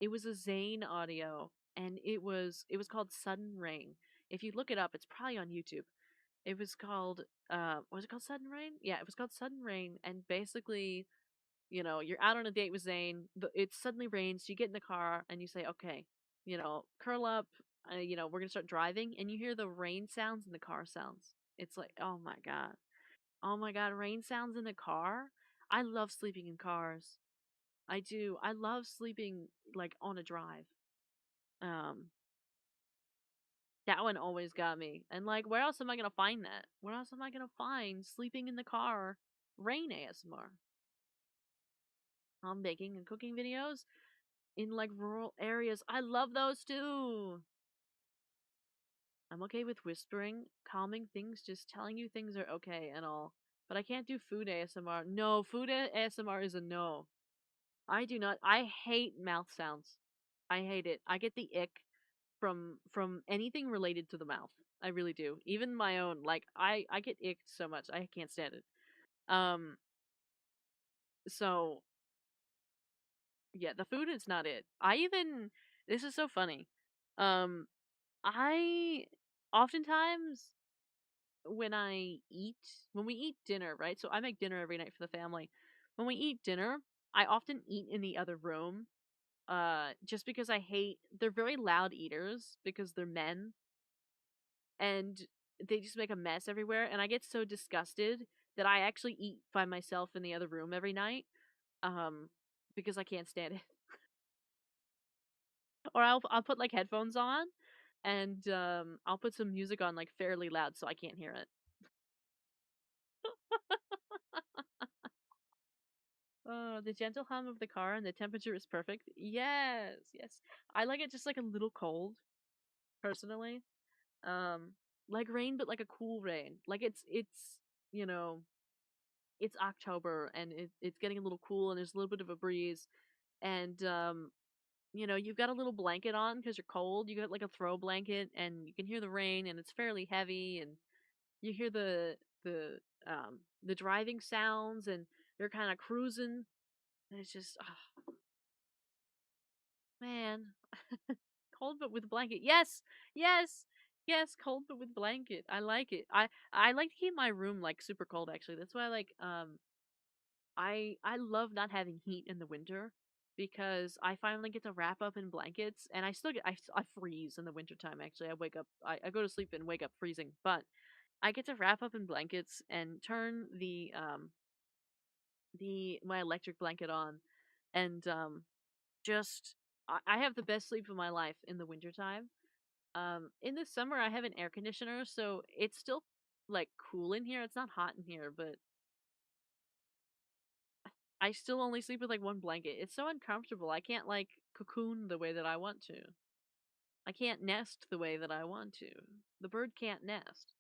it was a Zane audio and it was called Sudden Rain. If you look it up, it's probably on YouTube. It was called was it called Sudden Rain? Yeah, it was called Sudden Rain, and basically, you're out on a date with Zane, it suddenly rains, you get in the car and you say, "Okay, curl up, we're going to start driving," and you hear the rain sounds and the car sounds. It's like, "Oh my god. Oh my god, rain sounds in the car?" I love sleeping in cars. I do. I love sleeping like on a drive. Um that one always got me. And like where else am I going to find that? Where else am I going to find sleeping in the car rain ASMR? I'm baking and cooking videos in like rural areas. I love those too. I'm okay with whispering, calming things, just telling you things are okay and all. But I can't do food ASMR. No, food ASMR is a no. I do not. I hate mouth sounds. I hate it. I get the ick from anything related to the mouth. I really do. Even my own. Like I get icked so much. I can't stand it. Um so yeah, the food is not it. This is so funny. Um I oftentimes when we eat dinner, right? So I make dinner every night for the family. When we eat dinner, I often eat in the other room. Just because they're very loud eaters because they're men and they just make a mess everywhere, and I get so disgusted that I actually eat by myself in the other room every night. Um because I can't stand it. Or I'll put like headphones on and I'll put some music on like fairly loud so I can't hear it. Oh, the gentle hum of the car and the temperature is perfect. Yes, yes. I like it just like a little cold, personally. Um, like rain, but like a cool rain. Like you know, it's October and it's getting a little cool and there's a little bit of a breeze. And you've got a little blanket on because you're cold. You got like a throw blanket and you can hear the rain and it's fairly heavy and you hear the driving sounds and you're kind of cruising and it's just man, cold but with blanket. Yes, yes, yes. Cold but with blanket. I like it. I like to keep my room like super cold. Actually, that's why I like I love not having heat in the winter because I finally get to wrap up in blankets and I still I freeze in the wintertime. Actually, I go to sleep and wake up freezing, but I get to wrap up in blankets and turn the my electric blanket on and just I have the best sleep of my life in the wintertime. In the summer I have an air conditioner, so it's still like cool in here. It's not hot in here, but I still only sleep with like one blanket. It's so uncomfortable. I can't like cocoon the way that I want to. I can't nest the way that I want to. The bird can't nest.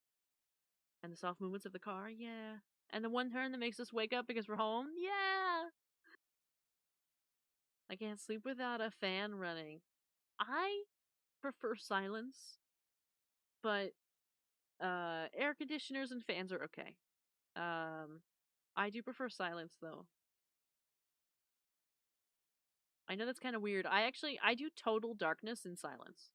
And the soft movements of the car, yeah. And the one turn that makes us wake up because we're home, yeah. I can't sleep without a fan running. I prefer silence, but air conditioners and fans are okay. Um I do prefer silence though. I know that's kind of weird. I do total darkness and silence.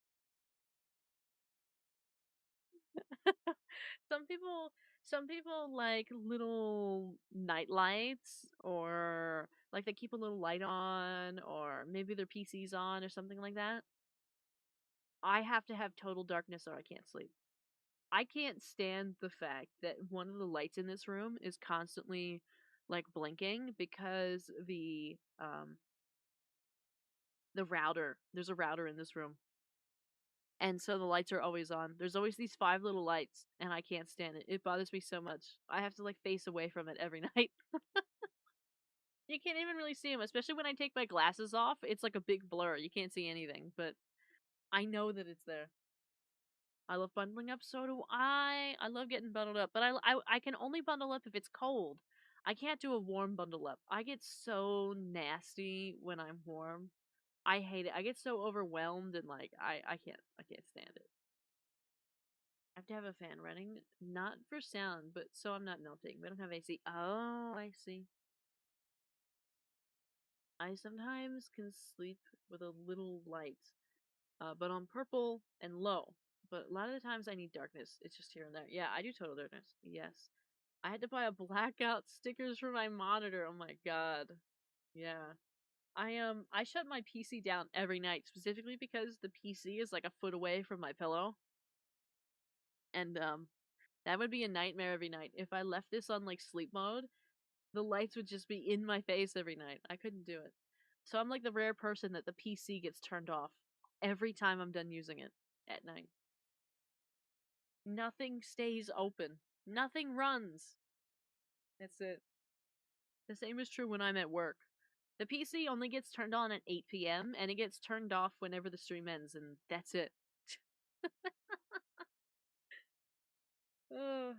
some people some people like little night lights, or like they keep a little light on, or maybe their PC's on or something like that. I have to have total darkness or I can't sleep. I can't stand the fact that one of the lights in this room is constantly like blinking because the router, there's a router in this room. And so the lights are always on. There's always these five little lights and I can't stand it. It bothers me so much. I have to like face away from it every night. You can't even really see them, especially when I take my glasses off. It's like a big blur. You can't see anything, but I know that it's there. I love bundling up. So do I. I love getting bundled up, but I can only bundle up if it's cold. I can't do a warm bundle up. I get so nasty when I'm warm. I hate it. I get so overwhelmed and like I can't stand it. I have to have a fan running, not for sound, but so I'm not melting. We don't have AC. Oh, I see. I sometimes can sleep with a little light, but on purple and low. But a lot of the times I need darkness. It's just here and there. Yeah, I do total darkness. Yes. I had to buy a blackout stickers for my monitor. Oh my god. Yeah. I shut my PC down every night specifically because the PC is like a foot away from my pillow. And that would be a nightmare every night. If I left this on like sleep mode, the lights would just be in my face every night. I couldn't do it. So I'm like the rare person that the PC gets turned off every time I'm done using it at night. Nothing stays open. Nothing runs. That's it. The same is true when I'm at work. The PC only gets turned on at 8 p.m. and it gets turned off whenever the stream ends, and that's it. Ugh.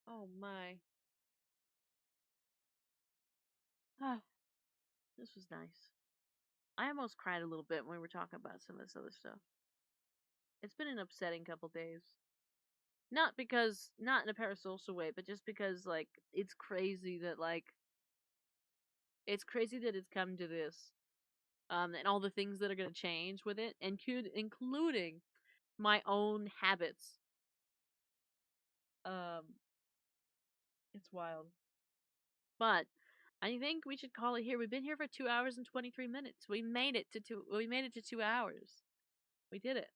Oh my. Ah, this was nice. I almost cried a little bit when we were talking about some of this other stuff. It's been an upsetting couple days. Not in a parasocial way, but just because, like, it's crazy that it's come to this. And all the things that are going to change with it, including my own habits. Um, it's wild. But I think we should call it here. We've been here for 2 hours and 23 minutes. We made it to 2 hours. We did it.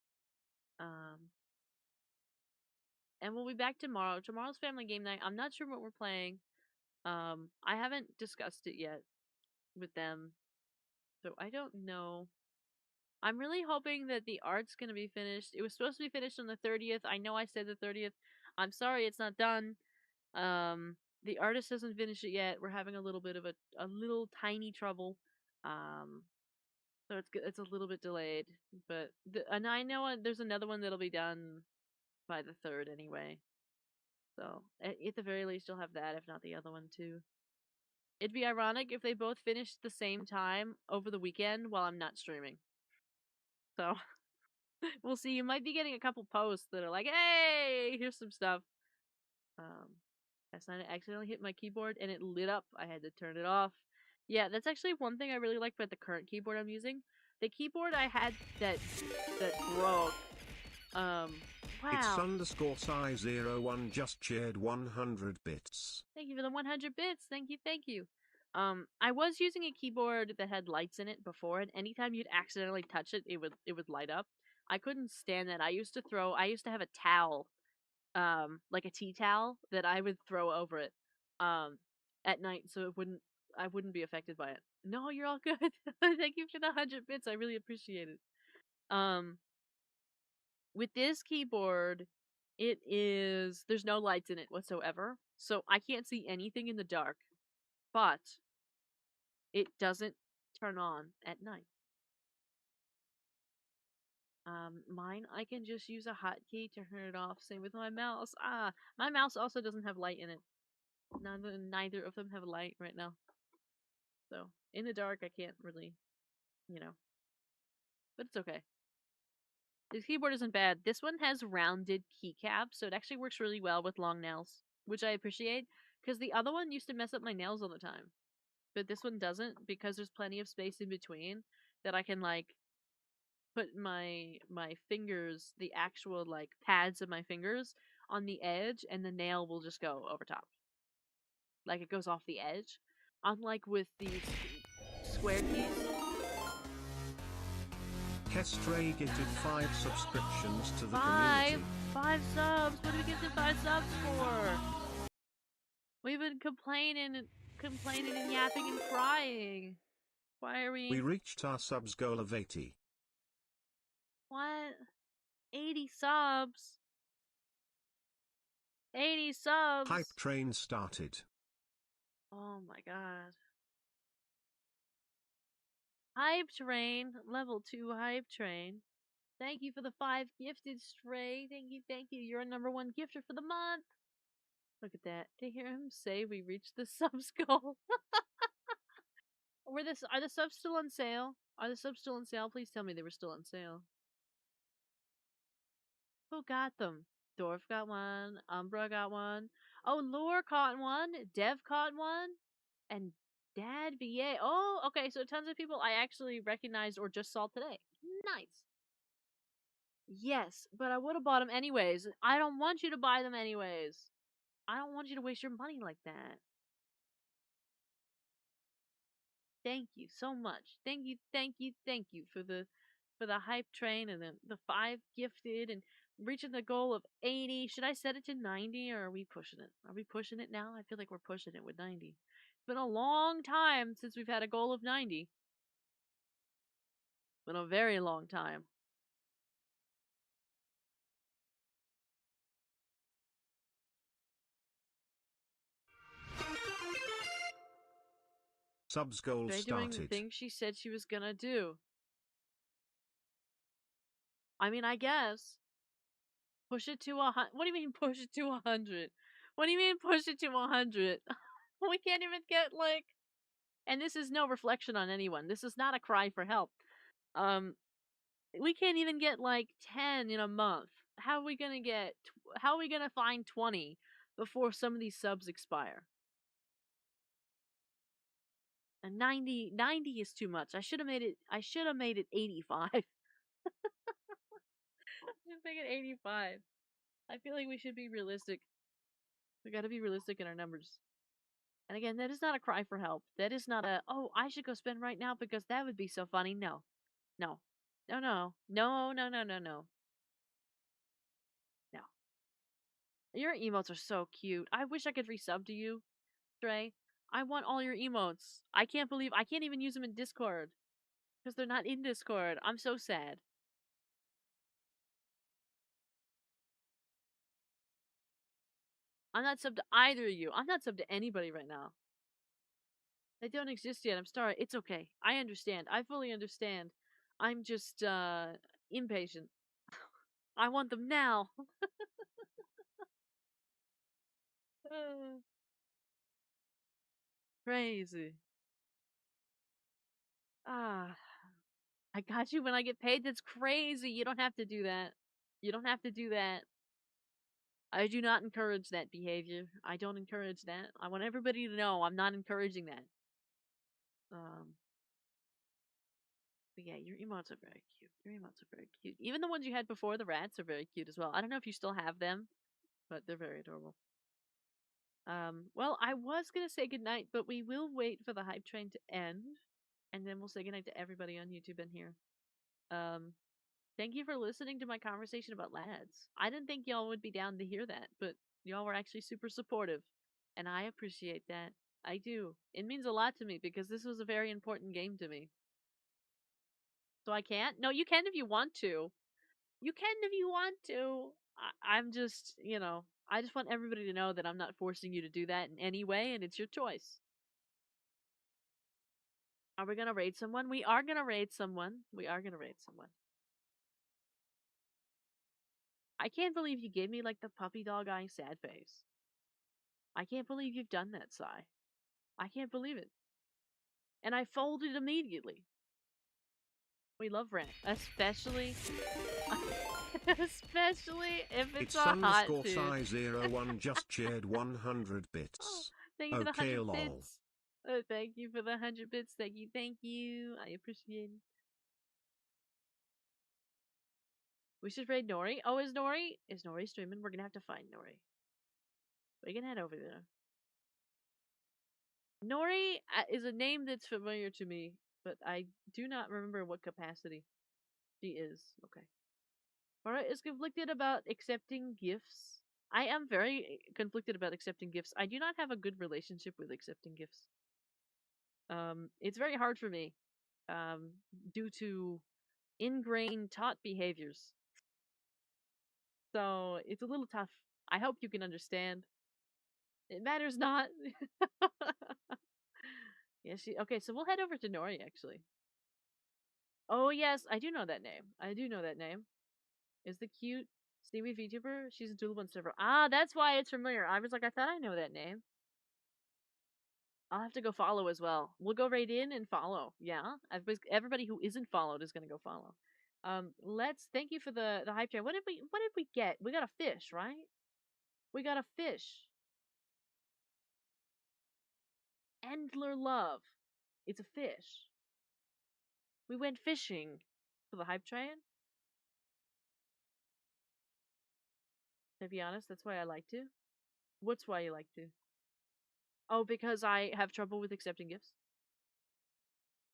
And we'll be back tomorrow. Tomorrow's family game night. I'm not sure what we're playing. I haven't discussed it yet with them, so I don't know. I'm really hoping that the art's gonna be finished. It was supposed to be finished on the 30th. I know I said the 30th. I'm sorry it's not done. The artist hasn't finished it yet. We're having a little bit of a little tiny trouble. Um, so it's a little bit delayed. But and I know there's another one that'll be done by the 3rd anyway. So at the very least, you'll have that, if not the other one too. It'd be ironic if they both finished the same time over the weekend while I'm not streaming. So we'll see. You might be getting a couple posts that are like, "Hey, here's some stuff." Last night I accidentally hit my keyboard and it lit up. I had to turn it off. Yeah, that's actually one thing I really like about the current keyboard I'm using. The keyboard I had that broke. It's Wow. underscore size 01 just shared 100 bits. Thank you for the 100 bits. Thank you. I was using a keyboard that had lights in it before, and anytime you'd accidentally touch it, it would light up. I couldn't stand that. I used to have a towel, like a tea towel that I would throw over it, at night so I wouldn't be affected by it. No, you're all good. Thank you for the 100 bits. I really appreciate it. Um, with this keyboard, there's no lights in it whatsoever, so I can't see anything in the dark, but it doesn't turn on at night. Mine, I can just use a hotkey to turn it off. Same with my mouse. My mouse also doesn't have light in it. Neither of them have light right now. So, in the dark, I can't really, you know. But it's okay. This keyboard isn't bad. This one has rounded keycaps, so it actually works really well with long nails, which I appreciate, because the other one used to mess up my nails all the time. But this one doesn't, because there's plenty of space in between that I can, like, put my fingers, the actual like pads of my fingers, on the edge, and the nail will just go over top. Like it goes off the edge. Unlike with the square keys. Kestray gifted 5 subscriptions to the Five community. 5 subs. What do we get the 5 subs for? We've been complaining and yapping and crying. Why are we? We reached our subs goal of 80. What? 80 subs. 80 subs. Hype train started. Oh my god. Hype train. Level 2 hype train. Thank you for the 5 gifted, Stray. Thank you, thank you. You're a #1 gifter for the month. Look at that. To hear him say we reached the subs goal. Are the subs still on sale? Are the subs still on sale? Please tell me they were still on sale. Who got them? Dorf got one. Umbra got one. Oh, Lore caught one. Dev caught one. And Dad VA. Oh, okay. So tons of people I actually recognized or just saw today. Nice. Yes, but I would have bought them anyways. I don't want you to buy them anyways. I don't want you to waste your money like that. Thank you so much. Thank you, thank you, thank you for the hype train and the 5 gifted and reaching the goal of 80. Should I set it to 90 or are we pushing it? Are we pushing it now? I feel like we're pushing it with 90. It's been a long time since we've had a goal of 90. Been a very long time. Subs goal Doing the started. thing she said she was gonna do. I mean, I guess. Push it to 100. What do you mean push it to 100? What do you mean push it to 100? We can't even get like. And this is no reflection on anyone. This is not a cry for help. We can't even get like 10 in a month. How are we gonna get? How are we gonna find 20 before some of these subs expire? And 90 is too much. I should have made it 85. Just make it 85. I feel like we should be realistic. We gotta be realistic in our numbers. And again, that is not a cry for help. That is not a, oh, I should go spend right now because that would be so funny. No. No. No, no. No, no, no, no, no. No. Your emotes are so cute. I wish I could resub to you, Trey. I want all your emotes. I can't even use them in Discord. Because they're not in Discord. I'm so sad. I'm not subbed to either of you. I'm not subbed to anybody right now. They don't exist yet. I'm sorry. It's okay. I understand. I fully understand. I'm just impatient. I want them now. Crazy. Ah, I got you when I get paid. That's crazy. You don't have to do that. You don't have to do that. I do not encourage that behavior. I don't encourage that. I want everybody to know I'm not encouraging that. But yeah, your emotes are very cute. Your emotes are very cute. Even the ones you had before, the rats, are very cute as well. I don't know if you still have them, but they're very adorable. Well, I was gonna say goodnight, but we will wait for the hype train to end, and then we'll say goodnight to everybody on YouTube and here. Thank you for listening to my conversation about lads. I didn't think y'all would be down to hear that, but y'all were actually super supportive, and I appreciate that. I do. It means a lot to me because this was a very important game to me. So I can't? No, you can if you want to. You can if you want to. I'm just, I just want everybody to know that I'm not forcing you to do that in any way, and it's your choice. Are we gonna raid someone? We are gonna raid someone. We are gonna raid someone. I can't believe you gave me like the puppy dog eye sad face. I can't believe you've done that, Sai. I can't believe it. And I folded immediately. We love rant, especially if it's a hot It's dude. Sai01 just shared 100 bits. Oh, thank you for the Okay, 100 lol. bits. Thank you for the 100 bits. Thank you. I appreciate it. We should raid Nori. Oh, is Nori streaming? We're gonna have to find Nori. We can head over there. Nori is a name that's familiar to me, but I do not remember what capacity she is. Okay. Farah is conflicted about accepting gifts. I am very conflicted about accepting gifts. I do not have a good relationship with accepting gifts. It's very hard for me, due to ingrained taught behaviors. So it's a little tough. I hope you can understand. It matters not. Yeah, okay, so we'll head over to Nori actually. Oh yes, I do know that name. I do know that name. Is the cute Steamy VTuber? She's a Doodle server. Ah, that's why it's familiar. I was like, I thought I know that name. I'll have to go follow as well. We'll go right in and follow. Yeah, everybody who isn't followed is gonna go follow. Let's thank you for the hype train. What did we get? We got a fish, right? We got a fish. Endler Love. It's a fish. We went fishing for the hype train. To be honest, that's why I like to. What's why you like to? Oh, because I have trouble with accepting gifts.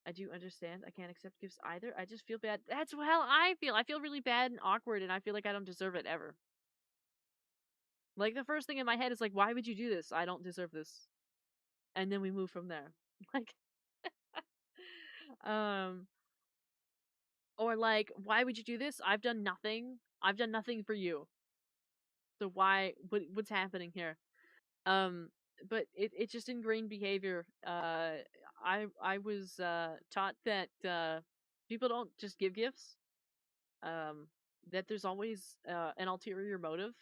I do understand. I can't accept gifts either. I just feel bad. That's how I feel. I feel really bad and awkward, and I feel like I don't deserve it ever. Like, the first thing in my head is like, why would you do this? I don't deserve this. And then we move from there. Like, or like, why would you do this? I've done nothing. I've done nothing for you. So what's happening here? But it's just ingrained behavior. I was taught that people don't just give gifts. That there's always an ulterior motive,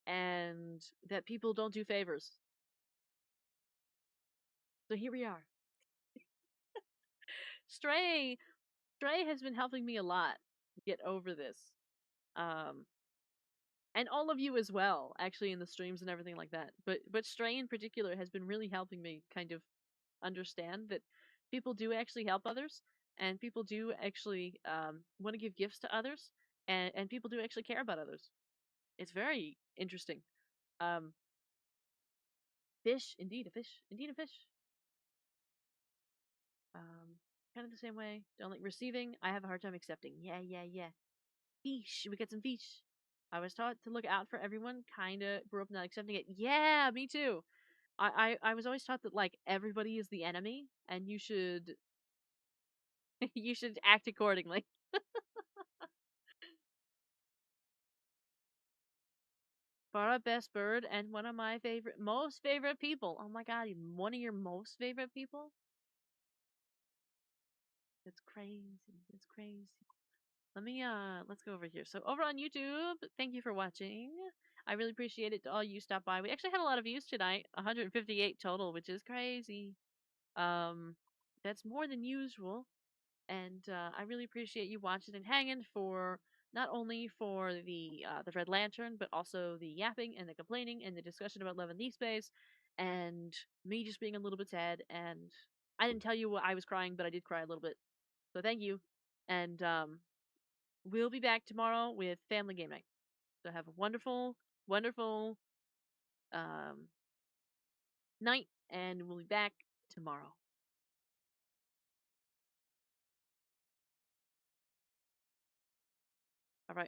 and that people don't do favors. So here we are. Stray has been helping me a lot get over this. And all of you as well, actually, in the streams and everything like that. But Stray in particular has been really helping me kind of understand that people do actually help others, and people do actually want to give gifts to others, and people do actually care about others. It's very interesting. Um, Fish, indeed a fish, indeed a fish. Kind of the same way. Don't like receiving. I have a hard time accepting. Yeah. Fish. We get some fish. I was taught to look out for everyone. Kinda grew up not accepting it. Yeah, me too. I was always taught that like everybody is the enemy, and you should you should act accordingly. Farah, best bird, and one of my most favorite people. Oh my god, one of your most favorite people? It's crazy. It's crazy. Let's go over here. So over on YouTube, thank you for watching. I really appreciate it to all you stop by. We actually had a lot of views tonight, 158 total, which is crazy. That's more than usual, and I really appreciate you watching and hanging for not only for the Red Lantern, but also the yapping and the complaining and the discussion about Love and Leaf Space, and me just being a little bit sad. And I didn't tell you I was crying, but I did cry a little bit. So thank you, and we'll be back tomorrow with Family Game Night. So have a wonderful, wonderful night, and we'll be back tomorrow. All right.